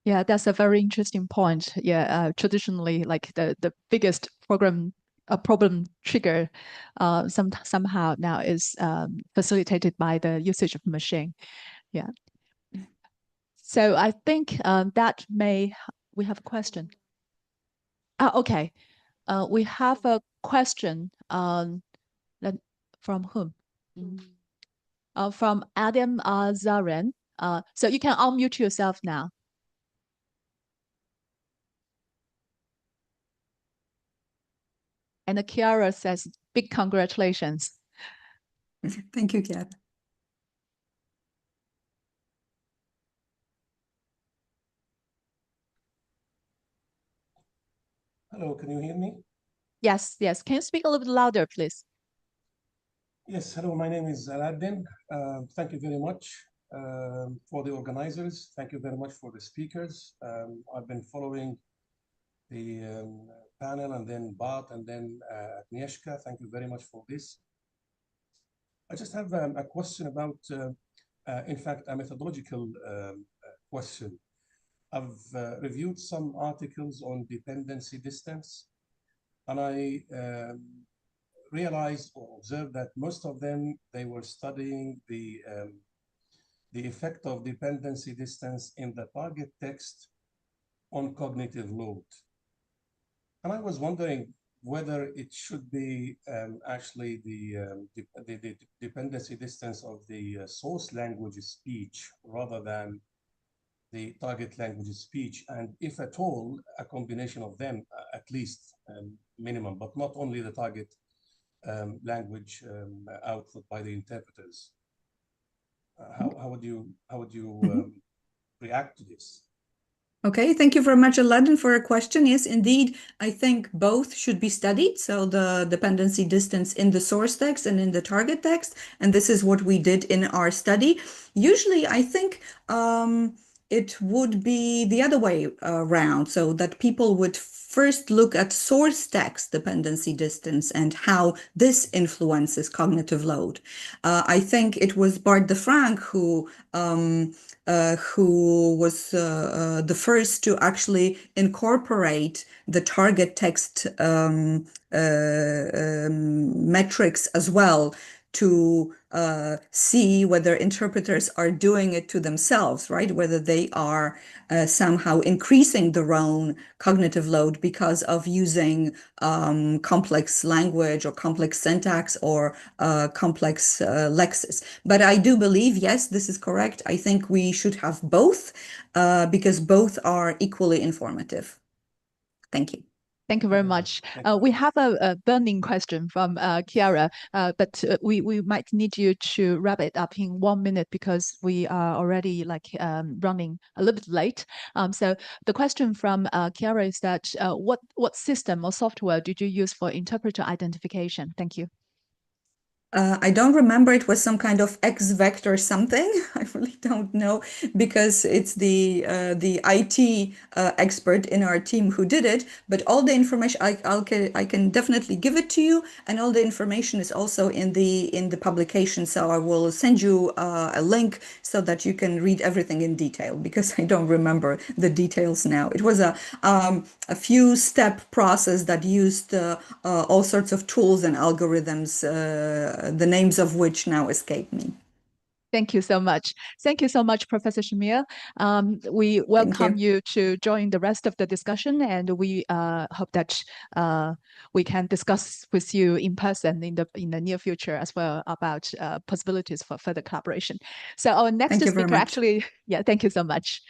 Yeah, that's a very interesting point. Yeah, traditionally, like the biggest problem trigger somehow now is facilitated by the usage of machine. Yeah. So I think that we have a question. Okay. We have a question from whom? From Adam Zaren. So you can unmute yourself now. And Chiara says, big congratulations. Thank you, Chiara. Hello, can you hear me? Yes, yes. Can you speak a little bit louder, please? Yes, hello, my name is Aladdin. Thank you very much for the organizers. Thank you very much for the speakers. I've been following the panel and then Bart and then Agnieszka. Thank you very much for this. I just have a question about, in fact, a methodological question. I've reviewed some articles on dependency distance, and I realized or observed that most of them, they were studying the effect of dependency distance in the target text on cognitive load. And I was wondering whether it should be actually the dependency distance of the source language speech rather than the target language speech, and if at all, a combination of them, at least minimum, but not only the target language output by the interpreters. How would you react to this? Okay, thank you very much, Aladdin, for a question. Yes, indeed, I think both should be studied. So the dependency distance in the source text and in the target text. And this is what we did in our study. Usually, I think it would be the other way around, so that people would first look at source text dependency distance and how this influences cognitive load. I think it was Bart de Frank who was the first to actually incorporate the target text metrics as well to see whether interpreters are doing it to themselves, right? Whether they are somehow increasing their own cognitive load because of using complex language or complex syntax or complex lexis. But I do believe, yes, this is correct. I think we should have both because both are equally informative. Thank you. Thank you very much. We have a burning question from Chiara, but we might need you to wrap it up in 1 minute because we are already running a little bit late. So the question from Chiara is that what system or software did you use for interpreter identification? Thank you. I don't remember. It was some kind of X vector something. I really don't know because it's the IT expert in our team who did it. But all the information I can definitely give it to you, and all the information is also in the publication. So I will send you a link so that you can read everything in detail because I don't remember the details now. It was a few step process that used all sorts of tools and algorithms. The names of which now escape me. Thank you so much. Thank you so much, Professor Shamir. We welcome you to join the rest of the discussion, and we hope that we can discuss with you in person in the near future as well about possibilities for further collaboration. So our next speaker actually, thank you so much.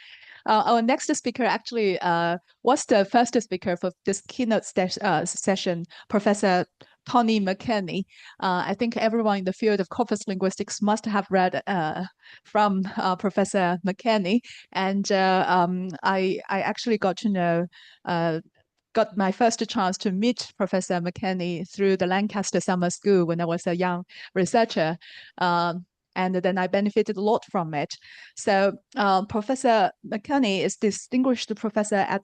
Our next speaker actually was the first speaker for this keynote session, Professor Tony McKenney. I think everyone in the field of corpus linguistics must have read from Professor McKenney. And I actually got to know got my first chance to meet Professor McKenney through the Lancaster Summer School when I was a young researcher. And then I benefited a lot from it. So Professor McKenney is distinguished professor at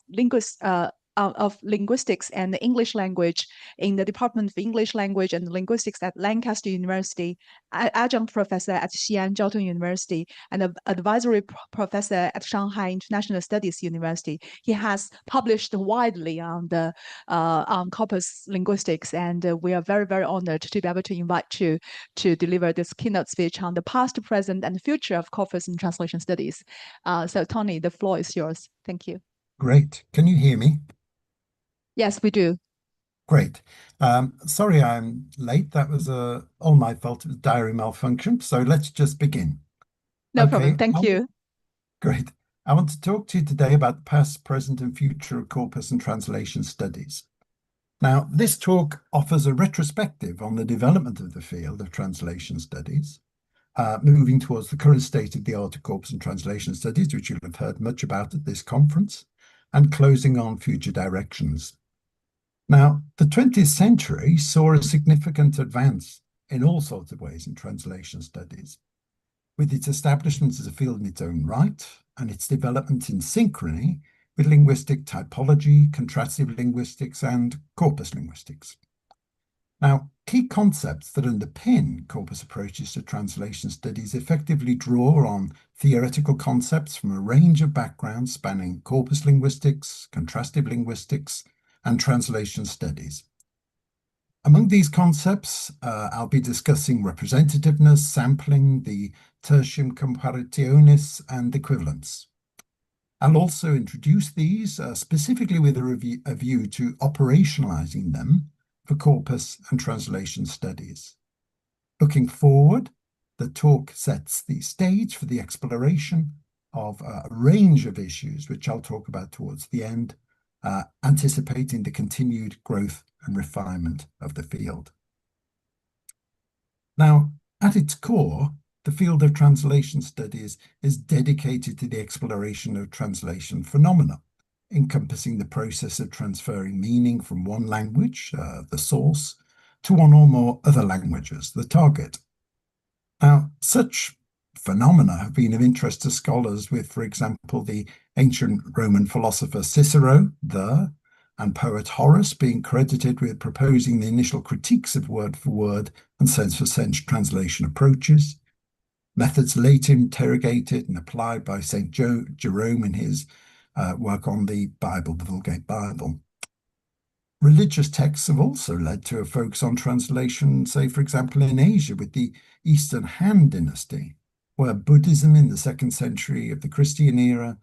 of linguistics and the English language in the Department of English Language and Linguistics at Lancaster University, adjunct professor at Xi'an Jiao Tong University, and an advisory professor at Shanghai International Studies University. He has published widely on the on corpus linguistics, and we are very, very honored to be able to invite you to deliver this keynote speech on the past, present, and future of corpus and translation studies. So Tony, the floor is yours. Thank you. Great. Can you hear me? Yes, we do. Great. Sorry I'm late. That was all my fault. It was diary malfunction. So let's just begin. No problem. Thank you. Great. I want to talk to you today about the past, present, and future of corpus and translation studies. Now, this talk offers a retrospective on the development of the field of translation studies, moving towards the current state of the art of corpus and translation studies, which you'll have heard much about at this conference, and closing on future directions. Now, the 20th century saw a significant advance in all sorts of ways in translation studies, with its establishment as a field in its own right and its development in synchrony with linguistic typology, contrastive linguistics, and corpus linguistics. Now, key concepts that underpin corpus approaches to translation studies effectively draw on theoretical concepts from a range of backgrounds spanning corpus linguistics, contrastive linguistics, and translation studies. Among these concepts, I'll be discussing representativeness, sampling, the tertium comparationis, and equivalence. I'll also introduce these specifically with a view to operationalizing them for corpus and translation studies. Looking forward, the talk sets the stage for the exploration of a range of issues, which I'll talk about towards the end, anticipating the continued growth and refinement of the field. Now, at its core, the field of translation studies is dedicated to the exploration of translation phenomena, encompassing the process of transferring meaning from one language, the source, to one or more other languages, the target. Now, such phenomena have been of interest to scholars with, for example, the ancient Roman philosopher Cicero, and poet Horace being credited with proposing the initial critiques of word-for-word and sense-for-sense translation approaches, methods later interrogated and applied by St. Jerome in his work on the Bible, the Vulgate Bible. Religious texts have also led to a focus on translation, say, for example, in Asia with the Eastern Han Dynasty, where Buddhism in the 2nd century of the Christian era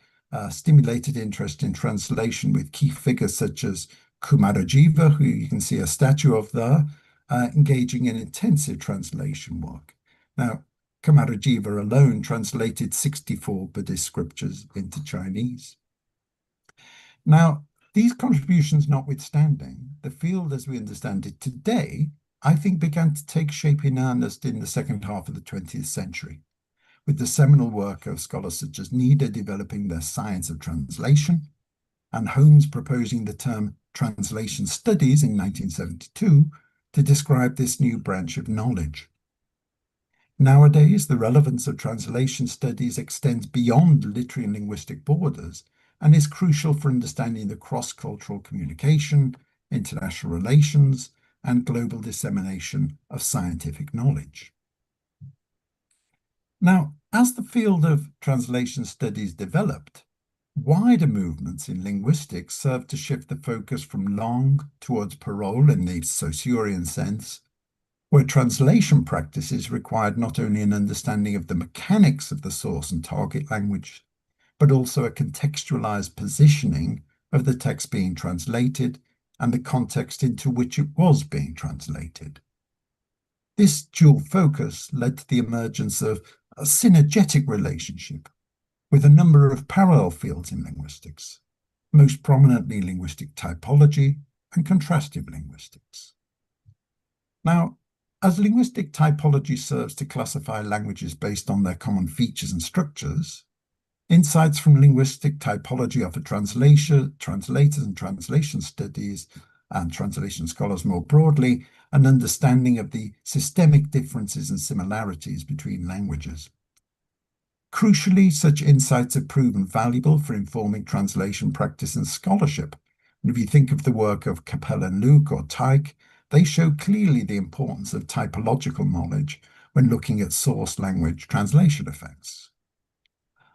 stimulated interest in translation with key figures such as Kumarajiva, who you can see a statue of there, engaging in intensive translation work. Now, Kumarajiva alone translated 64 Buddhist scriptures into Chinese. Now, these contributions notwithstanding, the field as we understand it today, I think began to take shape in earnest in the second half of the 20th century, with the seminal work of scholars such as Nida developing their science of translation, and Holmes proposing the term translation studies in 1972 to describe this new branch of knowledge. Nowadays, the relevance of translation studies extends beyond literary and linguistic borders and is crucial for understanding the cross-cultural communication, international relations, and global dissemination of scientific knowledge. Now, as the field of translation studies developed, wider movements in linguistics served to shift the focus from langue towards parole in the Saussurean sense, where translation practices required not only an understanding of the mechanics of the source and target language, but also a contextualized positioning of the text being translated and the context into which it was being translated. This dual focus led to the emergence of a synergetic relationship with a number of parallel fields in linguistics, most prominently linguistic typology and contrastive linguistics. Now, as linguistic typology serves to classify languages based on their common features and structures, insights from linguistic typology offer translators and translation studies and translation scholars more broadly an understanding of the systemic differences and similarities between languages. Crucially, such insights have proven valuable for informing translation practice and scholarship. And if you think of the work of Capel and Luke or Tyke, they show clearly the importance of typological knowledge when looking at source language translation effects.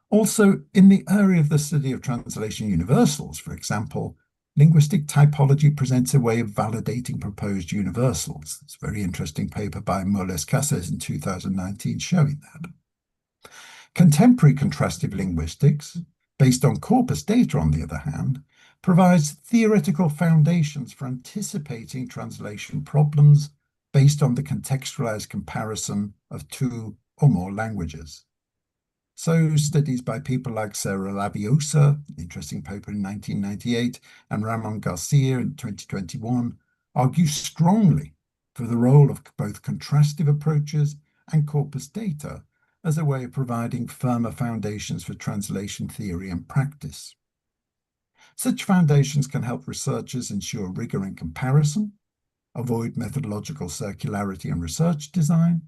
Also, in the area of the study of translation universals, for example, linguistic typology presents a way of validating proposed universals. It's a very interesting paper by Moles Cases in 2019 showing that. Contemporary contrastive linguistics, based on corpus data on the other hand, provides theoretical foundations for anticipating translation problems based on the contextualized comparison of two or more languages. So studies by people like Sarah Laviosa, interesting paper in 1998, and Ramon Garcia in 2021, argue strongly for the role of both contrastive approaches and corpus data as a way of providing firmer foundations for translation theory and practice. Such foundations can help researchers ensure rigor in comparison, avoid methodological circularity in research design,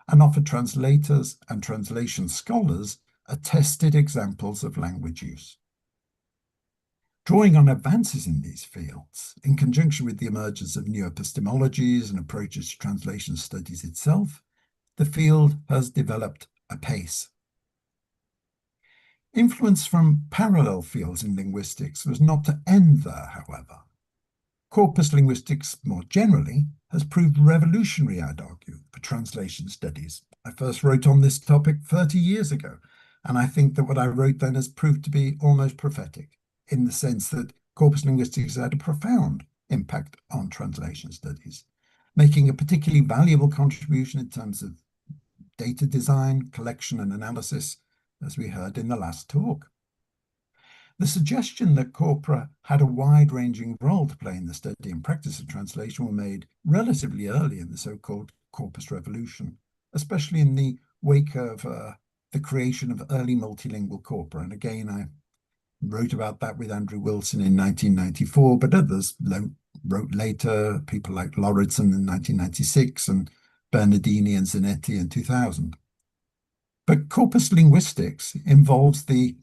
and offer translators and translation scholars attested examples of language use. Drawing on advances in these fields, in conjunction with the emergence of new epistemologies and approaches to translation studies itself, the field has developed apace. Influence from parallel fields in linguistics was not to end there, however. Corpus linguistics, more generally, has proved revolutionary, I'd argue, for translation studies. I first wrote on this topic 30 years ago, and I think that what I wrote then has proved to be almost prophetic, in the sense that corpus linguistics had a profound impact on translation studies, making a particularly valuable contribution in terms of data design, collection, and analysis, as we heard in the last talk. The suggestion that corpora had a wide-ranging role to play in the study and practice of translation were made relatively early in the so-called corpus revolution, especially in the wake of the creation of early multilingual corpora. And again, I wrote about that with Andrew Wilson in 1994, but others wrote later, people like Lauritsen in 1996 and Bernardini and Zanetti in 2000. But corpus linguistics involves the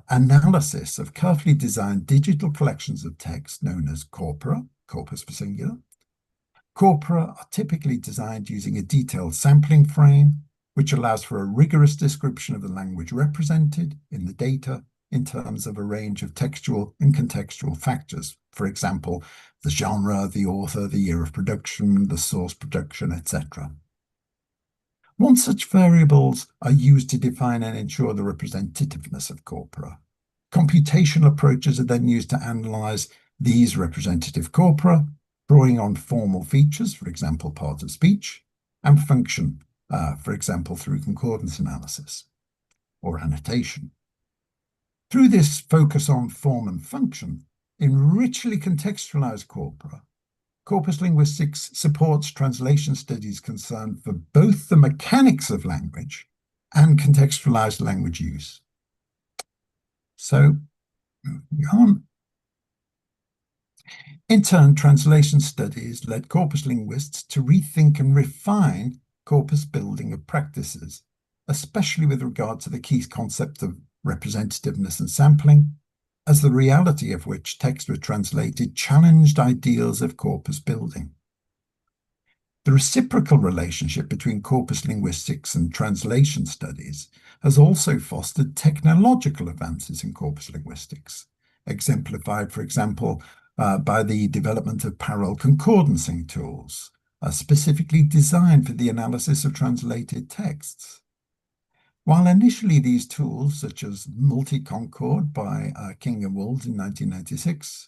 analysis of carefully designed digital collections of text known as corpora, corpus for singular. Corpora are typically designed using a detailed sampling frame, which allows for a rigorous description of the language represented in the data in terms of a range of textual and contextual factors. For example, the genre, the author, the year of production, the source production, etc. Once such variables are used to define and ensure the representativeness of corpora, computational approaches are then used to analyze these representative corpora, drawing on formal features, for example, parts of speech, and function, for example, through concordance analysis or annotation. Through this focus on form and function, in richly contextualized corpora, corpus linguistics supports translation studies concerned for both the mechanics of language and contextualized language use. So, moving on. In turn, translation studies led corpus linguists to rethink and refine corpus building of practices, especially with regard to the key concept of representativeness and sampling, as the reality of which texts were translated challenged ideals of corpus building. The reciprocal relationship between corpus linguistics and translation studies has also fostered technological advances in corpus linguistics, exemplified, for example, by the development of parallel concordancing tools, specifically designed for the analysis of translated texts. While initially these tools, such as Multi-Concord by King and Wools in 1996,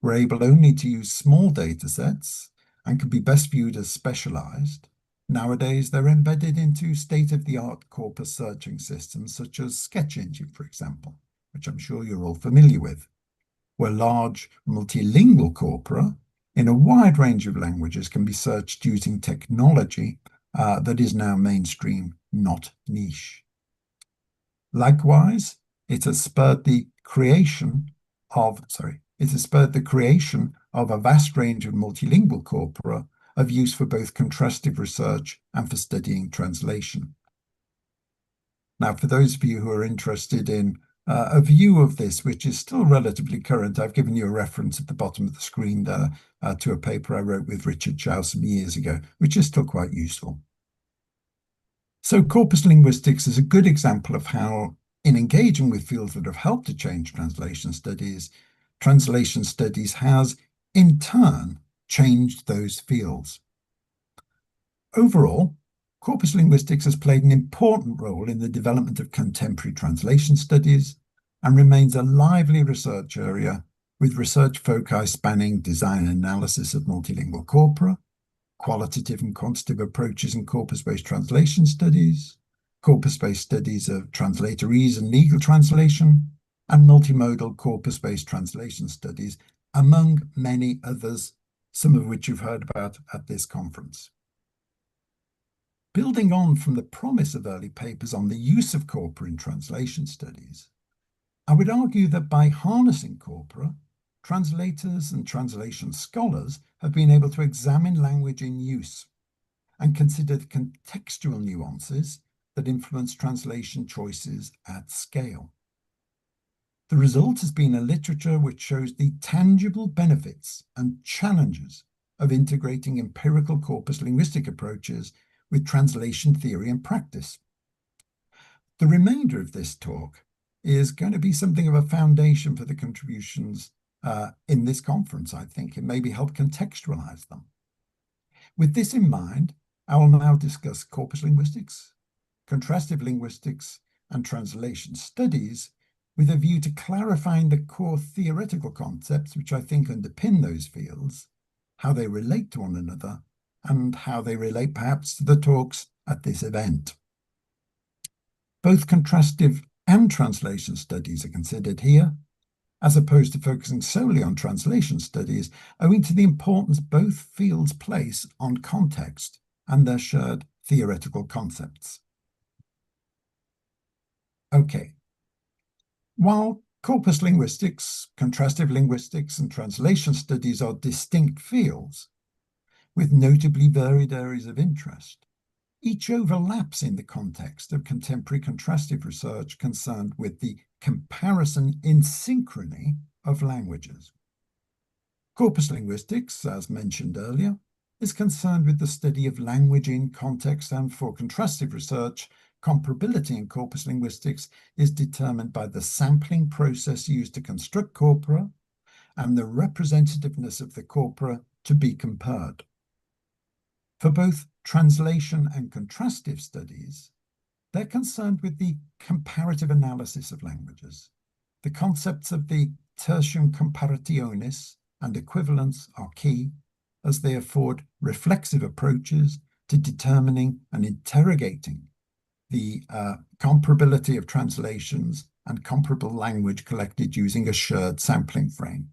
were able only to use small data sets and could be best viewed as specialized, nowadays they're embedded into state-of-the-art corpus searching systems such as Sketch Engine, for example, which I'm sure you're all familiar with, where large multilingual corpora in a wide range of languages can be searched using technology that is now mainstream, not niche. Likewise, it has spurred the creation of a vast range of multilingual corpora of use for both contrastive research and for studying translation. Now, for those of you who are interested in a view of this, which is still relatively current, I've given you a reference at the bottom of the screen there to a paper I wrote with Richard Chow some years ago, which is still quite useful. So corpus linguistics is a good example of how, in engaging with fields that have helped to change translation studies has, in turn, changed those fields. Overall, corpus linguistics has played an important role in the development of contemporary translation studies and remains a lively research area with research foci spanning design and analysis of multilingual corpora, qualitative and quantitative approaches in corpus-based translation studies, corpus-based studies of translatorese and legal translation, and multimodal corpus-based translation studies, among many others, some of which you've heard about at this conference. Building on from the promise of early papers on the use of corpora in translation studies, I would argue that by harnessing corpora, translators and translation scholars have been able to examine language in use and consider the contextual nuances that influence translation choices at scale. The result has been a literature which shows the tangible benefits and challenges of integrating empirical corpus linguistic approaches with translation theory and practice. The remainder of this talk is going to be something of a foundation for the contributions in this conference, I think. It maybe help contextualize them. With this in mind, I will now discuss corpus linguistics, contrastive linguistics, and translation studies with a view to clarifying the core theoretical concepts which I think underpin those fields, how they relate to one another, and how they relate perhaps to the talks at this event. Both contrastive and translation studies are considered here, as opposed to focusing solely on translation studies, owing to the importance both fields place on context and their shared theoretical concepts. Okay. While corpus linguistics, contrastive linguistics, and translation studies are distinct fields with notably varied areas of interest, each overlaps in the context of contemporary contrastive research concerned with the comparison in synchrony of languages. Corpus linguistics, as mentioned earlier, is concerned with the study of language in context, and for contrastive research, comparability in corpus linguistics is determined by the sampling process used to construct corpora and the representativeness of the corpora to be compared. For both translation and contrastive studies, they're concerned with the comparative analysis of languages. The concepts of the tertium comparationis and equivalence are key, as they afford reflexive approaches to determining and interrogating the comparability of translations and comparable language collected using a shared sampling frame.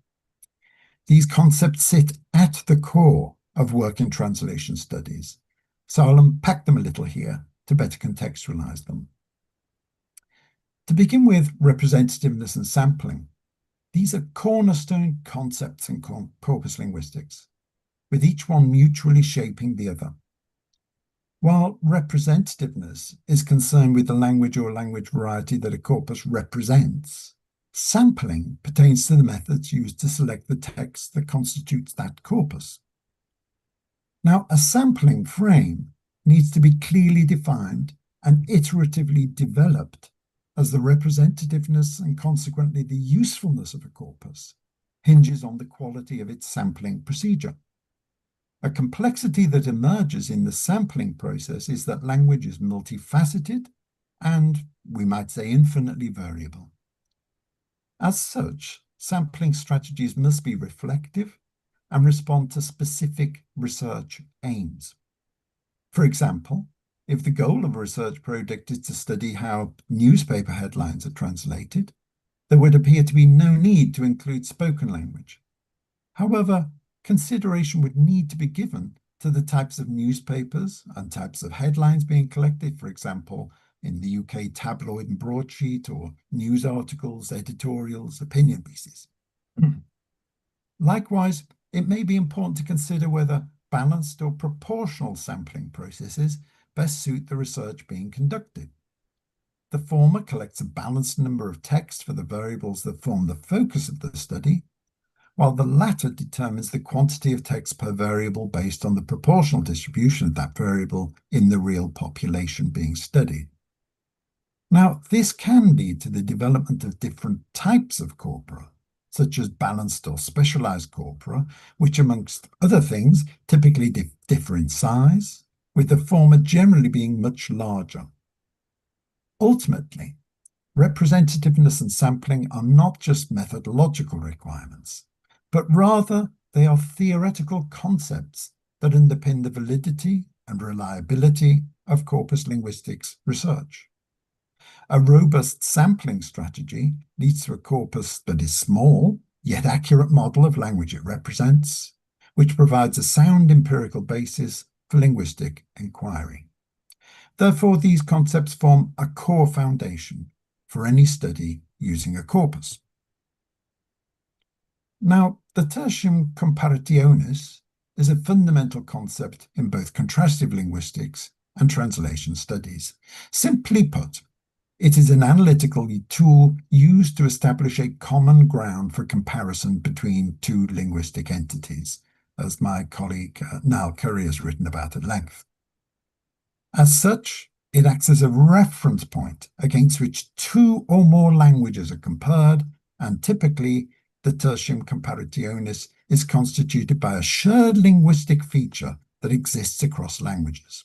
These concepts sit at the core of work in translation studies, so I'll unpack them a little here to better contextualize them. To begin with, representativeness and sampling. These are cornerstone concepts in corpus linguistics, with each one mutually shaping the other. While representativeness is concerned with the language or language variety that a corpus represents, sampling pertains to the methods used to select the text that constitutes that corpus. Now, a sampling frame needs to be clearly defined and iteratively developed, as the representativeness and consequently the usefulness of a corpus hinges on the quality of its sampling procedure. A complexity that emerges in the sampling process is that language is multifaceted and, we might say, infinitely variable. As such, sampling strategies must be reflective and respond to specific research aims. For example, if the goal of a research project is to study how newspaper headlines are translated, there would appear to be no need to include spoken language. However, consideration would need to be given to the types of newspapers and types of headlines being collected, for example, in the UK tabloid and broadsheet, or news articles, editorials, opinion pieces. Likewise, it may be important to consider whether balanced or proportional sampling processes best suit the research being conducted. The former collects a balanced number of texts for the variables that form the focus of the study, while the latter determines the quantity of text per variable based on the proportional distribution of that variable in the real population being studied. Now, this can lead to the development of different types of corpora, such as balanced or specialized corpora, which, amongst other things, typically differ in size, with the former generally being much larger. Ultimately, representativeness and sampling are not just methodological requirements, but rather they are theoretical concepts that underpin the validity and reliability of corpus linguistics research. A robust sampling strategy leads to a corpus that is small, yet accurate model of language it represents, which provides a sound empirical basis for linguistic inquiry. Therefore, these concepts form a core foundation for any study using a corpus. Now, the tertium comparationis is a fundamental concept in both contrastive linguistics and translation studies. Simply put, it is an analytical tool used to establish a common ground for comparison between two linguistic entities, as my colleague Niall Curry has written about at length. As such, it acts as a reference point against which two or more languages are compared, and typically the tertium comparationis is constituted by a shared linguistic feature that exists across languages.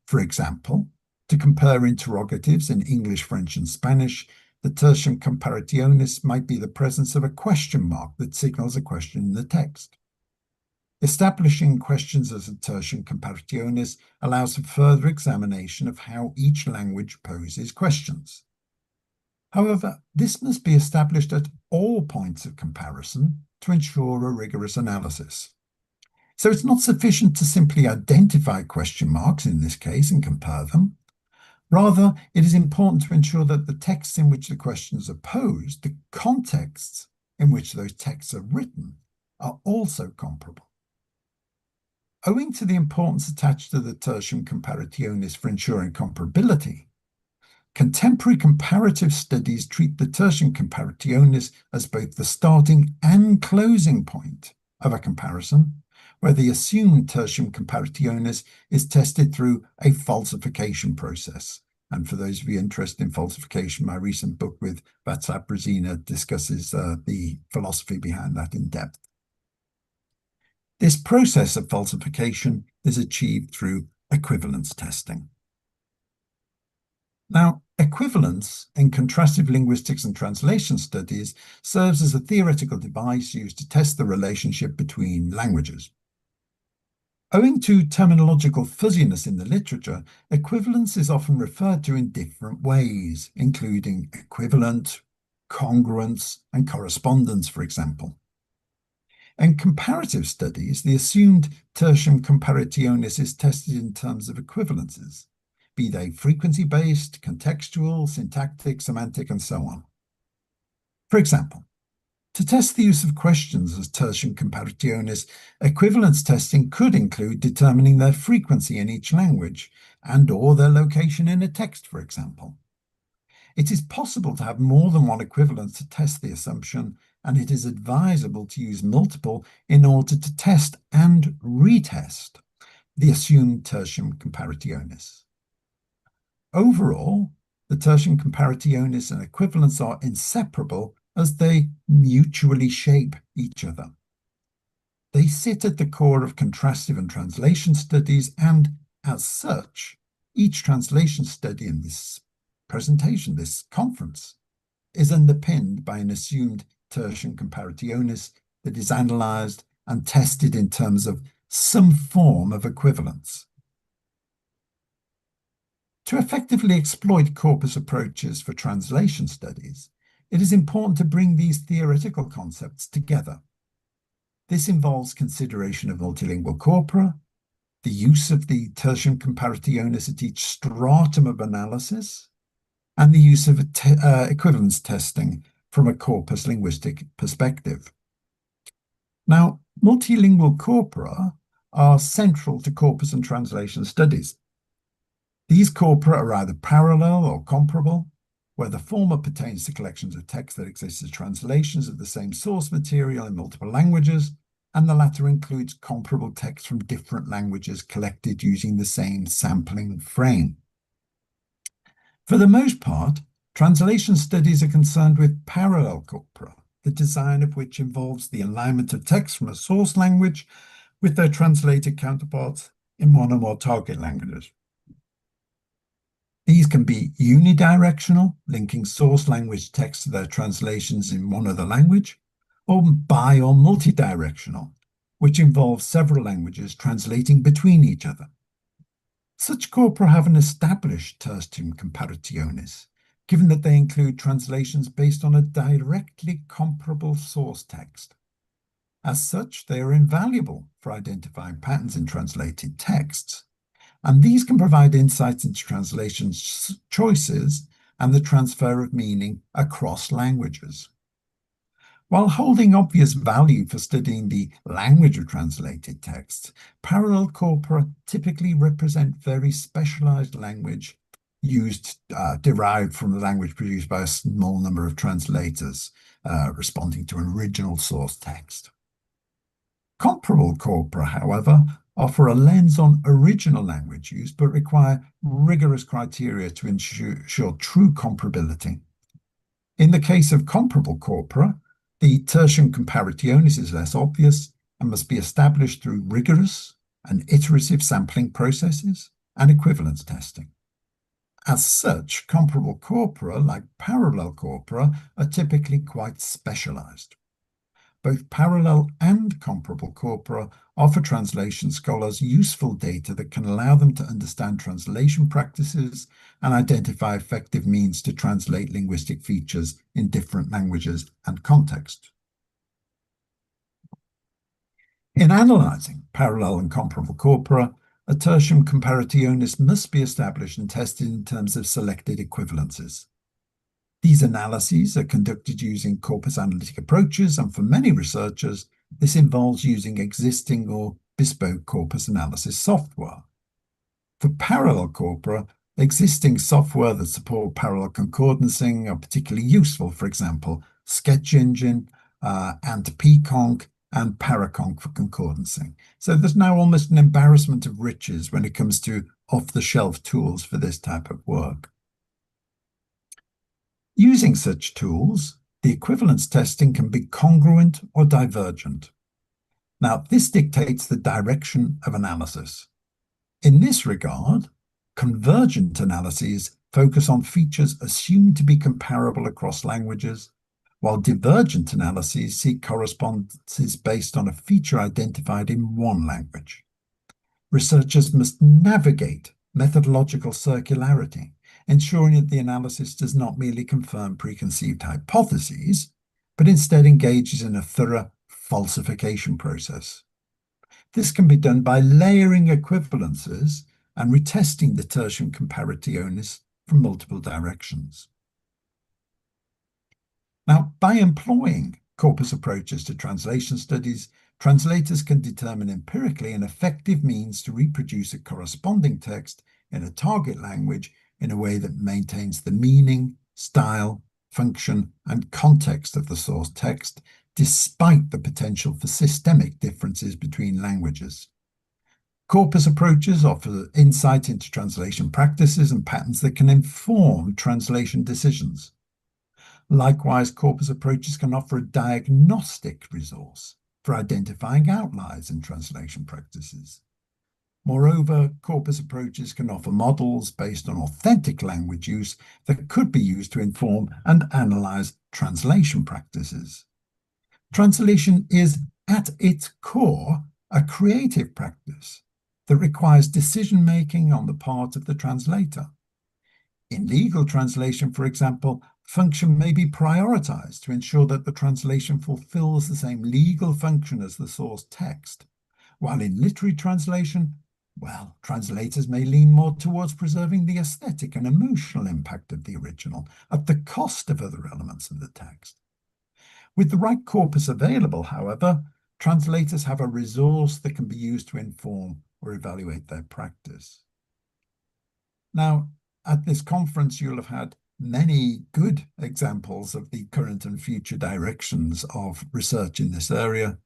For example, to compare interrogatives in English, French, and Spanish, the tertium comparationis might be the presence of a question mark that signals a question in the text. Establishing questions as a tertium comparationis allows for further examination of how each language poses questions. However, this must be established at all points of comparison to ensure a rigorous analysis. So it's not sufficient to simply identify question marks in this case and compare them. Rather, it is important to ensure that the texts in which the questions are posed, the contexts in which those texts are written, are also comparable. Owing to the importance attached to the tertium comparationis for ensuring comparability, contemporary comparative studies treat the tertium comparationis as both the starting and closing point of a comparison, where the assumed tertium comparationis is tested through a falsification process. And for those of you interested in falsification, my recent book with Václav Březina discusses the philosophy behind that in depth. This process of falsification is achieved through equivalence testing. Now, equivalence in contrastive linguistics and translation studies serves as a theoretical device used to test the relationship between languages. Owing to terminological fuzziness in the literature, equivalence is often referred to in different ways, including equivalent, congruence, and correspondence, for example. In comparative studies, the assumed tertium comparationis is tested in terms of equivalences, be they frequency-based, contextual, syntactic, semantic, and so on. For example, to test the use of questions as tertium comparationis, equivalence testing could include determining their frequency in each language and/or their location in a text, for example. It is possible to have more than one equivalence to test the assumption, and it is advisable to use multiple in order to test and retest the assumed tertium comparationis. Overall, the tertium comparationis and equivalence are inseparable as they mutually shape each other. They sit at the core of contrastive and translation studies, and as such, each translation study in this presentation, this conference, is underpinned by an assumed tertium comparationis that is analysed and tested in terms of some form of equivalence. To effectively exploit corpus approaches for translation studies, it is important to bring these theoretical concepts together. This involves consideration of multilingual corpora, the use of the tertium comparationis at each stratum of analysis, and the use of equivalence testing from a corpus linguistic perspective. Now, multilingual corpora are central to corpus and translation studies. These corpora are either parallel or comparable, where the former pertains to collections of text that exist as translations of the same source material in multiple languages, and the latter includes comparable text from different languages collected using the same sampling frame. For the most part, translation studies are concerned with parallel corpora, the design of which involves the alignment of text from a source language with their translated counterparts in one or more target languages. These can be unidirectional, linking source language text to their translations in one other language, or bi- or multidirectional, which involves several languages translating between each other. Such corpora have an established tertium comparationis, given that they include translations based on a directly comparable source text. As such, they are invaluable for identifying patterns in translated texts, and these can provide insights into translation choices and the transfer of meaning across languages. While holding obvious value for studying the language of translated texts, parallel corpora typically represent very specialized language derived from the language produced by a small number of translators responding to an original source text. Comparable corpora, however, offer a lens on original language use, but require rigorous criteria to ensure true comparability. In the case of comparable corpora, the tertium comparationis is less obvious and must be established through rigorous and iterative sampling processes and equivalence testing. As such, comparable corpora, like parallel corpora, are typically quite specialized. Both parallel and comparable corpora offer translation scholars useful data that can allow them to understand translation practices and identify effective means to translate linguistic features in different languages and contexts. In analyzing parallel and comparable corpora, a tertium comparationis must be established and tested in terms of selected equivalences. These analyses are conducted using corpus analytic approaches, and for many researchers, this involves using existing or bespoke corpus analysis software. For parallel corpora, existing software that support parallel concordancing are particularly useful, for example, Sketch Engine, AntPconc, and Paraconc for concordancing. So there's now almost an embarrassment of riches when it comes to off-the-shelf tools for this type of work. Using such tools, the equivalence testing can be congruent or divergent. Now, this dictates the direction of analysis. In this regard, convergent analyses focus on features assumed to be comparable across languages, while divergent analyses seek correspondences based on a feature identified in one language. Researchers must navigate methodological circularity, ensuring that the analysis does not merely confirm preconceived hypotheses, but instead engages in a thorough falsification process. This can be done by layering equivalences and retesting the tertium comparationis from multiple directions. Now, by employing corpus approaches to translation studies, translators can determine empirically an effective means to reproduce a corresponding text in a target language in a way that maintains the meaning, style, function, and context of the source text, despite the potential for systemic differences between languages. Corpus approaches offer insight into translation practices and patterns that can inform translation decisions. Likewise, corpus approaches can offer a diagnostic resource for identifying outliers in translation practices. Moreover, corpus approaches can offer models based on authentic language use that could be used to inform and analyze translation practices. Translation is, at its core, a creative practice that requires decision-making on the part of the translator. In legal translation, for example, function may be prioritized to ensure that the translation fulfills the same legal function as the source text, while in literary translation, well, translators may lean more towards preserving the aesthetic and emotional impact of the original at the cost of other elements of the text. With the right corpus available, however, translators have a resource that can be used to inform or evaluate their practice. Now, at this conference, you'll have had many good examples of the current and future directions of research in this area.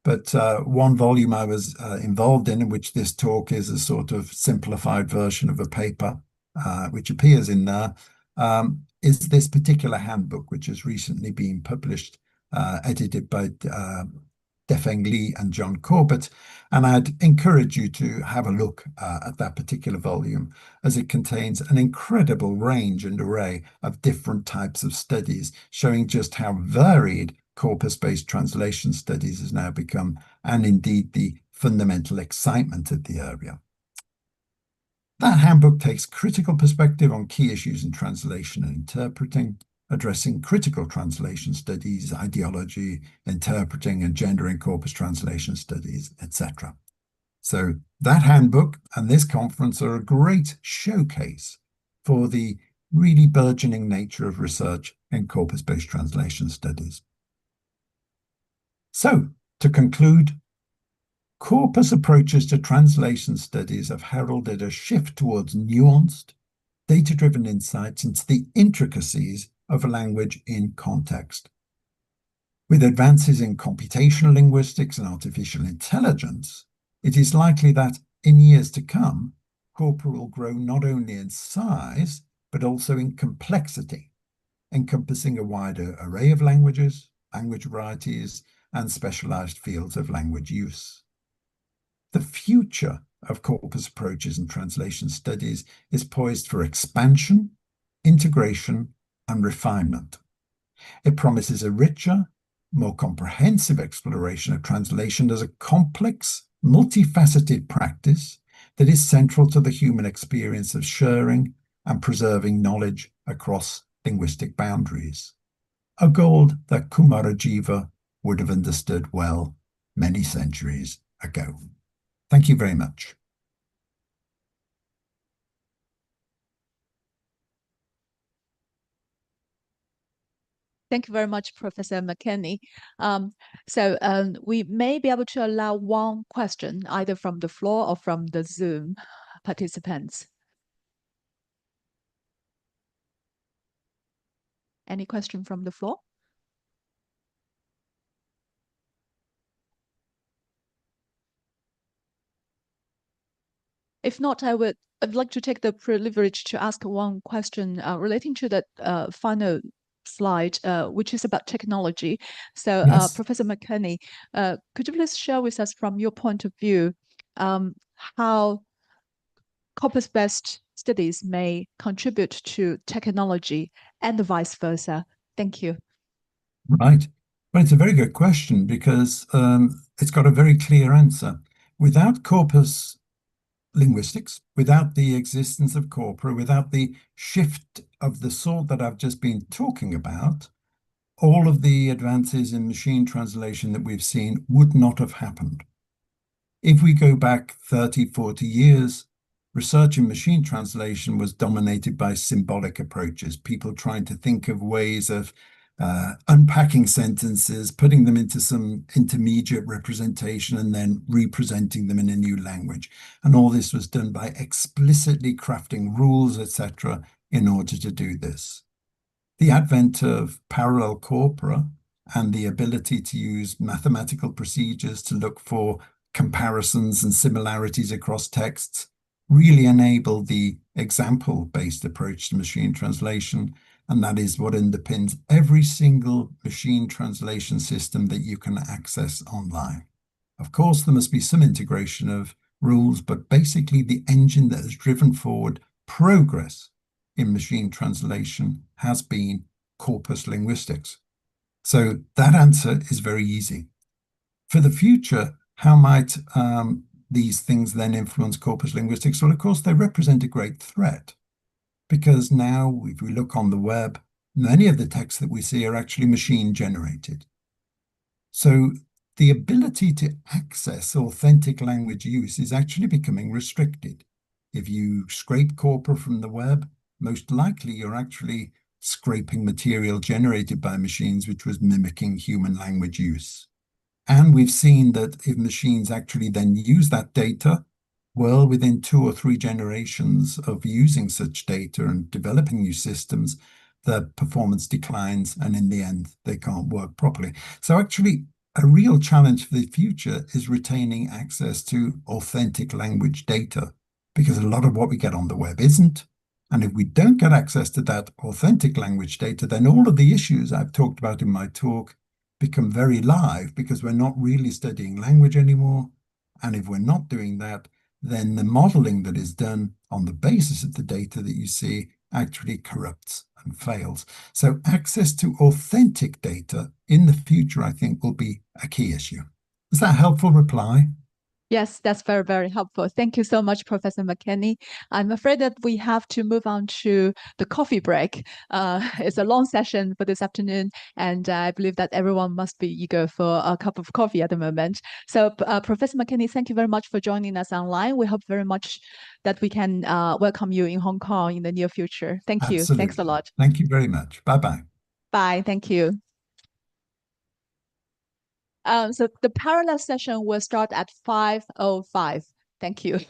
But one volume I was involved in which this talk is a sort of simplified version of a paper, which appears in there, is this particular handbook, which has recently been published, edited by Defeng Li and John Corbett. And I'd encourage you to have a look at that particular volume, as it contains an incredible range and array of different types of studies, showing just how varied corpus-based translation studies has now become, and indeed the fundamental excitement of the area. That handbook takes critical perspective on key issues in translation and interpreting, addressing critical translation studies, ideology, interpreting, and gender in corpus translation studies, etc. So that handbook and this conference are a great showcase for the really burgeoning nature of research in corpus-based translation studies. So, to conclude, corpus approaches to translation studies have heralded a shift towards nuanced, data-driven insights into the intricacies of a language in context. With advances in computational linguistics and artificial intelligence, it is likely that, in years to come, corpora will grow not only in size, but also in complexity, encompassing a wider array of languages, language varieties, and specialized fields of language use. The future of corpus approaches and translation studies is poised for expansion, integration, and refinement. It promises a richer, more comprehensive exploration of translation as a complex, multifaceted practice that is central to the human experience of sharing and preserving knowledge across linguistic boundaries, a goal that Kumarajiva would have understood well many centuries ago. Thank you very much. Thank you very much, Professor McKinney. We may be able to allow one question either from the floor or from the Zoom participants. Any question from the floor? If not, I'd like to take the privilege to ask one question relating to that final slide, which is about technology. So, Yes. Professor McKinney, could you please share with us from your point of view how corpus-based studies may contribute to technology and vice versa? Thank you. Right. Well, it's a very good question because it's got a very clear answer. Without corpus linguistics, without the existence of corpora, without the shift of the sort that I've just been talking about, all of the advances in machine translation that we've seen would not have happened. If we go back 30, 40 years, research in machine translation was dominated by symbolic approaches, people trying to think of ways of unpacking sentences, putting them into some intermediate representation, and then representing them in a new language. And all this was done by explicitly crafting rules, etc., in order to do this. The advent of parallel corpora and the ability to use mathematical procedures to look for comparisons and similarities across texts really enabled the example-based approach to machine translation. And that is what underpins every single machine translation system that you can access online. Of course, there must be some integration of rules, but basically the engine that has driven forward progress in machine translation has been corpus linguistics. So that answer is very easy. For the future, how might these things then influence corpus linguistics? Well, of course, they represent a great threat. Because now, if we look on the web, many of the texts that we see are actually machine generated. So the ability to access authentic language use is actually becoming restricted. If you scrape corpora from the web, most likely you're actually scraping material generated by machines, which was mimicking human language use. And we've seen that if machines actually then use that data, well, within 2 or 3 generations of using such data and developing new systems, the performance declines, and in the end, they can't work properly. So actually, a real challenge for the future is retaining access to authentic language data, because a lot of what we get on the web isn't. And if we don't get access to that authentic language data, then all of the issues I've talked about in my talk become very live, because we're not really studying language anymore. And if we're not doing that, then the modeling that is done on the basis of the data that you see actually corrupts and fails. So access to authentic data in the future, I think, will be a key issue. Is that a helpful reply? Yes, that's very, very helpful. Thank you so much, Professor McKinney. I'm afraid that we have to move on to the coffee break. It's a long session for this afternoon, and I believe that everyone must be eager for a cup of coffee at the moment. So, Professor McKinney, thank you very much for joining us online. We hope very much that we can welcome you in Hong Kong in the near future. Thank you. Absolutely. Thanks a lot. Thank you very much. Bye-bye. Bye. Thank you. So the parallel session will start at 5:05. Thank you.